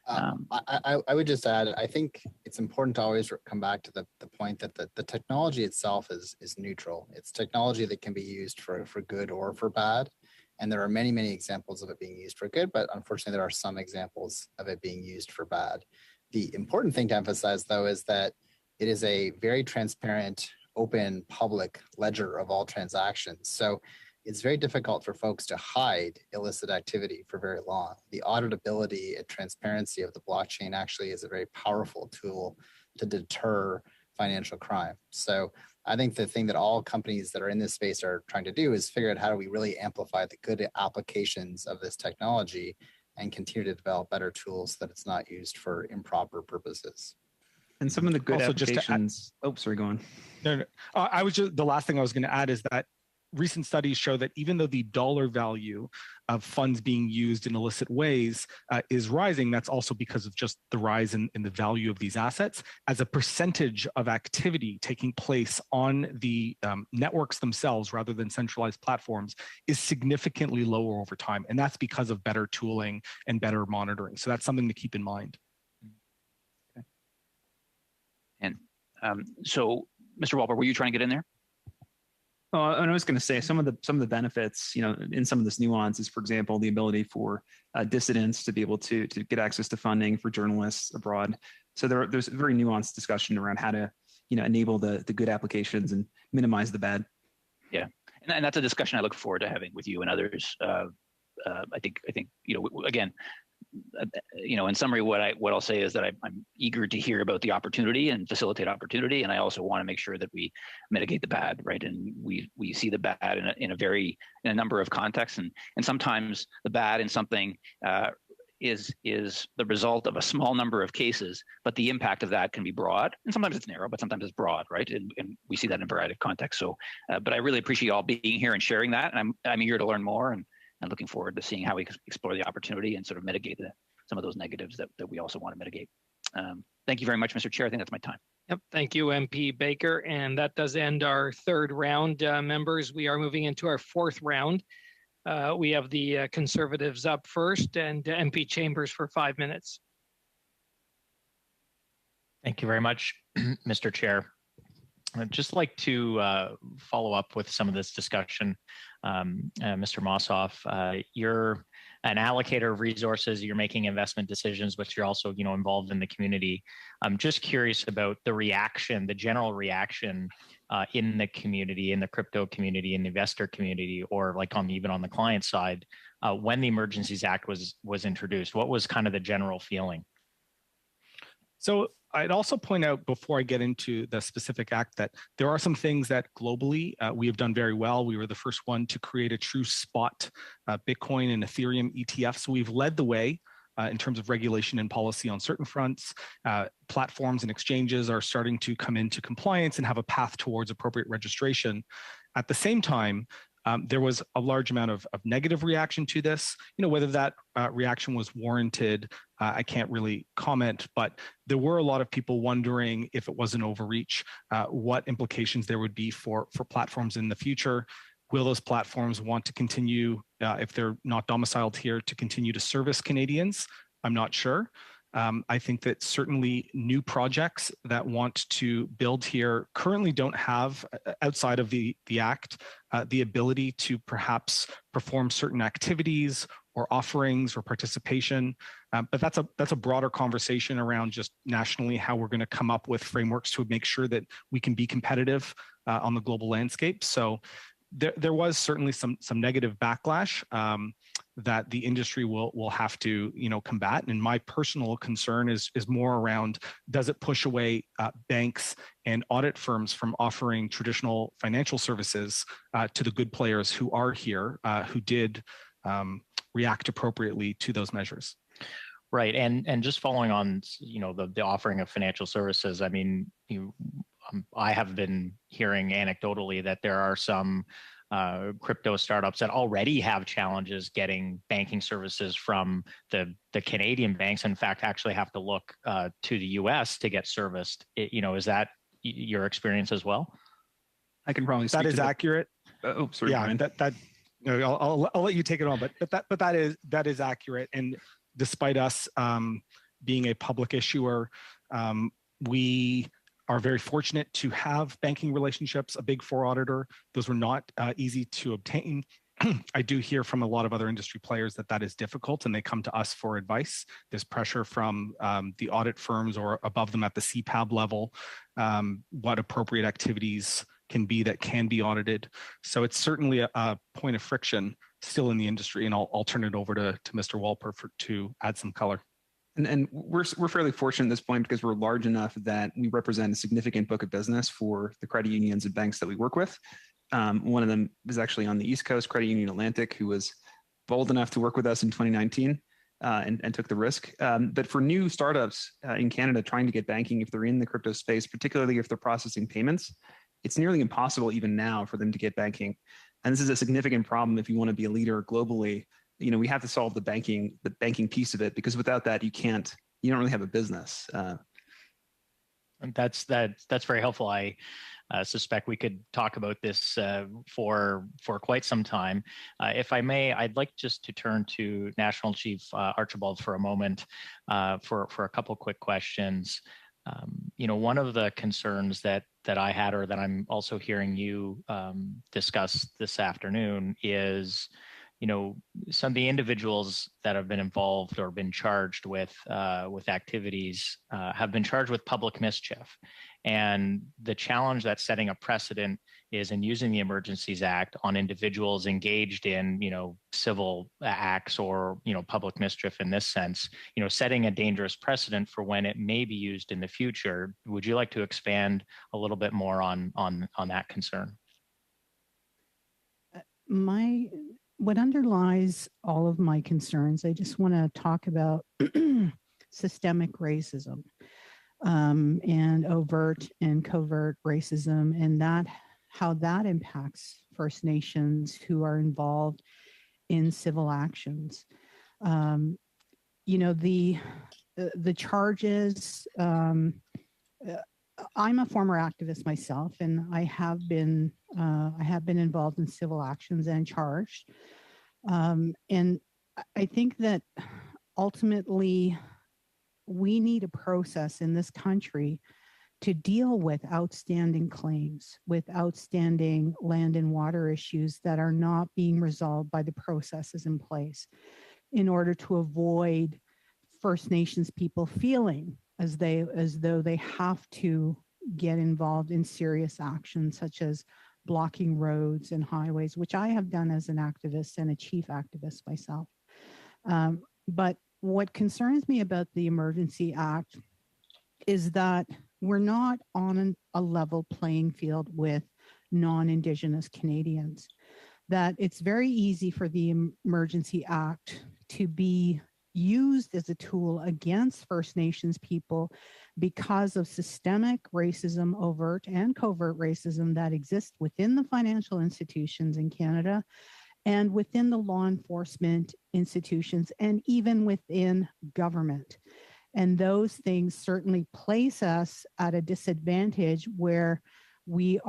I would just add, I think it's important to always come back to the point that the technology itself is neutral. It's technology that can be used for good or for bad. And there are many, many examples of it being used for good, but unfortunately there are some examples of it being used for bad. The important thing to emphasize, though, is that it is a very transparent, open, public ledger of all transactions. So it's very difficult for folks to hide illicit activity for very long. The auditability and transparency of the blockchain actually is a very powerful tool to deter financial crime. So I think the thing that all companies that are in this space are trying to do is figure out how do we really amplify the good applications of this technology and continue to develop better tools so that it's not used for improper purposes. And some of the good Also, applications. Sorry, go on. No. The last thing I was going to add is that recent studies show that even though the dollar value of funds being used in illicit ways is rising, that's also because of just the rise in the value of these assets. As a percentage of activity taking place on the networks themselves rather than centralized platforms is significantly lower over time. And that's because of better tooling and better monitoring. So that's something to keep in mind. Okay. And so, Mr. Walper, were you trying to get in there? And I was going to say some of the benefits, in some of this nuance is, for example, the ability for dissidents to be able to get access to funding for journalists abroad. So there's a very nuanced discussion around how to, enable the good applications and minimize the bad. Yeah, and that's a discussion I look forward to having with you and others. I think again, in summary, what I'll say is that I'm eager to hear about the opportunity and facilitate opportunity, and I also want to make sure that we mitigate the bad, right? And we see the bad in a number of contexts, and sometimes the bad in something is the result of a small number of cases, but the impact of that can be broad, and sometimes it's narrow, but sometimes it's broad, right? And we see that in a variety of contexts. So, but I really appreciate you all being here and sharing that, and I'm eager to learn more and looking forward to seeing how we can explore the opportunity and sort of mitigate some of those negatives that we also want to mitigate. Thank you very much, Mr. Chair. I think that's my time. Yep. Thank you, MP Baker. And that does end our third round, members. We are moving into our fourth round. We have the Conservatives up first and MP Chambers for 5 minutes. Thank you very much, Mr. Chair. I'd just like to follow up with some of this discussion. Mr. Mossoff, you're an allocator of resources, you're making investment decisions, but you're also, involved in the community. I'm just curious about the general reaction in the community, in the crypto community, in the investor community, or even on the client side, when the Emergencies Act was introduced. What was kind of the general feeling? So I'd also point out before I get into the specific act that there are some things that globally we have done very well. We were the first one to create a true spot Bitcoin and Ethereum ETF. So we've led the way in terms of regulation and policy on certain fronts. Platforms and exchanges are starting to come into compliance and have a path towards appropriate registration. At the same time, there was a large amount of negative reaction to this. Whether that reaction was warranted, I can't really comment, but there were a lot of people wondering if it was an overreach, what implications there would be for platforms in the future. Will those platforms want to continue, if they're not domiciled here, to continue to service Canadians? I'm not sure. I think that certainly new projects that want to build here currently don't have, outside of the Act, the ability to perhaps perform certain activities or offerings or participation. But that's a broader conversation around just nationally how we're going to come up with frameworks to make sure that we can be competitive on the global landscape. So there was certainly some negative backlash that the industry will have to combat. And my personal concern is more around, does it push away banks and audit firms from offering traditional financial services to the good players who are here, who did react appropriately to those measures? Right, and just following on, the offering of financial services. I mean, I have been hearing anecdotally that there are some crypto startups that already have challenges getting banking services from the Canadian banks. In fact, actually have to look to the U.S. to get serviced. Is that your experience as well? I can probably speak that is accurate. Oh, sorry. Yeah, I'll let you take it on, but that is accurate. And despite us being a public issuer, we are very fortunate to have banking relationships, a Big Four auditor. Those were not easy to obtain. I do hear from a lot of other industry players that is difficult, and they come to us for advice. There's pressure from the audit firms or above them at the CPAB level, what appropriate activities can be that can be audited. So it's certainly a point of friction still in the industry, and I'll turn it over to Mr. Wolper to add some color. And we're fairly fortunate at this point because we're large enough that we represent a significant book of business for the credit unions and banks that we work with. One of them is actually on the East Coast, Credit Union Atlantic, who was bold enough to work with us in 2019 and took the risk. But for new startups in Canada trying to get banking, if they're in the crypto space, particularly if they're processing payments, it's nearly impossible even now for them to get banking. And this is a significant problem if you want to be a leader globally. We have to solve the banking piece of it, because without that, you don't really have a business. And that's very helpful. I suspect we could talk about this for quite some time. If I may, I'd like just to turn to National Chief Archibald for a moment for a couple quick questions. One of the concerns that I had, or that I'm also hearing you discuss this afternoon, is some of the individuals that have been involved or been charged with activities have been charged with public mischief. And the challenge that's setting a precedent is in using the Emergencies Act on individuals engaged in, civil acts or, public mischief in this sense, setting a dangerous precedent for when it may be used in the future. Would you like to expand a little bit more on that concern? What underlies all of my concerns, I just want to talk about systemic racism and overt and covert racism, and how that impacts First Nations who are involved in civil actions. The charges. I'm a former activist myself, and I have been involved in civil actions and charged. And I think that ultimately we need a process in this country to deal with outstanding claims, with outstanding land and water issues that are not being resolved by the processes in place, in order to avoid First Nations people feeling as though they have to get involved in serious action, such as blocking roads and highways, which I have done as an activist and a chief activist myself. But what concerns me about the Emergency Act is that we're not on a level playing field with non-Indigenous Canadians, that it's very easy for the Emergency Act to be used as a tool against First Nations people because of systemic racism, overt and covert racism that exists within the financial institutions in Canada and within the law enforcement institutions and even within government. And those things certainly place us at a disadvantage where we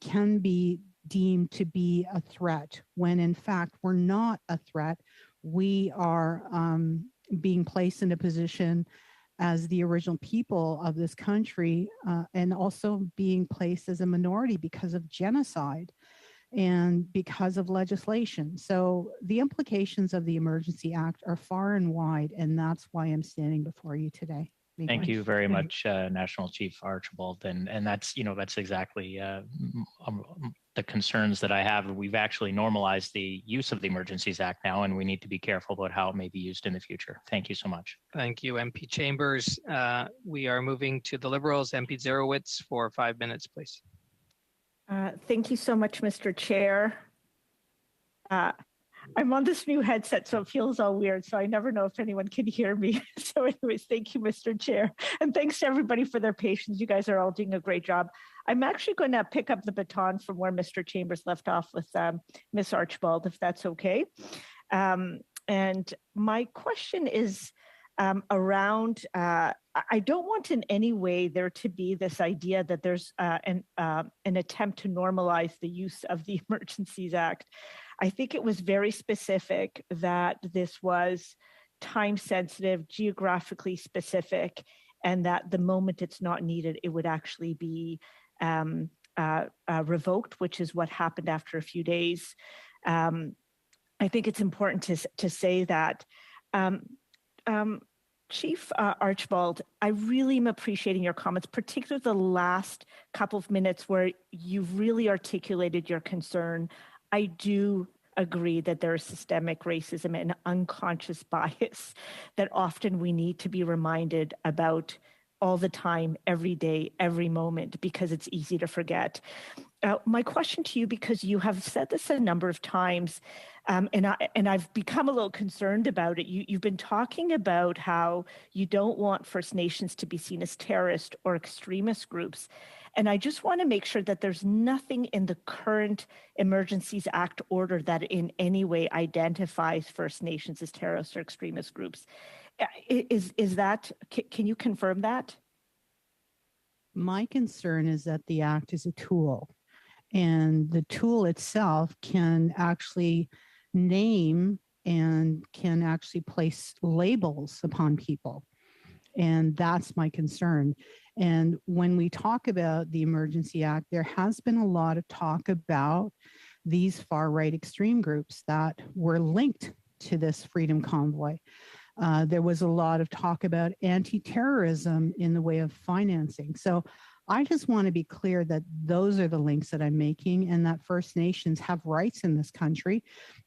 can be deemed to be a threat, when in fact we're not a threat. We are being placed in a position as the original people of this country, and also being placed as a minority because of genocide and because of legislation. So the implications of the Emergency Act are far and wide, and that's why I'm standing before you today. Thank you very much, National Chief Archibald, and that's that's exactly the concerns that I have. We've actually normalized the use of the Emergencies Act now, and we need to be careful about how it may be used in the future. Thank you so much. Thank you, MP Chambers. We are moving to the Liberals. MP Zerowitz for 5 minutes, please. Thank you so much, Mr. Chair. I'm on this new headset, so it feels all weird. So I never know if anyone can hear me. So anyways, thank you, Mr. Chair. And thanks to everybody for their patience. You guys are all doing a great job. I'm actually going to pick up the baton from where Mr. Chambers left off with Ms. Archibald, if that's okay. And my question is around, I don't want in any way there to be this idea that there's an attempt to normalize the use of the Emergencies Act. I think it was very specific that this was time sensitive, geographically specific, and that the moment it's not needed, it would actually be revoked, which is what happened after a few days. I think it's important to say that. Chief Archibald, I really am appreciating your comments, particularly the last couple of minutes where you've really articulated your concern. I do agree that there is systemic racism and unconscious bias that often we need to be reminded about all the time, every day, every moment, because it's easy to forget. My question to you, because you have said this a number of times, and I've become a little concerned about it. You've been talking about how you don't want First Nations to be seen as terrorist or extremist groups. And I just want to make sure that there's nothing in the current Emergencies Act order that in any way identifies First Nations as terrorist or extremist groups. Is that, can you confirm that? My concern is that the act is a tool, and the tool itself can actually name and can actually place labels upon people. And that's my concern. And when we talk about the Emergency Act, there has been a lot of talk about these far-right extreme groups that were linked to this Freedom Convoy. There was a lot of talk about anti-terrorism in the way of financing. So I just want to be clear that those are the links that I'm making, and that First Nations have rights in this country.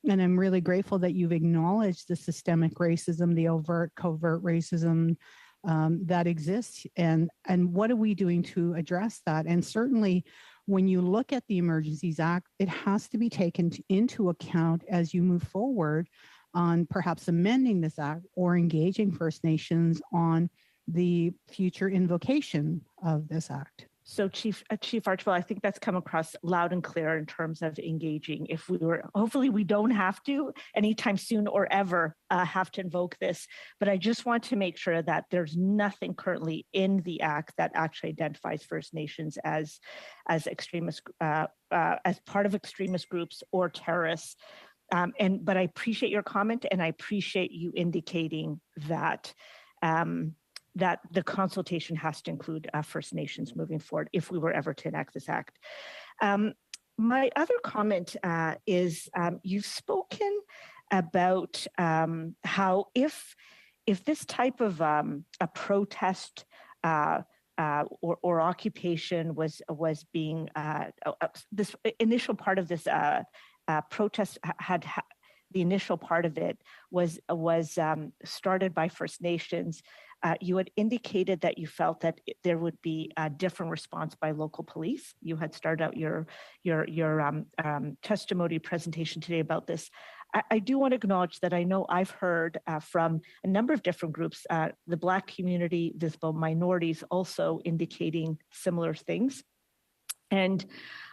And I'm really grateful that you've acknowledged the systemic racism, the overt, covert racism that exists, and what are we doing to address that? And certainly when you look at the Emergencies Act, it has to be taken into account as you move forward on perhaps amending this act or engaging First Nations on the future invocation of this act. So Chief Archibald, I think that's come across loud and clear in terms of engaging. If we were, hopefully we don't have to anytime soon or ever have to invoke this, but I just want to make sure that there's nothing currently in the act that actually identifies First Nations as extremist, as part of extremist groups or terrorists. But I appreciate your comment, and I appreciate you indicating that that the consultation has to include First Nations moving forward if we were ever to enact this act. My other comment is you've spoken about how if this type of a protest or occupation was being this initial part of this protest had the initial part of it was started by First Nations. You had indicated that you felt that there would be a different response by local police. You had started out your testimony presentation today about this. I do want to acknowledge that I know I've heard from a number of different groups, the Black community, visible minorities also indicating similar things. And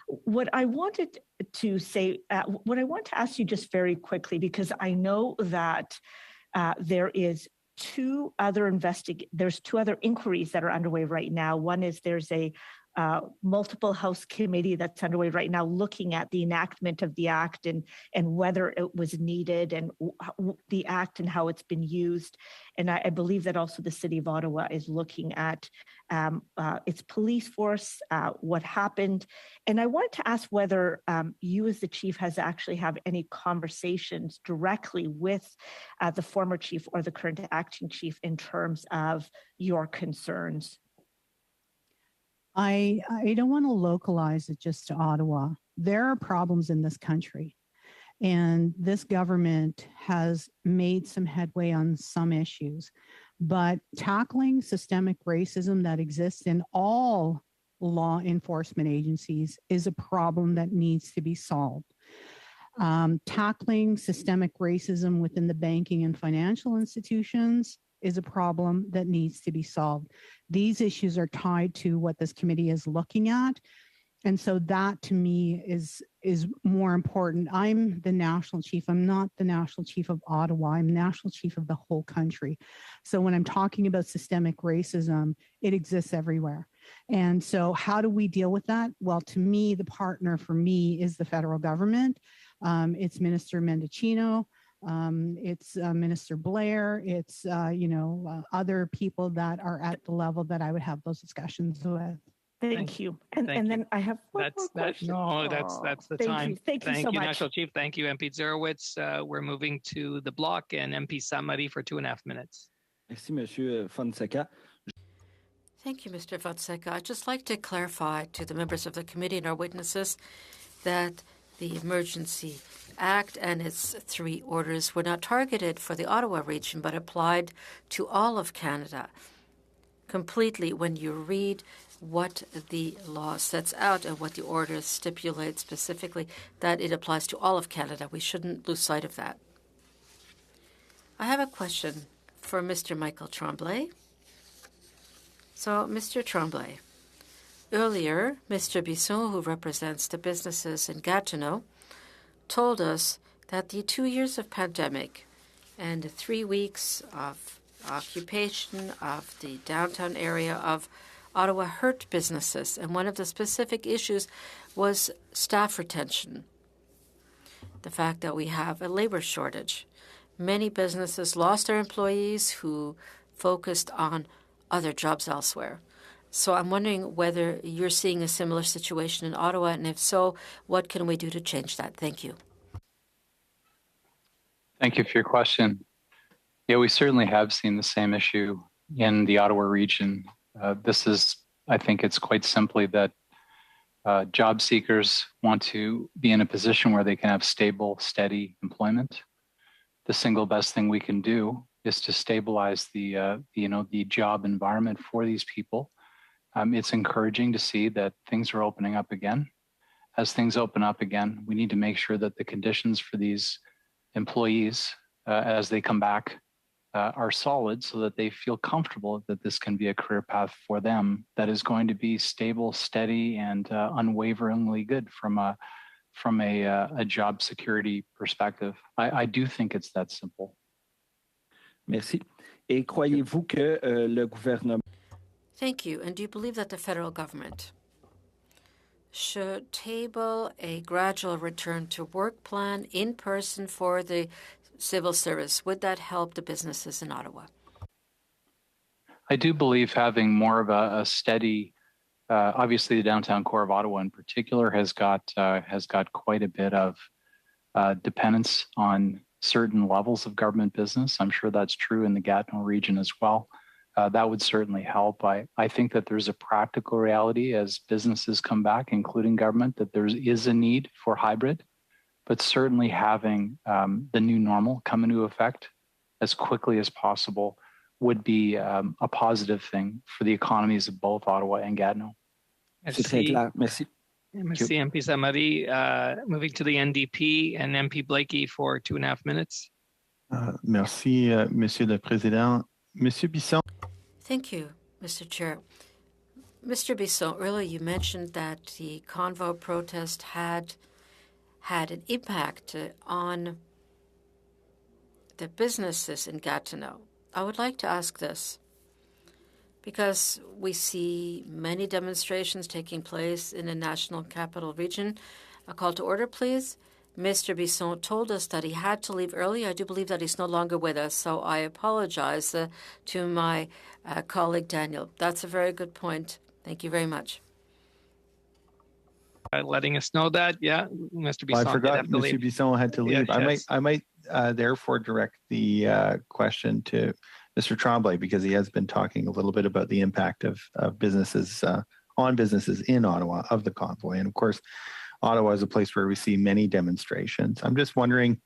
what I wanted to say, what I want to ask you just very quickly, because I know that there's two other inquiries that are underway right now. One is there's a multiple House committee that's underway right now looking at the enactment of the Act and whether it was needed and the Act and how it's been used. And I believe that also the City of Ottawa is looking at its police force, what happened. And I wanted to ask whether you as the chief has actually have any conversations directly with the former chief or the current acting chief in terms of your concerns. I don't want to localize it just to Ottawa. There are problems in this country, and this government has made some headway on some issues, but tackling systemic racism that exists in all law enforcement agencies is a problem that needs to be solved. Tackling systemic racism within the banking and financial institutions is a problem that needs to be solved. These issues are tied to what this committee is looking at. And so that to me is more important. I'm the national chief. I'm not the national chief of Ottawa. I'm national chief of the whole country. So when I'm talking about systemic racism, it exists everywhere. And so how do we deal with that? Well, to me, the partner for me is the federal government. It's Minister Mendicino. It's Minister Blair. It's, other people that are at the level that I would have those discussions with. Thank you. And then I have one more question. That's the time. Thank you so much. National Chief. Thank you, MP Zerowitz. We're moving to the block and MP Samari for 2.5 minutes. Merci, Monsieur Fonseca. Thank you, Mr. Fonseca. I'd just like to clarify to the members of the committee and our witnesses that the Emergency Act and its 3 orders were not targeted for the Ottawa region, but applied to all of Canada completely. When you read what the law sets out and what the order stipulates specifically, that it applies to all of Canada. We shouldn't lose sight of that. I have a question for Mr. Michael Tremblay. So, Mr. Tremblay, earlier, Mr. Bisson, who represents the businesses in Gatineau, told us that the 2 years of pandemic and the 3 weeks of occupation of the downtown area of Ottawa hurt businesses, and one of the specific issues was staff retention. The fact that we have a labor shortage. Many businesses lost their employees who focused on other jobs elsewhere. So I'm wondering whether you're seeing a similar situation in Ottawa, and if so, what can we do to change that? Thank you. Thank you for your question. Yeah, we certainly have seen the same issue in the Ottawa region. I think it's quite simply that job seekers want to be in a position where they can have stable, steady employment. The single best thing we can do is to stabilize the job environment for these people. It's encouraging to see that things are opening up again. As things open up again, we need to make sure that the conditions for these employees as they come back are solid so that they feel comfortable that this can be a career path for them that is going to be stable, steady, and unwaveringly good from a job security perspective. I do think it's that simple. Merci. Et croyez-vous que le gouvernement... Thank you. And do you believe that the federal government should table a gradual return to work plan in person for the civil service? Would that help the businesses in Ottawa? I do believe having more of a steady, obviously the downtown core of Ottawa in particular has got quite a bit of dependence on certain levels of government business. I'm sure that's true in the Gatineau region as well. That would certainly help. I think that there's a practical reality as businesses come back, including government, that there is a need for hybrid, but certainly having the new normal come into effect as quickly as possible would be a positive thing for the economies of both Ottawa and Gatineau. Merci. Merci, MP Samari. Moving to the NDP and MP Blakey for 2.5 minutes. Merci, Monsieur le Président. Monsieur Bisson. Thank you, Mr. Chair. Mr. Bisson, earlier you mentioned that the convo protest had an impact on the businesses in Gatineau. I would like to ask this. because we see many demonstrations taking place in the National Capital Region. A call to order, please. Mr. Bisson told us that he had to leave early. I do believe that he's no longer with us, so I apologize to my colleague Daniel. That's a very good point. Thank you very much. Letting us know that, yeah, Mr. Bisson. Well, I forgot Mr. Bisson had to leave. Yes. I might therefore direct the question to Mr. Tremblay, because he has been talking a little bit about the impact of businesses on businesses in Ottawa of the convoy. And of course, Ottawa is a place where we see many demonstrations. I'm just wondering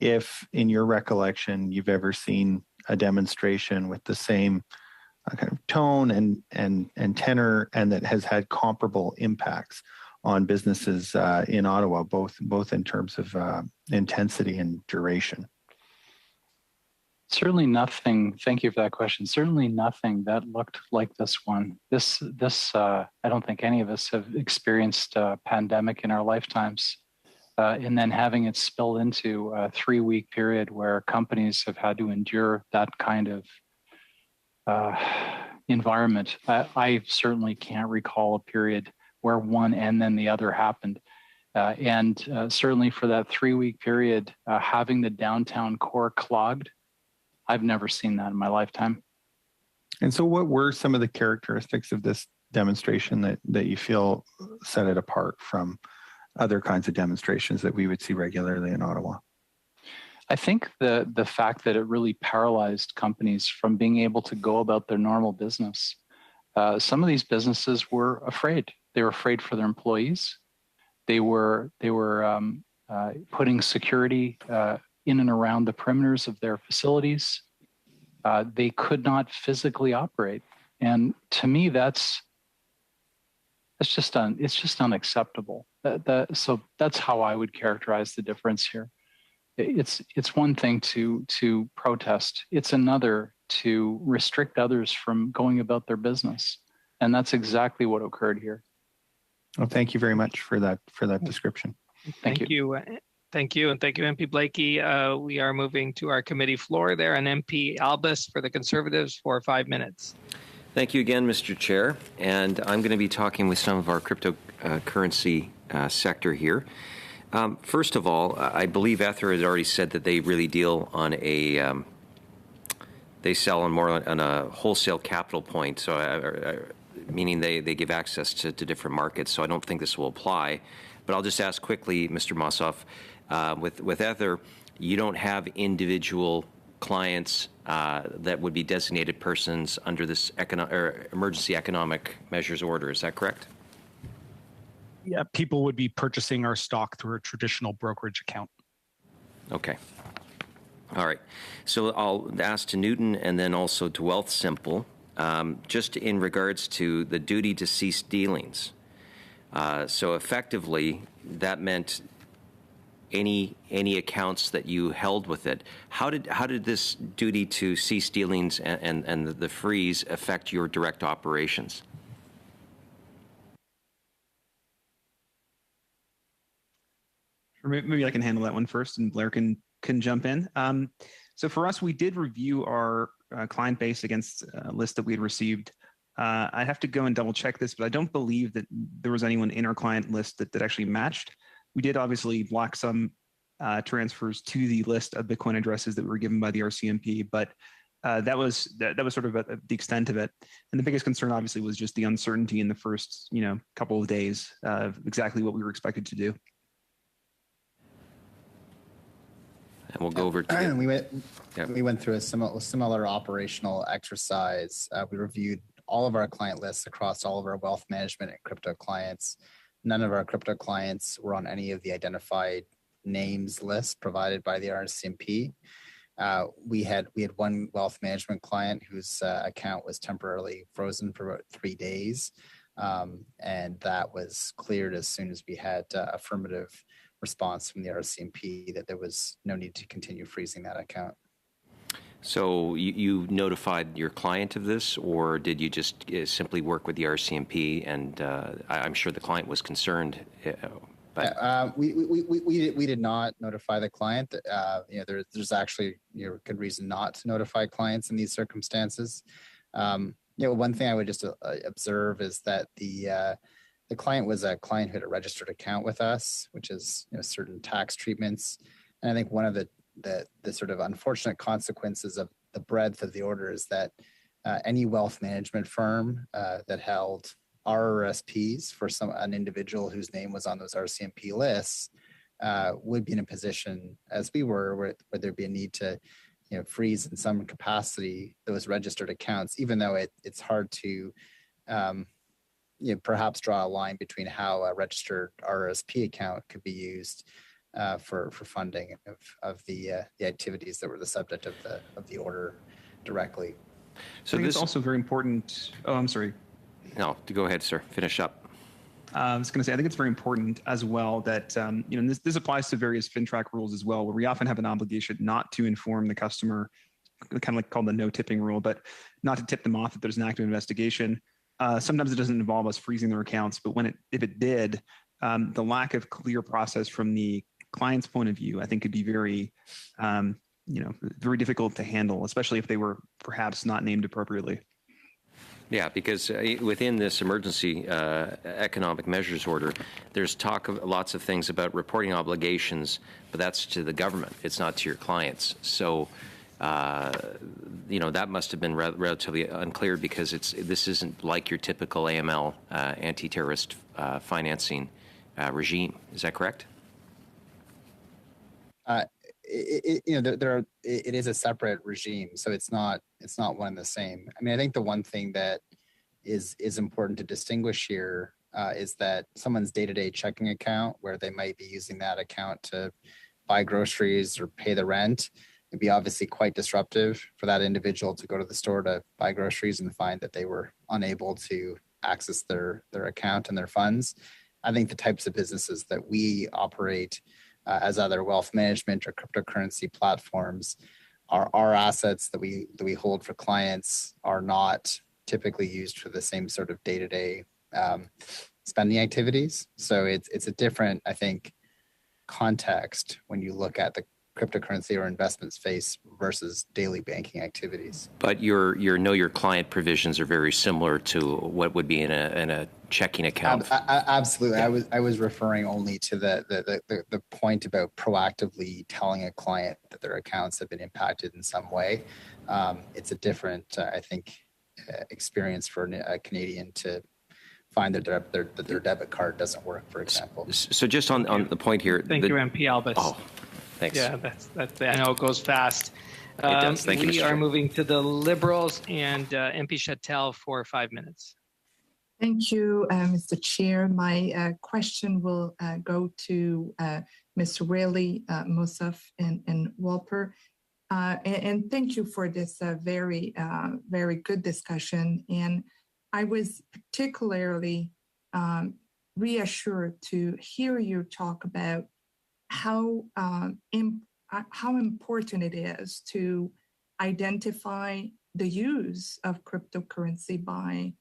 if, in your recollection, you've ever seen a demonstration with the same kind of tone and tenor, and that has had comparable impacts on businesses in Ottawa, both in terms of intensity and duration. Certainly nothing. Thank you for that question. Certainly nothing that looked like this one. This I don't think any of us have experienced a pandemic in our lifetimes, and then having it spill into a 3-week period where companies have had to endure that kind of environment. I certainly can't recall a period where one and then the other happened. And certainly for that 3-week period, having the downtown core clogged, I've never seen that in my lifetime. And so what were some of the characteristics of this demonstration that you feel set it apart from other kinds of demonstrations that we would see regularly in Ottawa? I think the fact that it really paralyzed companies from being able to go about their normal business. Some of these businesses were afraid. They were afraid for their employees. They were putting security in and around the perimeters of their facilities. They could not physically operate, and to me, it's just unacceptable. So that's how I would characterize the difference here. It's one thing to protest. It's another to restrict others from going about their business, and that's exactly what occurred here. Well, thank you very much for that description. Thank you. Thank you. And thank you, MP Blakey. We are moving to our committee floor there, and MP Albus for the Conservatives for 5 minutes. Thank you again, Mr. Chair. And I'm going to be talking with some of our cryptocurrency sector here. First of all, I believe Ether has already said that they really deal on they sell on more on a wholesale capital point. So meaning they give access to different markets. So I don't think this will apply. But I'll just ask quickly, Mr. Mossoff, with Ether, you don't have individual clients that would be designated persons under this emergency economic measures order. Is that correct? Yeah, people would be purchasing our stock through a traditional brokerage account. Okay. All right. So I'll ask to Newton and then also to Wealthsimple, just in regards to the duty to cease dealings. So effectively, that meant any accounts that you held with it. How did this duty to cease dealings and the freeze affect your direct operations? Maybe I can handle that one first, and Blair can jump in. So for us, we did review our client base against a list that we had received. I have to go and double check this, but I don't believe that there was anyone in our client list that actually matched. We did obviously block some transfers to the list of Bitcoin addresses that were given by the RCMP, but that was sort of the extent of it. And the biggest concern obviously was just the uncertainty in the first couple of days of exactly what we were expected to do. And we'll go over to we went through a similar operational exercise. We reviewed all of our client lists across all of our wealth management and crypto clients. None of our crypto clients were on any of the identified names lists provided by the RCMP. We had one wealth management client whose account was temporarily frozen for about 3 days, and that was cleared as soon as we had affirmative response from the RCMP that there was no need to continue freezing that account. So you notified your client of this, or did you just simply work with the RCMP? And I'm sure the client was concerned. We did not notify the client. There's actually good reason not to notify clients in these circumstances. one thing I would just observe is that the client was a client who had a registered account with us, which is certain tax treatments. And I think one of the sort of unfortunate consequences of the breadth of the order is that any wealth management firm that held RRSPs for an individual whose name was on those RCMP lists would be in a position, as we were, where there'd be a need to freeze in some capacity those registered accounts, even though it's hard to perhaps draw a line between how a registered RRSP account could be used for funding of the activities that were the subject of the order directly. So I think it's also very important. Oh, I'm sorry. No, go ahead, sir. Finish up. I was going to say, I think it's very important as well that, this applies to various FINTRAC rules as well, where we often have an obligation not to inform the customer, kind of like called the no tipping rule, but not to tip them off if there's an active investigation. Sometimes it doesn't involve us freezing their accounts, but if it did, the lack of clear process from the client's point of view, I think could be very, very difficult to handle, especially if they were perhaps not named appropriately. Yeah, because within this emergency economic measures order, there's talk of lots of things about reporting obligations, but that's to the government. It's not to your clients. So, that must have been relatively unclear because this isn't like your typical AML anti-terrorist financing regime. Is that correct? It is a separate regime, so it's not one and the same. I mean, I think the one thing that is important to distinguish here is that someone's day-to-day checking account, where they might be using that account to buy groceries or pay the rent, it'd be obviously quite disruptive for that individual to go to the store to buy groceries and find that they were unable to access their account and their funds. I think the types of businesses that we operate as other wealth management or cryptocurrency platforms, our assets that we hold for clients are not typically used for the same sort of day-to-day spending activities. So it's a different, I think, context when you look at the cryptocurrency or investment space versus daily banking activities. But your know your client provisions are very similar to what would be in a checking account. Absolutely. I was referring only to the point about proactively telling a client that their accounts have been impacted in some way. It's a different, I think, experience for a Canadian to find that their debit card doesn't work, for example. So just on the point here. Thank you, MP Albus. Oh, thanks. Yeah, that's I know it goes fast. It does. Thank you, Mr. We Chair. are moving to the Liberals and MP Chattel for 5 minutes. Thank you, Mr. Chair. My question will go to Mr. Whaley, Mosaf, and Wolper. And thank you for this very good discussion. And I was particularly reassured to hear you talk about how important it is to identify the use of cryptocurrency by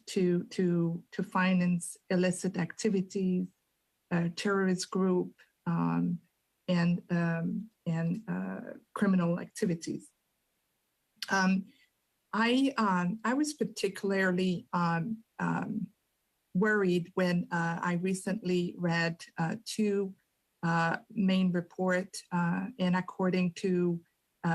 to finance illicit activities, terrorist group, and criminal activities. I was particularly worried when I recently read two main reports, and according to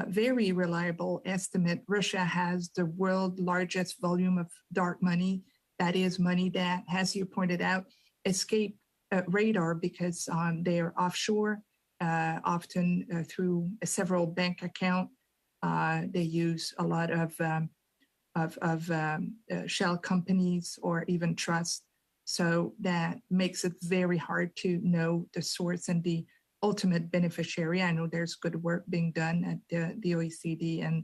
very reliable estimate, Russia has the world's largest volume of dark money. That is money that, as you pointed out, escaped radar because they are offshore, often through several bank accounts. They use a lot of shell companies or even trusts. So that makes it very hard to know the source and the ultimate beneficiary. I know there's good work being done at the OECD and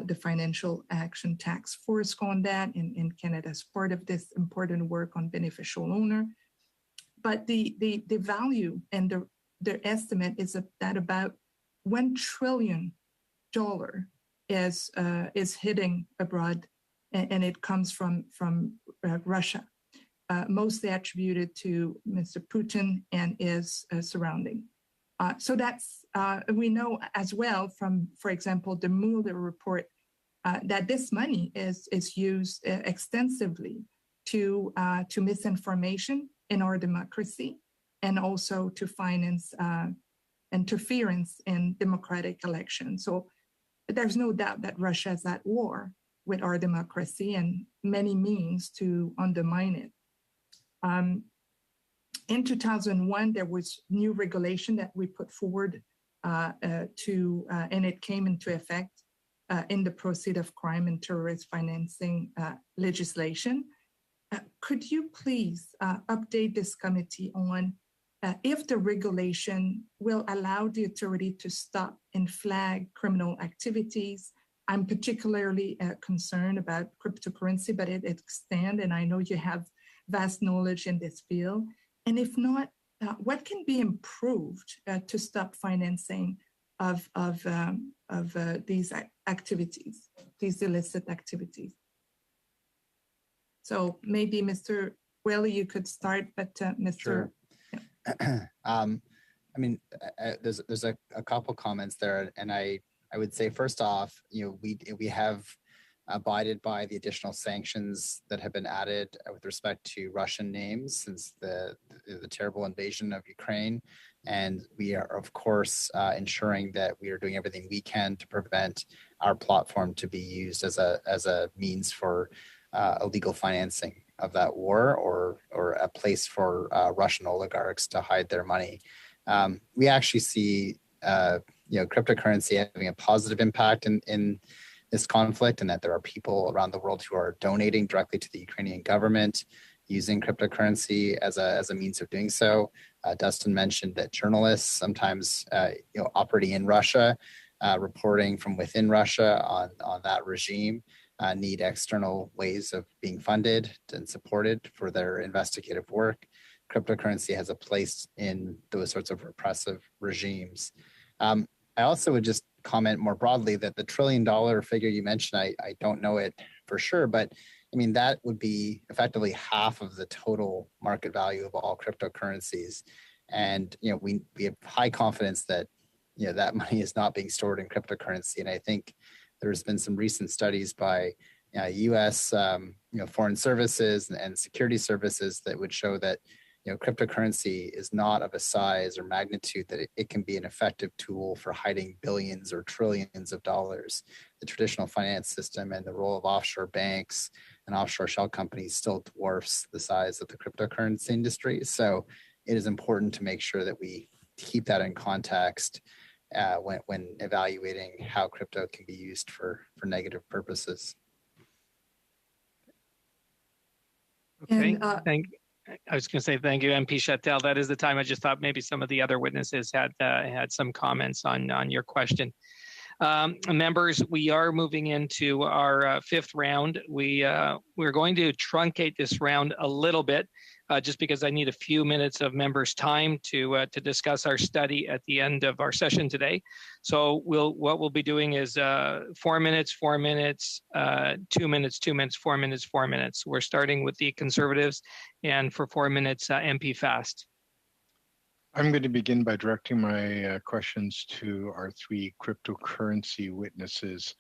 the Financial Action Task Force on that, and Canada's part of this important work on beneficial owner. But the value and the estimate is that about $1 trillion is hitting abroad, and it comes from Russia, mostly attributed to Mr. Putin and his surrounding. So that's we know as well from, for example, the Mueller report that this money is used extensively to misinformation in our democracy and also to finance interference in democratic elections. So there's no doubt that Russia is at war with our democracy and many means to undermine it. In 2001, there was new regulation that we put forward and it came into effect in the Proceeds of Crime and Terrorist Financing legislation. Could you please update this committee on if the regulation will allow the authority to stop and flag criminal activities? I'm particularly concerned about cryptocurrency, but it extends, and I know you have vast knowledge in this field. And if not, what can be improved to stop financing of these activities, these illicit activities? So maybe Mr. Whaley, you could start, but Mr. Sure. I mean, there's a couple comments there, and I would say first off, we have abided by the additional sanctions that have been added with respect to Russian names since the terrible invasion of Ukraine, and we are of course ensuring that we are doing everything we can to prevent our platform to be used as a means for illegal financing of that war or a place for Russian oligarchs to hide their money. We actually see cryptocurrency having a positive impact in this conflict, and that there are people around the world who are donating directly to the Ukrainian government using cryptocurrency as a means of doing so. Dustin mentioned that journalists sometimes operating in Russia, reporting from within Russia on that regime, need external ways of being funded and supported for their investigative work. Cryptocurrency has a place in those sorts of repressive regimes. I also would just comment more broadly that the $1 trillion figure you mentioned, I don't know it for sure, but I mean, that would be effectively half of the total market value of all cryptocurrencies. And, we have high confidence that, that money is not being stored in cryptocurrency. And I think there's been some recent studies by U.S. Foreign services and security services that would show that cryptocurrency is not of a size or magnitude that it can be an effective tool for hiding billions or trillions of dollars. The traditional finance system and the role of offshore banks and offshore shell companies still dwarfs the size of the cryptocurrency industry. So it is important to make sure that we keep that in context when evaluating how crypto can be used for negative purposes. Okay, I was going to say thank you, MP Chattel. That is the time. I just thought maybe some of the other witnesses had some comments on your question. Members, we are moving into our fifth round. We're going to truncate this round a little bit, just because I need a few minutes of members' time to discuss our study at the end of our session today. So what we'll be doing is 4 minutes, 4 minutes, 2 minutes, 2 minutes, 4 minutes, 4 minutes. We're starting with the Conservatives, and for 4 minutes, MP Fast. I'm going to begin by directing my questions to our three cryptocurrency witnesses.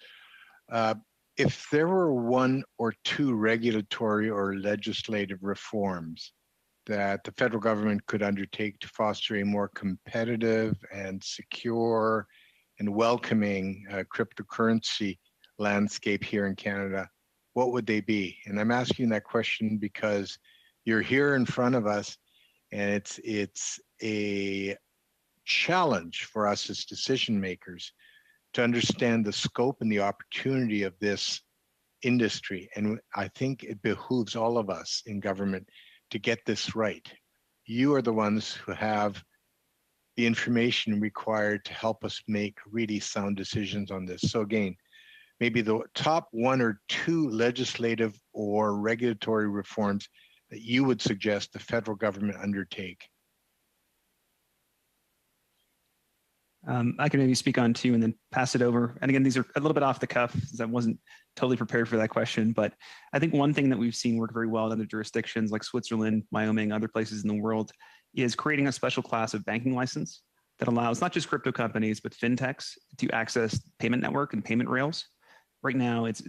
If there were one or two regulatory or legislative reforms that the federal government could undertake to foster a more competitive and secure and welcoming cryptocurrency landscape here in Canada, what would they be? And I'm asking that question because you're here in front of us, and it's a challenge for us as decision makers to understand the scope and the opportunity of this industry. And I think it behooves all of us in government to get this right. You are the ones who have the information required to help us make really sound decisions on this. So again, maybe the top one or two legislative or regulatory reforms that you would suggest the federal government undertake. I can maybe speak on two and then pass it over. And again, these are a little bit off the cuff, since I wasn't totally prepared for that question. But I think one thing that we've seen work very well in other jurisdictions like Switzerland, Wyoming, other places in the world is creating a special class of banking license that allows not just crypto companies, but fintechs to access payment network and payment rails right now it's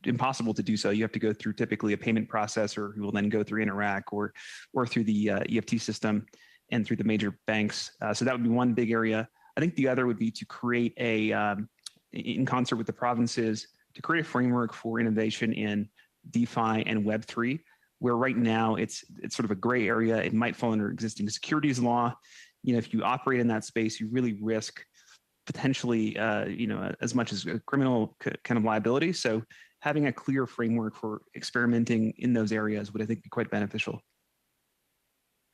impossible to do so. You have to go through typically a payment processor who will then go through Interac or through the EFT system and through the major banks. So that would be one big area. I think the other would be to create in concert with the provinces, to create a framework for innovation in DeFi and Web3, where right now it's sort of a gray area. It might fall under existing securities law. If you operate in that space, you really risk potentially, as much as a criminal kind of liability. So having a clear framework for experimenting in those areas would, I think, be quite beneficial.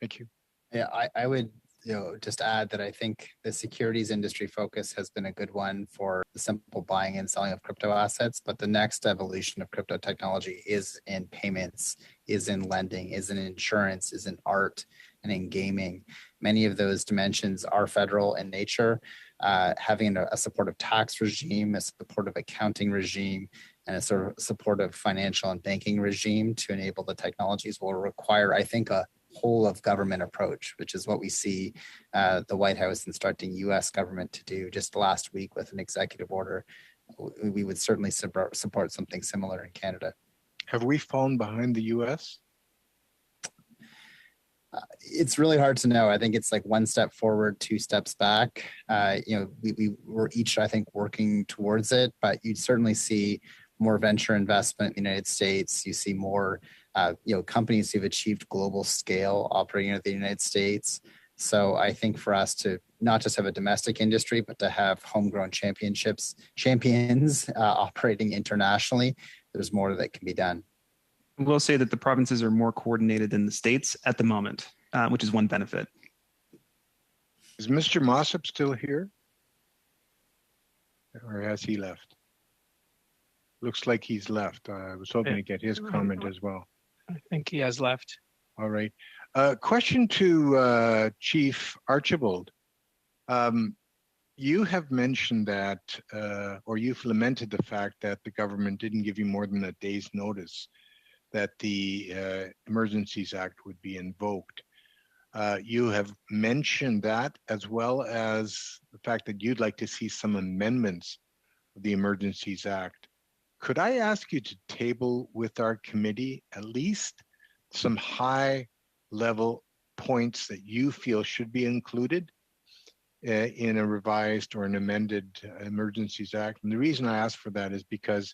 Thank you. Yeah, I would just add that I think the securities industry focus has been a good one for the simple buying and selling of crypto assets. But the next evolution of crypto technology is in payments, is in lending, is in insurance, is in art, and in gaming. Many of those dimensions are federal in nature. Having a supportive tax regime, a supportive accounting regime, and a sort of supportive financial and banking regime to enable the technologies will require, I think, a whole of government approach, which is what we see the White House instructing U.S. government to do just last week with an executive order. We would certainly support something similar in Canada. Have we fallen behind the U.S.? It's really hard to know. I think it's like one step forward, two steps back. We were each, I think, working towards it, but you'd certainly see more venture investment in the United States. You see more, companies who've achieved global scale operating in the United States. So I think for us to not just have a domestic industry, but to have homegrown champions operating internationally, there's more that can be done. I will say that the provinces are more coordinated than the states at the moment, which is one benefit. Is Mr. Mossop still here? Or has he left? Looks like he's left. I was hoping to get his comment as well. I think he has left. All right. Question to Chief Archibald. You have mentioned that, or you've lamented the fact that the government didn't give you more than a day's notice that the Emergencies Act would be invoked. You have mentioned that, as well as the fact that you'd like to see some amendments of the Emergencies Act. Could I ask you to table with our committee at least some high-level points that you feel should be included in a revised or an amended Emergencies Act? And the reason I ask for that is because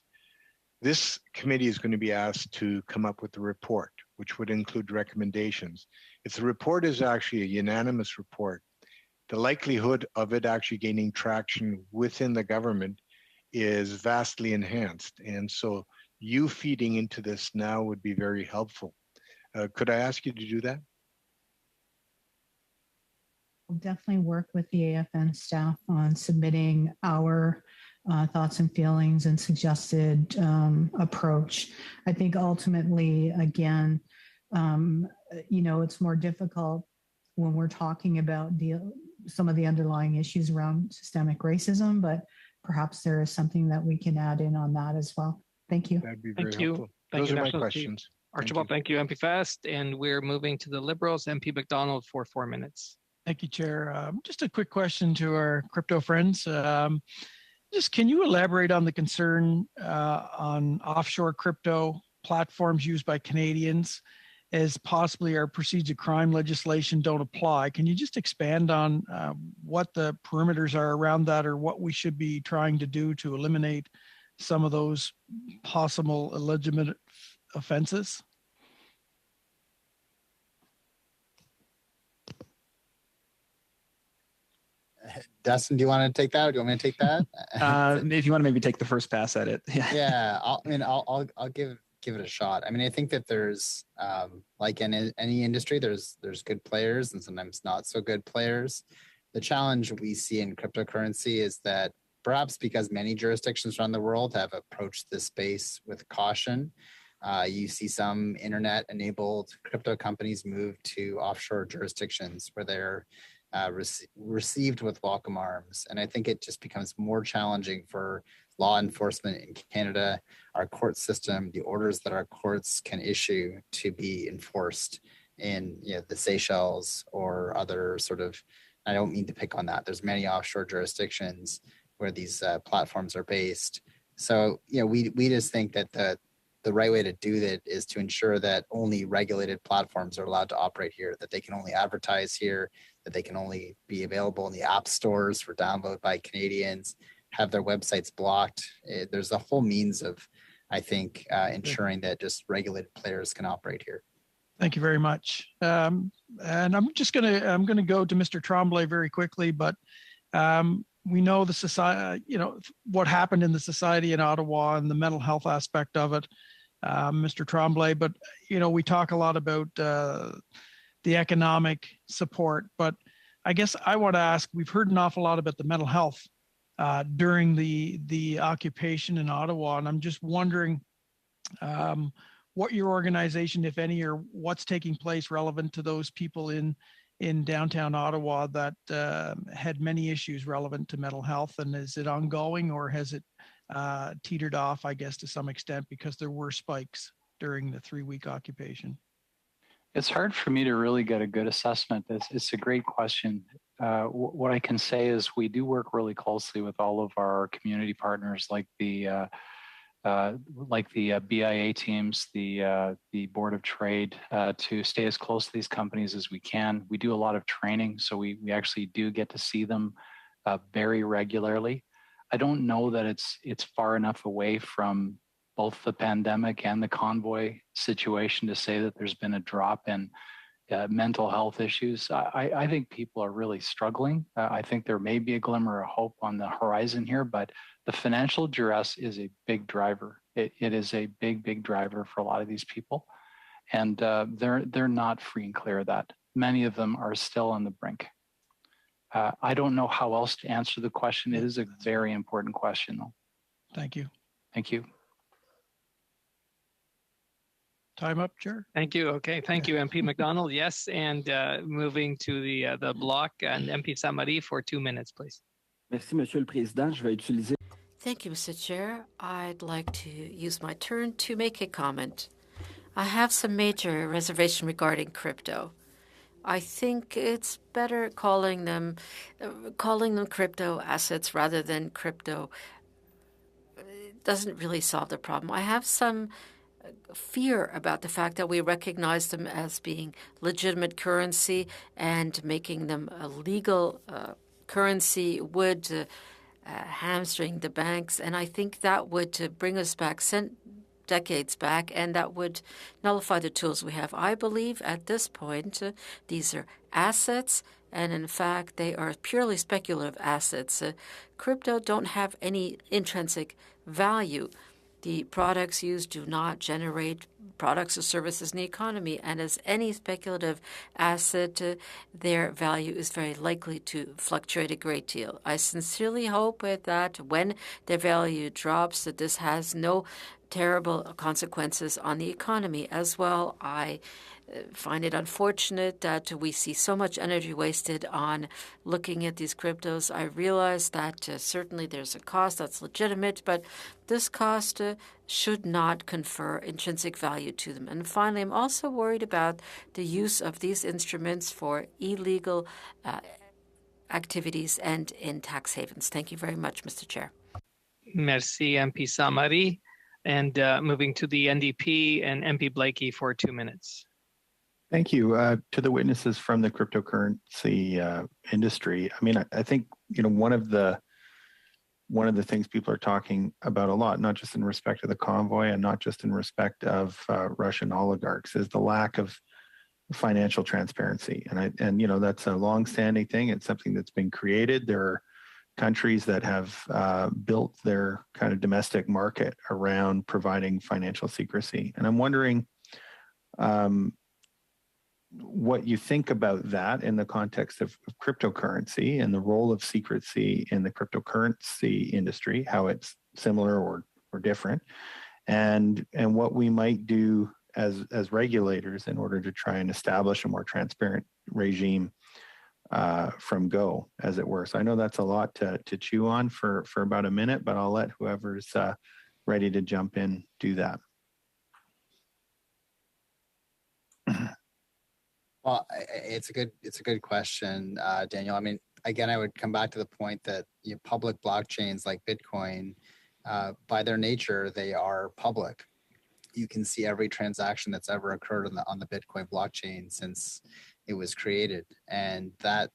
this committee is going to be asked to come up with a report, which would include recommendations. If the report is actually a unanimous report, the likelihood of it actually gaining traction within the government is vastly enhanced. And so you feeding into this now would be very helpful. Could I ask you to do that? We'll definitely work with the AFN staff on submitting our thoughts and feelings and suggested approach. I think ultimately, again, it's more difficult when we're talking about some of the underlying issues around systemic racism, but perhaps there is something that we can add in on that as well. Thank you. That'd be very Thank you. helpful. Thank Those you, are my National questions. Chief Archibald, thank you, MP Fast. And we're moving to the Liberals, MP McDonald, for 4 minutes. Thank you, Chair. Just a quick question to our crypto friends. Just can you elaborate on the concern on offshore crypto platforms used by Canadians, as possibly our proceeds of crime legislation don't apply? Can you just expand on what the perimeters are around that, or what we should be trying to do to eliminate some of those possible illegitimate offenses? Dustin, do you want to take that, or do you want me to take that? If you want to maybe take the first pass at it. Yeah, I'll give it a shot. I mean, I think that there's like in any industry, there's good players and sometimes not so good players. The challenge we see in cryptocurrency is that perhaps because many jurisdictions around the world have approached this space with caution, you see some internet-enabled crypto companies move to offshore jurisdictions where they're received with welcome arms. And I think it just becomes more challenging for law enforcement in Canada, our court system, the orders that our courts can issue to be enforced in the Seychelles or other sort of, I don't mean to pick on that. There's many offshore jurisdictions where these platforms are based, So, we just think that the right way to do that is to ensure that only regulated platforms are allowed to operate here, that they can only advertise here, that they can only be available in the app stores for download by Canadians, have their websites blocked. There's a whole means of, I think, ensuring that just regulated players can operate here. Thank you very much. And I'm going to go to Mr. Tremblay very quickly, but we know the society, what happened in the society in Ottawa and the mental health aspect of it, Mr. Tremblay. But, we talk a lot about the economic support, but I guess I want to ask, we've heard an awful lot about the mental health during the occupation in Ottawa. And I'm just wondering what your organization, if any, or what's taking place relevant to those people in downtown Ottawa that had many issues relevant to mental health, and is it ongoing or has it teetered off, I guess, to some extent because there were spikes during the 3-week occupation? It's hard for me to really get a good assessment. It's a great question. What I can say is we do work really closely with all of our community partners, like the BIA teams, the Board of Trade, to stay as close to these companies as we can. We do a lot of training, so we actually do get to see them very regularly. I don't know that it's far enough away from both the pandemic and the convoy situation to say that there's been a drop in mental health issues. I think people are really struggling. I think there may be a glimmer of hope on the horizon here, but the financial duress is a big driver. It is a big driver for a lot of these people. And they're not free and clear of that. Many of them are still on the brink. I don't know how else to answer the question. It is a very important question, though. Thank you. Thank you. Time up, Chair. Thank you. Okay. Thank you, MP McDonald. Yes. And moving to the block, and MP Samari for 2 minutes, please. Merci, Monsieur le Président. Je vais utiliser. Thank you, Mr. Chair. I'd like to use my turn to make a comment. I have some major reservation regarding crypto. I think it's better calling them crypto assets rather than crypto. It doesn't really solve the problem. I have some fear about the fact that we recognize them as being legitimate currency, and making them a legal currency would hamstring the banks. And I think that would bring us back decades back, and that would nullify the tools we have. I believe at this point, these are assets, and in fact, they are purely speculative assets. Crypto don't have any intrinsic value. The products used do not generate products or services in the economy, and as any speculative asset, their value is very likely to fluctuate a great deal. I sincerely hope that when their value drops, that this has no terrible consequences on the economy as well. I find it unfortunate that we see so much energy wasted on looking at these cryptos. I realize that certainly there's a cost that's legitimate, but this cost should not confer intrinsic value to them. And finally, I'm also worried about the use of these instruments for illegal activities and in tax havens. Thank you very much, Mr. Chair. Merci, MP Samari. And moving to the NDP and MP Blakey for 2 minutes. Thank you. To the witnesses from the cryptocurrency industry, I mean, I think, one of the things people are talking about a lot, not just in respect of the convoy and not just in respect of Russian oligarchs, is the lack of financial transparency. And that's a long-standing thing. It's something that's been created. There are countries that have built their kind of domestic market around providing financial secrecy. And I'm wondering what you think about that in the context of cryptocurrency and the role of secrecy in the cryptocurrency industry, how it's similar or different, and what we might do as regulators in order to try and establish a more transparent regime from go, as it were. So I know that's a lot to chew on for about a minute, but I'll let whoever's ready to jump in do that. Well, it's a good question, Daniel. I mean, again, I would come back to the point that public blockchains like Bitcoin by their nature, they are public. You can see every transaction that's ever occurred on the Bitcoin blockchain since it was created. And that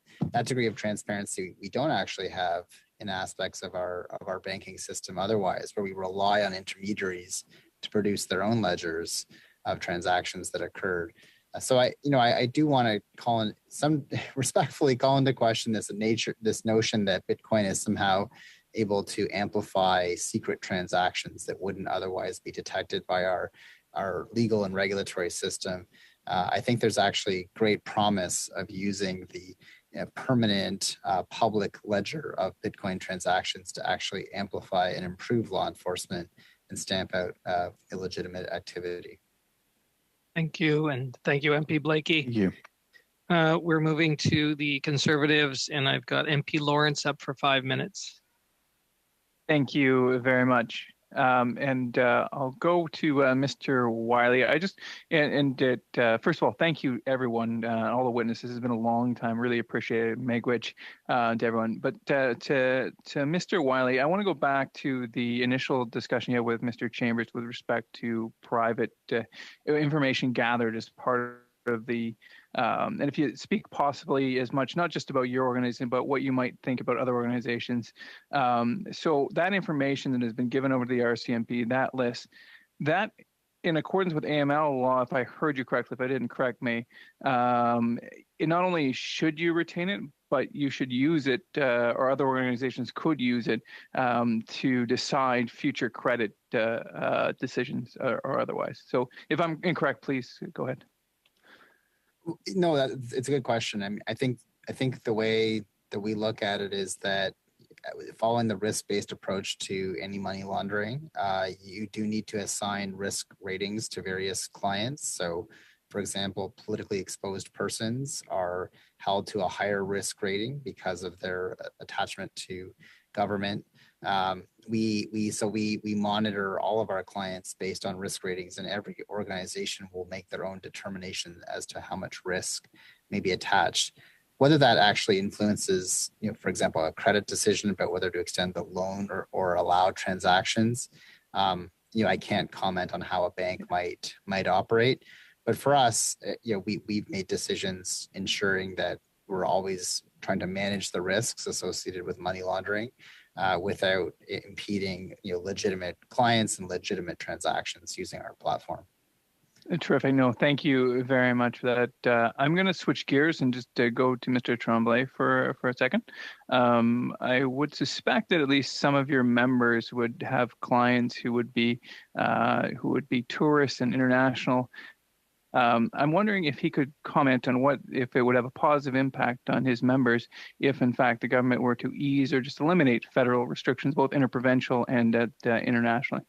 degree of transparency we don't actually have in aspects of our banking system otherwise, where we rely on intermediaries to produce their own ledgers of transactions that occurred. So I do want to respectfully call into question this notion that Bitcoin is somehow able to amplify secret transactions that wouldn't otherwise be detected by our legal and regulatory system. I think there's actually great promise of using the permanent public ledger of Bitcoin transactions to actually amplify and improve law enforcement and stamp out illegitimate activity. Thank you. And thank you, MP Blakey. Thank you. We're moving to the Conservatives, and I've got MP Lawrence up for 5 minutes. Thank you very much. I'll go to Mr. Wiley. First of all, thank you, everyone, all the witnesses. It's been a long time. Really appreciate it. Megwich to everyone. But to Mr. Wiley, I want to go back to the initial discussion you had with Mr. Chambers with respect to private information gathered as part of the and if you speak possibly as much, not just about your organization, but what you might think about other organizations. So that information that has been given over to the RCMP, that list, that in accordance with AML law, if I heard you correctly, if I didn't, correct me, it not only should you retain it, but you should use it, or other organizations could use it to decide future credit decisions or otherwise. So if I'm incorrect, please go ahead. No, it's a good question. I mean, I think the way that we look at it is that following the risk-based approach to anti-money laundering, you do need to assign risk ratings to various clients. So, for example, politically exposed persons are held to a higher risk rating because of their attachment to government. We monitor all of our clients based on risk ratings, and every organization will make their own determination as to how much risk may be attached. Whether that actually influences, for example, a credit decision about whether to extend the loan or allow transactions, I can't comment on how a bank might operate. But for us, we've made decisions ensuring that we're always trying to manage the risks associated with money laundering without impeding legitimate clients and legitimate transactions using our platform. Terrific. No, thank you very much for that. I'm going to switch gears and just go to Mr. Tremblay for a second. I would suspect that at least some of your members would have clients who would be tourists and international. I'm wondering if he could comment on if it would have a positive impact on his members if, in fact, the government were to ease or just eliminate federal restrictions, both interprovincial and internationally.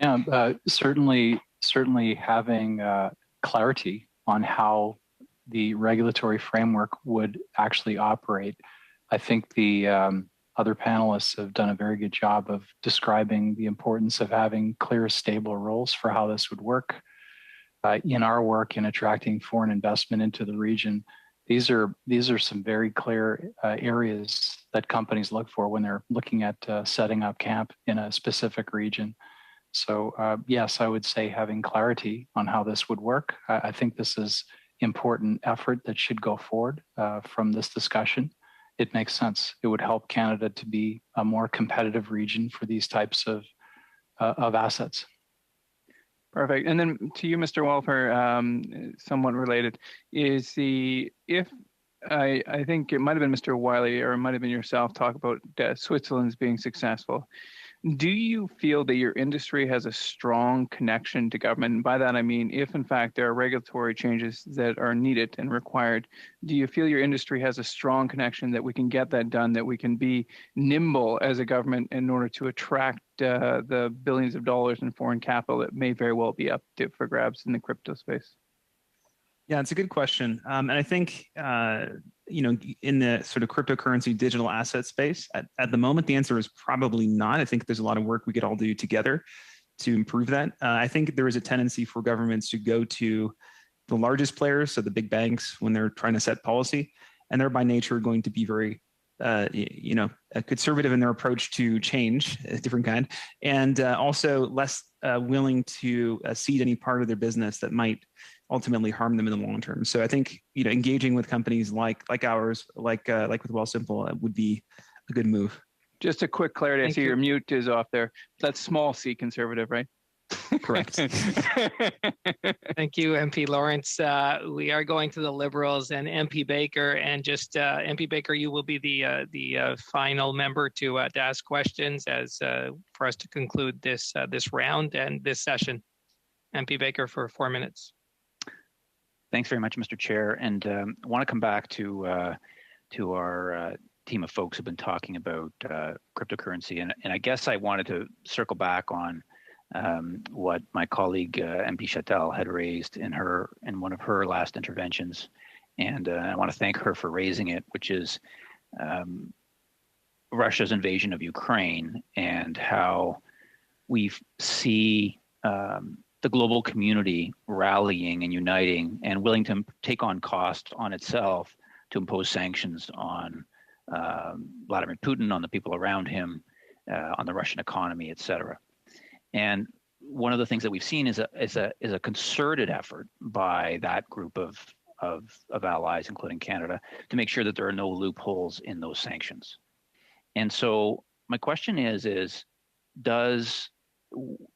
Yeah, certainly having clarity on how the regulatory framework would actually operate. I think the other panelists have done a very good job of describing the importance of having clear, stable rules for how this would work. In our work in attracting foreign investment into the region, these are some very clear areas that companies look for when they're looking at setting up camp in a specific region. So yes, I would say having clarity on how this would work. I think this is important effort that should go forward from this discussion. It makes sense. It would help Canada to be a more competitive region for these types of assets. Perfect. And then to you, Mr. Wolper, somewhat related, I think it might have been Mr. Wiley or it might have been yourself talk about Switzerland's being successful. Do you feel that your industry has a strong connection to government? And by that, I mean, if in fact there are regulatory changes that are needed and required, do you feel your industry has a strong connection that we can get that done, that we can be nimble as a government in order to attract the billions of dollars in foreign capital that may very well be up for grabs in the crypto space? Yeah, it's a good question. And I think, in the sort of cryptocurrency digital asset space, at the moment, the answer is probably not. I think there's a lot of work we could all do together to improve that. I think there is a tendency for governments to go to the largest players, so the big banks, when they're trying to set policy, and they're by nature going to be very conservative in their approach to change, a different kind, and also less willing to cede any part of their business that might ultimately harm them in the long term. So I think engaging with companies like ours, like with Wealthsimple, would be a good move. Just a quick clarity. I see your mute is off there. That's small c conservative, right? Correct. Thank you, MP Lawrence. We are going to the Liberals and MP Baker, and just MP Baker, you will be the final member to ask questions as for us to conclude this round and this session. MP Baker for 4 minutes. Thanks very much, Mr. Chair, and I want to come back to our team of folks who've been talking about cryptocurrency, and I guess I wanted to circle back on what my colleague MP Chattel had raised in one of her last interventions, and I want to thank her for raising it, which is Russia's invasion of Ukraine and how we see the global community rallying and uniting and willing to take on cost on itself to impose sanctions on Vladimir Putin, on the people around him, on the Russian economy, et cetera. And one of the things that we've seen is a concerted effort by that group of allies, including Canada, to make sure that there are no loopholes in those sanctions. And so my question is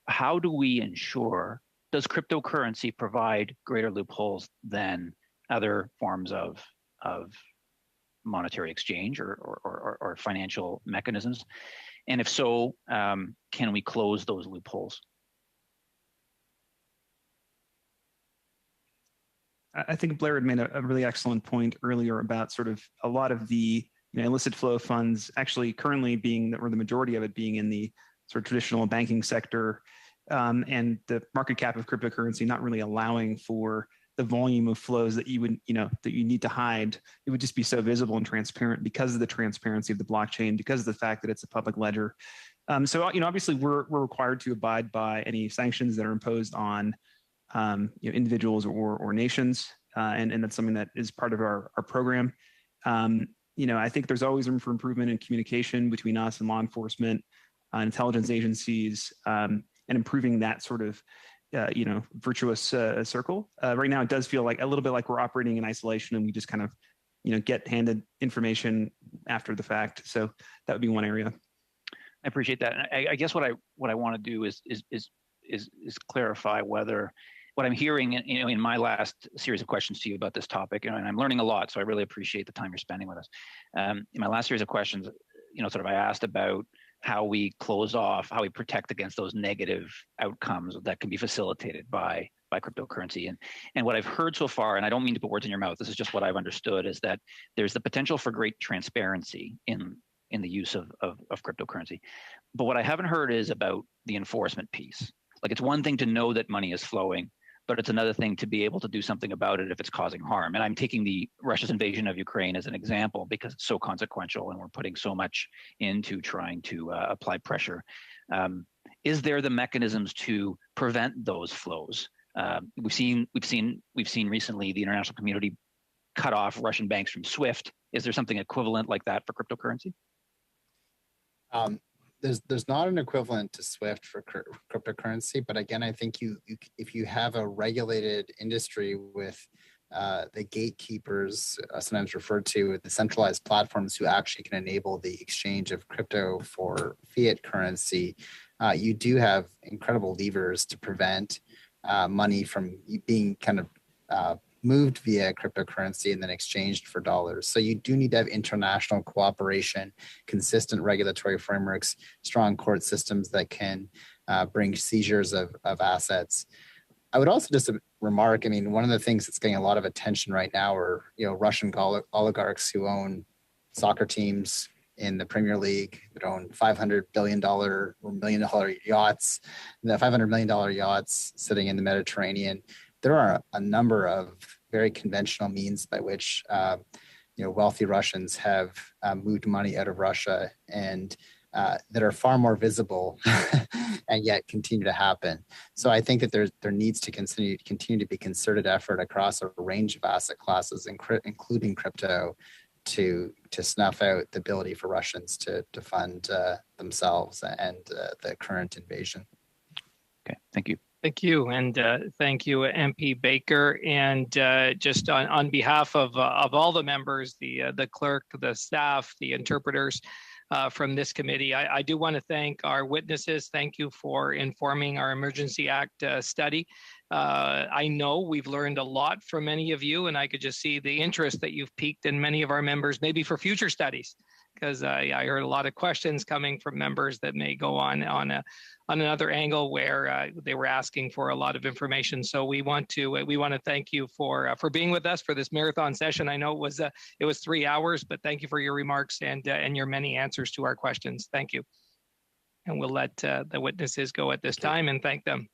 how do we ensure, does cryptocurrency provide greater loopholes than other forms of monetary exchange or financial mechanisms? And if so, can we close those loopholes? I think Blair had made a really excellent point earlier about sort of a lot of the illicit flow of funds actually currently being, or the majority of it being, in the sort of traditional banking sector, and the market cap of cryptocurrency not really allowing for the volume of flows that you would, that you need to hide. It would just be so visible and transparent because of the transparency of the blockchain, because of the fact that it's a public ledger. So obviously we're required to abide by any sanctions that are imposed on individuals or nations, and that's something that is part of our program. I think there's always room for improvement in communication between us and law enforcement, intelligence agencies, and improving that sort of virtuous circle. Right now, it does feel like a little bit like we're operating in isolation, and we just kind of, get handed information after the fact. So that would be one area. I appreciate that. And I guess what I want to do is clarify whether what I'm hearing, in my last series of questions to you about this topic, and I'm learning a lot, so I really appreciate the time you're spending with us. In my last series of questions, I asked about how we close off, how we protect against those negative outcomes that can be facilitated by cryptocurrency. And what I've heard so far, and I don't mean to put words in your mouth, this is just what I've understood, is that there's the potential for great transparency in the use of cryptocurrency. But what I haven't heard is about the enforcement piece. Like, it's one thing to know that money is flowing, but it's another thing to be able to do something about it if it's causing harm. And I'm taking the Russia's invasion of Ukraine as an example because it's so consequential and we're putting so much into trying to apply pressure. Is there the mechanisms to prevent those flows? We've seen recently the international community cut off Russian banks from SWIFT. Is there something equivalent like that for cryptocurrency? There's not an equivalent to SWIFT for cryptocurrency, but again, I think if you have a regulated industry with the gatekeepers, sometimes referred to the centralized platforms who actually can enable the exchange of crypto for fiat currency, you do have incredible levers to prevent money from being kind of moved via cryptocurrency and then exchanged for dollars. So you do need to have international cooperation, consistent regulatory frameworks, strong court systems that can bring seizures of assets. I would also just remark, one of the things that's getting a lot of attention right now are, Russian oligarchs who own soccer teams in the Premier League that own $500 billion or $1 million yachts, the $500 million yachts sitting in the Mediterranean. There are a number of very conventional means by which wealthy Russians have moved money out of Russia and that are far more visible and yet continue to happen. So I think that there needs to continue to be concerted effort across a range of asset classes, including crypto, to snuff out the ability for Russians to fund themselves and the current invasion. Okay, thank you. Thank you, and thank you, MP Baker. And just on behalf of all the members, the clerk, the staff, the interpreters from this committee, I do want to thank our witnesses. Thank you for informing our Emergency Act study. I know we've learned a lot from many of you, and I could just see the interest that you've piqued in many of our members, maybe for future studies, because I heard a lot of questions coming from members that may go on another angle where they were asking for a lot of information. So we want to thank you for being with us for this marathon session. I know it was 3 hours, but thank you for your remarks and your many answers to our questions. Thank you. And we'll let the witnesses go at this time and thank them.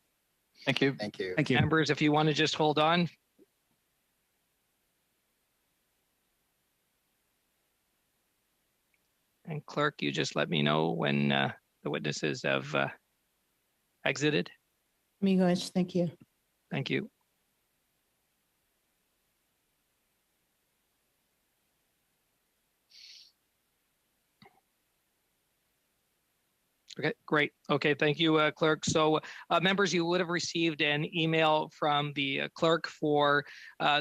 Thank you. Thank you. Thank you. Members, if you want to just hold on. And clerk, you just let me know when the witnesses have exited. Amigos, thank you. Thank you. Okay, great. Okay, thank you, clerk. So members, you would have received an email from the clerk for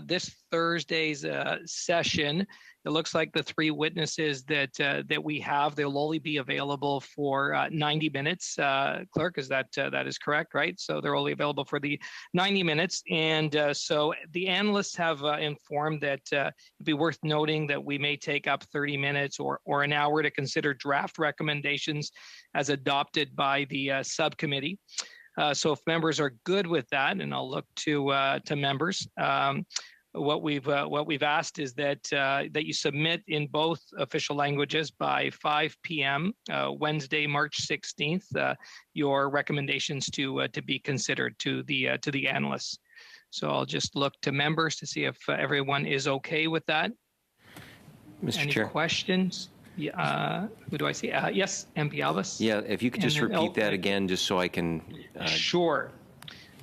this Thursday's session. It looks like the three witnesses that we have, they'll only be available for 90 minutes. Clerk, that is correct, right? So they're only available for the 90 minutes. And so the analysts have informed that it'd be worth noting that we may take up 30 minutes or an hour to consider draft recommendations as adopted by the subcommittee. So if members are good with that, and I'll look to members, what we've asked is that you submit in both official languages by 5 p.m. Wednesday, March 16th, your recommendations to be considered to the analysts. So I'll just look to members to see if everyone is okay with that. Mr. Any Chair. questions? Who do I see? Yes, MP Albas. Yeah, if you could just repeat that again, just so I can. Sure.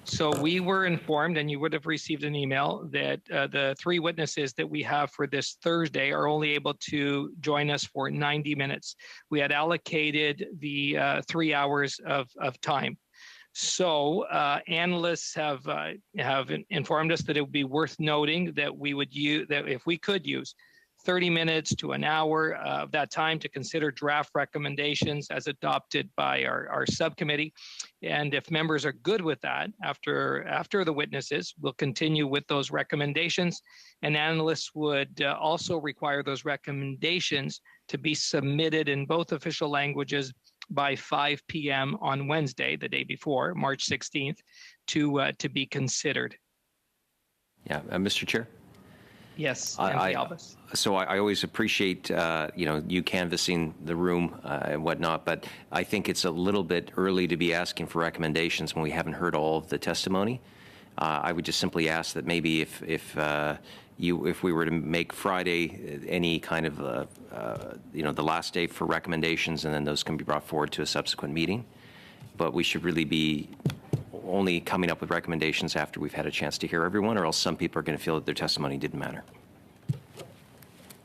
So we were informed, and you would have received an email, that the three witnesses that we have for this Thursday are only able to join us for 90 minutes. We had allocated the 3 hours of time. So analysts have informed us that it would be worth noting that we would use, that if we could use 30 minutes to an hour of that time to consider draft recommendations as adopted by our subcommittee. And if members are good with that, after the witnesses, we'll continue with those recommendations. And analysts would also require those recommendations to be submitted in both official languages by 5 p.m. on Wednesday, the day before, March 16th, to be considered. Yeah, Mr. Chair. Yes, MP Albas. So I always appreciate, you canvassing the room and whatnot, but I think it's a little bit early to be asking for recommendations when we haven't heard all of the testimony. I would just simply ask that maybe if we were to make Friday any kind of, the last day for recommendations, and then those can be brought forward to a subsequent meeting. But we should really be only coming up with recommendations after we've had a chance to hear everyone, or else some people are going to feel that their testimony didn't matter.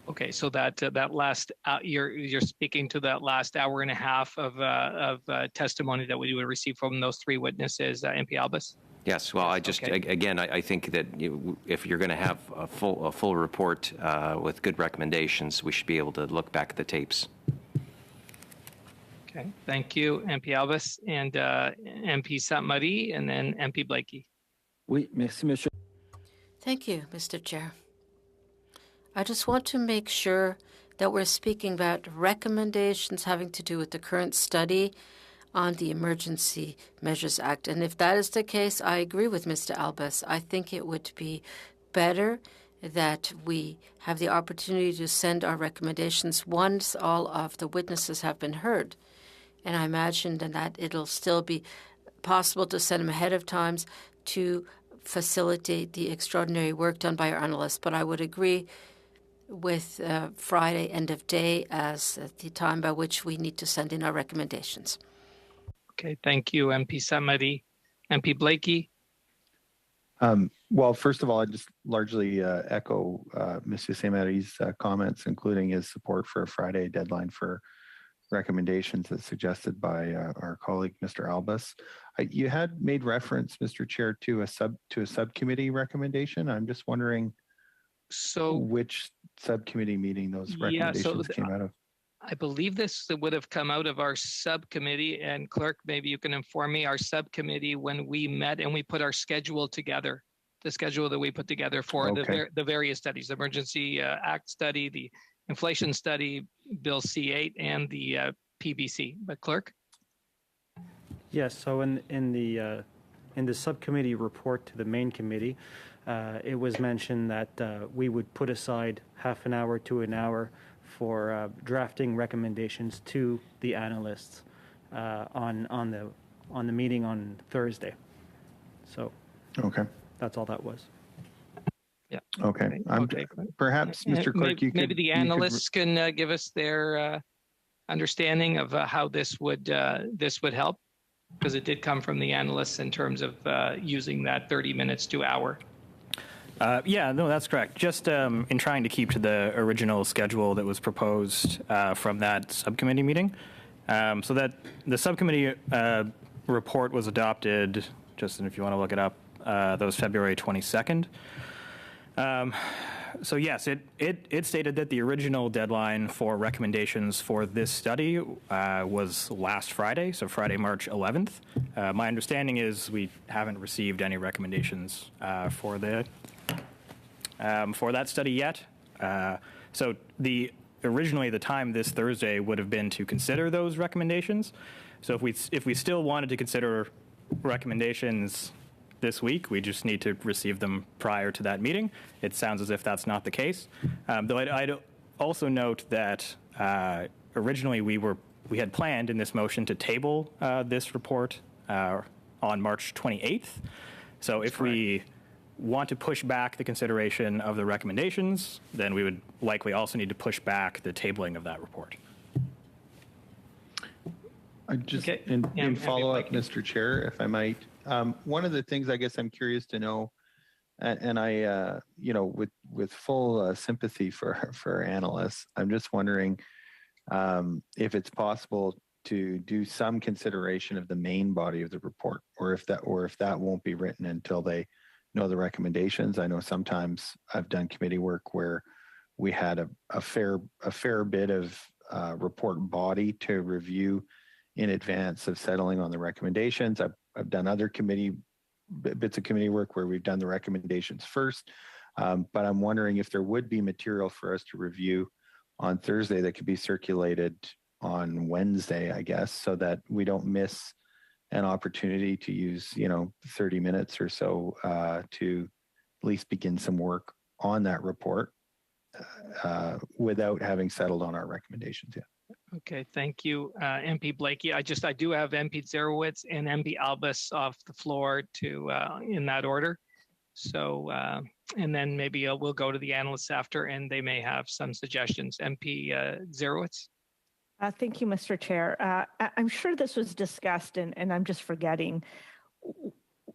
Okay, so that last you're speaking to that last hour and a half of testimony that we would receive from those three witnesses, MP Albas. Yes, well, I just again, I think that if you're going to have a full report with good recommendations, we should be able to look back at the tapes. Okay, thank you, MP Albas, and MP Sainte-Marie, and then MP Blakey. Oui, merci, monsieur. Thank you, Mr. Chair. I just want to make sure that we're speaking about recommendations having to do with the current study on the Emergency Measures Act. And if that is the case, I agree with Mr. Albas. I think it would be better that we have the opportunity to send our recommendations once all of the witnesses have been heard. And I imagine that it'll still be possible to send them ahead of time to facilitate the extraordinary work done by our analysts. But I would agree with Friday end of day as the time by which we need to send in our recommendations. Okay, thank you, MP Sainte-Marie. MP Blakey? Well, first of all, I just largely echo Mr. Saint-Mary's comments, including his support for a Friday deadline for recommendations as suggested by our colleague, Mr. Albus. You had made reference, Mr. Chair, to a subcommittee recommendation. I'm just wondering which subcommittee meeting those recommendations came out of. I believe this would have come out of our subcommittee, and clerk, maybe you can inform me, our subcommittee when we met and we put our schedule together, the schedule that we put together for the various studies, the Emergency Act study, the inflation study, Bill C8, and the PBC. But clerk? Yes, so in the subcommittee report to the main committee, it was mentioned that we would put aside half an hour to an hour for drafting recommendations to the analysts on the meeting on Thursday. So that's all that was. Yeah. Okay. Perhaps, Mr. Clerk, maybe the analysts can give us their understanding of how this would help, because it did come from the analysts in terms of using that 30 minutes to hour. Yeah, no, that's correct. Just in trying to keep to the original schedule that was proposed from that subcommittee meeting, so that the subcommittee report was adopted, Justin, if you want to look it up, that was February 22nd. So yes, it stated that the original deadline for recommendations for this study was last Friday, so Friday, March 11th. My understanding is we haven't received any recommendations for that study yet. So originally the time this Thursday would have been to consider those recommendations. So if we still wanted to consider recommendations this week, we just need to receive them prior to that meeting. It sounds as if that's not the case. Though I'd also note that originally we had planned in this motion to table this report on March 28th. So if we want to push back the consideration of the recommendations, then we would likely also need to push back the tabling of that report. In follow-up, Mr. Chair, if I might, one of the things I guess I'm curious to know, and I, with full sympathy for analysts, I'm just wondering if it's possible to do some consideration of the main body of the report, or if that won't be written until they know the recommendations. I know sometimes I've done committee work where we had a fair bit of report body to review in advance of settling on the recommendations. I've done other bits of committee work where we've done the recommendations first, but I'm wondering if there would be material for us to review on Thursday that could be circulated on Wednesday, I guess, so that we don't miss an opportunity to use 30 minutes or so to at least begin some work on that report without having settled on our recommendations yet. Okay, thank you, MP Blakey. I do have MP Zerowitz and MP Albus off the floor to in that order. So, and then maybe we'll go to the analysts after, and they may have some suggestions. MP Zerowitz. Thank you, Mr. Chair. I'm sure this was discussed, and I'm just forgetting.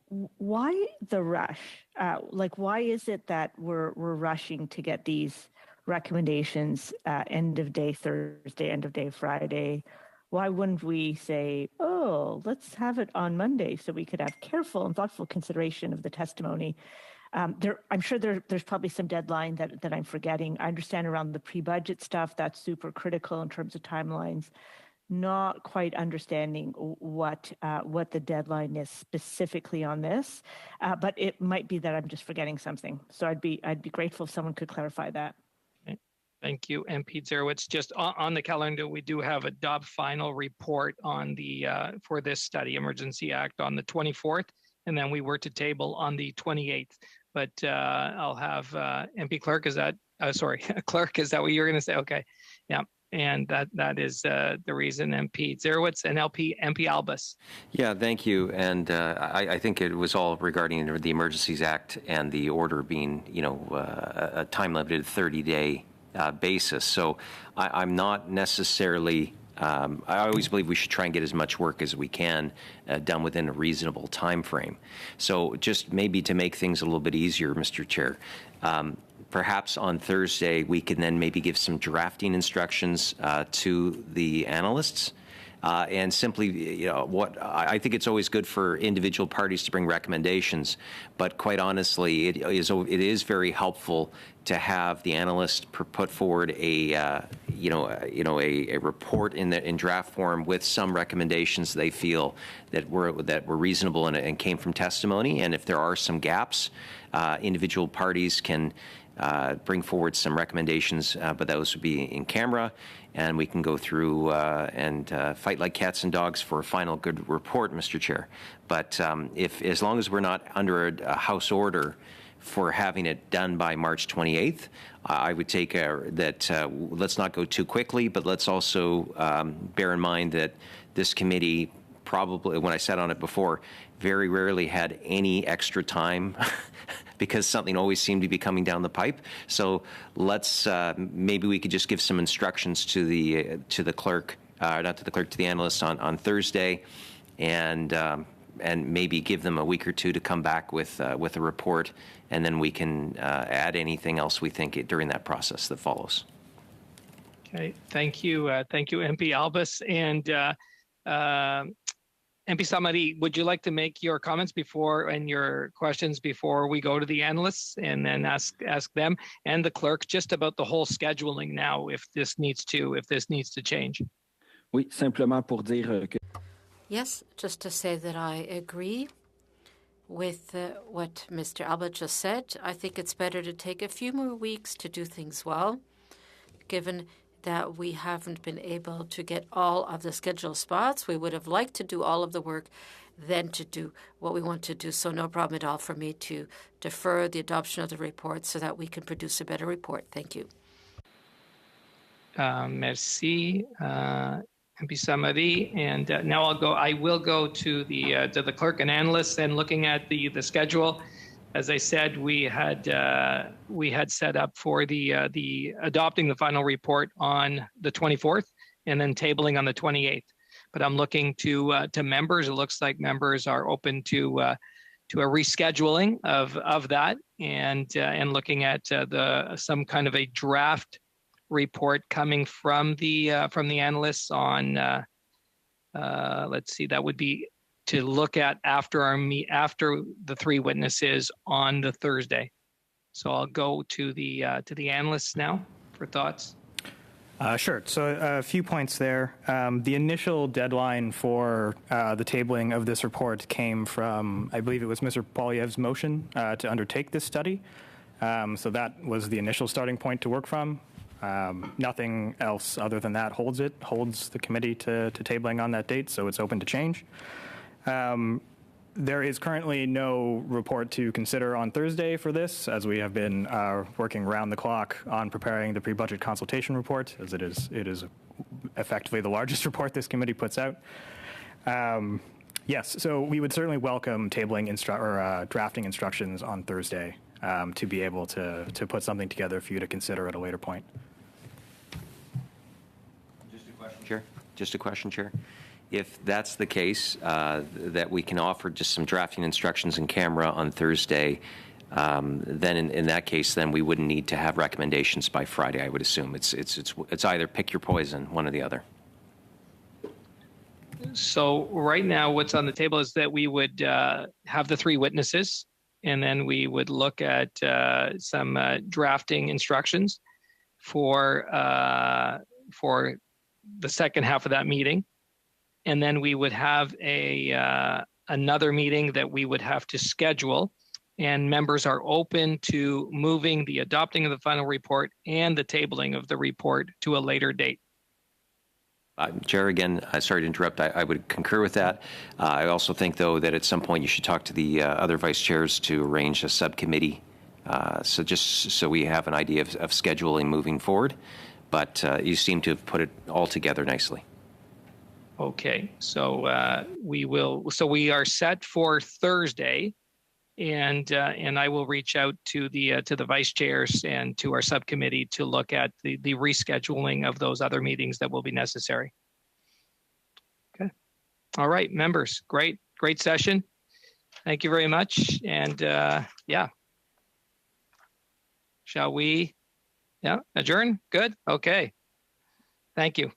Why the rush? Why is it that we're rushing to get these recommendations end of day Thursday, end of day Friday? Why wouldn't we say, oh, let's have it on Monday so we could have careful and thoughtful consideration of the testimony? I'm sure there's probably some deadline that I'm forgetting. I understand around the pre-budget stuff, that's super critical in terms of timelines. Not quite understanding what the deadline is specifically on this, but it might be that I'm just forgetting something. So I'd be grateful if someone could clarify that. Okay. Thank you, MP Zerowitz. Just on the calendar, we do have a DOB final report on the for this study, Emergency Act, on the 24th, and then we were to table on the 28th. But I'll have MP Clerk. Clerk, is that what you're going to say? Okay, yeah. And that is the reason. MP Zerowitz and MP Albus. Yeah, thank you. And I think it was all regarding the Emergencies Act and the order being, a time-limited 30-day basis. So I'm not necessarily I always believe we should try and get as much work as we can done within a reasonable time frame. So just maybe to make things a little bit easier, Mr. Chair, perhaps on Thursday we can then maybe give some drafting instructions to the analysts. And simply, what I think it's always good for individual parties to bring recommendations, but quite honestly, it is very helpful to have the analyst put forward a report in draft form with some recommendations they feel that were reasonable and came from testimony. And if there are some gaps, individual parties can bring forward some recommendations, but those would be in camera, and we can go through and fight like cats and dogs for a final good report, Mr. Chair. But as long as we're not under a House order for having it done by March 28th, I would take that let's not go too quickly, but let's also bear in mind that this committee probably, when I sat on it before, very rarely had any extra time because something always seemed to be coming down the pipe. So let's maybe we could just give some instructions to the clerk, not to the clerk, to the analysts on Thursday, and maybe give them a week or two to come back with a report, and then we can add anything else we think during that process that follows. Okay, thank you, MP Albus, and MP Samari, would you like to make your comments and your questions before we go to the analysts, and then ask them and the clerk just about the whole scheduling now, if this needs to change? Oui, simplement pour dire que. Yes, just to say that I agree with what Mr. Albert just said. I think it's better to take a few more weeks to do things well, given that we haven't been able to get all of the scheduled spots. We would have liked to do all of the work, then to do what we want to do. So no problem at all for me to defer the adoption of the report so that we can produce a better report. Thank you. Merci, MP Samari. And now I will go to the clerk and analysts, and looking at the schedule. As I said, we had set up for the adopting the final report on the 24th, and then tabling on the 28th. But I'm looking to members. It looks like members are open to a rescheduling of that, and looking at some kind of a draft report coming from the analysts on. Let's see, that would be to look at after the three witnesses on the Thursday. So I'll go to the analysts now for thoughts. Sure. So a few points there. The initial deadline for the tabling of this report came from, I believe it was Mr. Poilievre's motion to undertake this study. So that was the initial starting point to work from. Nothing else other than that holds the committee to tabling on that date, so it's open to change. There is currently no report to consider on Thursday for this, as we have been working round the clock on preparing the pre-budget consultation report, as it is effectively the largest report this committee puts out. Yes, so we would certainly welcome tabling drafting instructions on Thursday to be able to put something together for you to consider at a later point. Just a question, Chair. If that's the case, that we can offer just some drafting instructions in camera on Thursday, then in that case, then we wouldn't need to have recommendations by Friday. I would assume it's either pick your poison, one or the other. So right now, what's on the table is that we would have the three witnesses, and then we would look at some drafting instructions for the second half of that meeting. And then we would have another meeting that we would have to schedule, and members are open to moving the adopting of the final report and the tabling of the report to a later date. Chair, again, sorry to interrupt. I would concur with that. I also think, though, that at some point you should talk to the other vice chairs to arrange a subcommittee, so just so we have an idea of scheduling moving forward. But you seem to have put it all together nicely. Okay, so we are set for Thursday, and I will reach out to the vice chairs and to our subcommittee to look at the rescheduling of those other meetings that will be necessary. All right, members, great session. Thank you very much. And yeah. Shall we adjourn? Good. Okay. Thank you.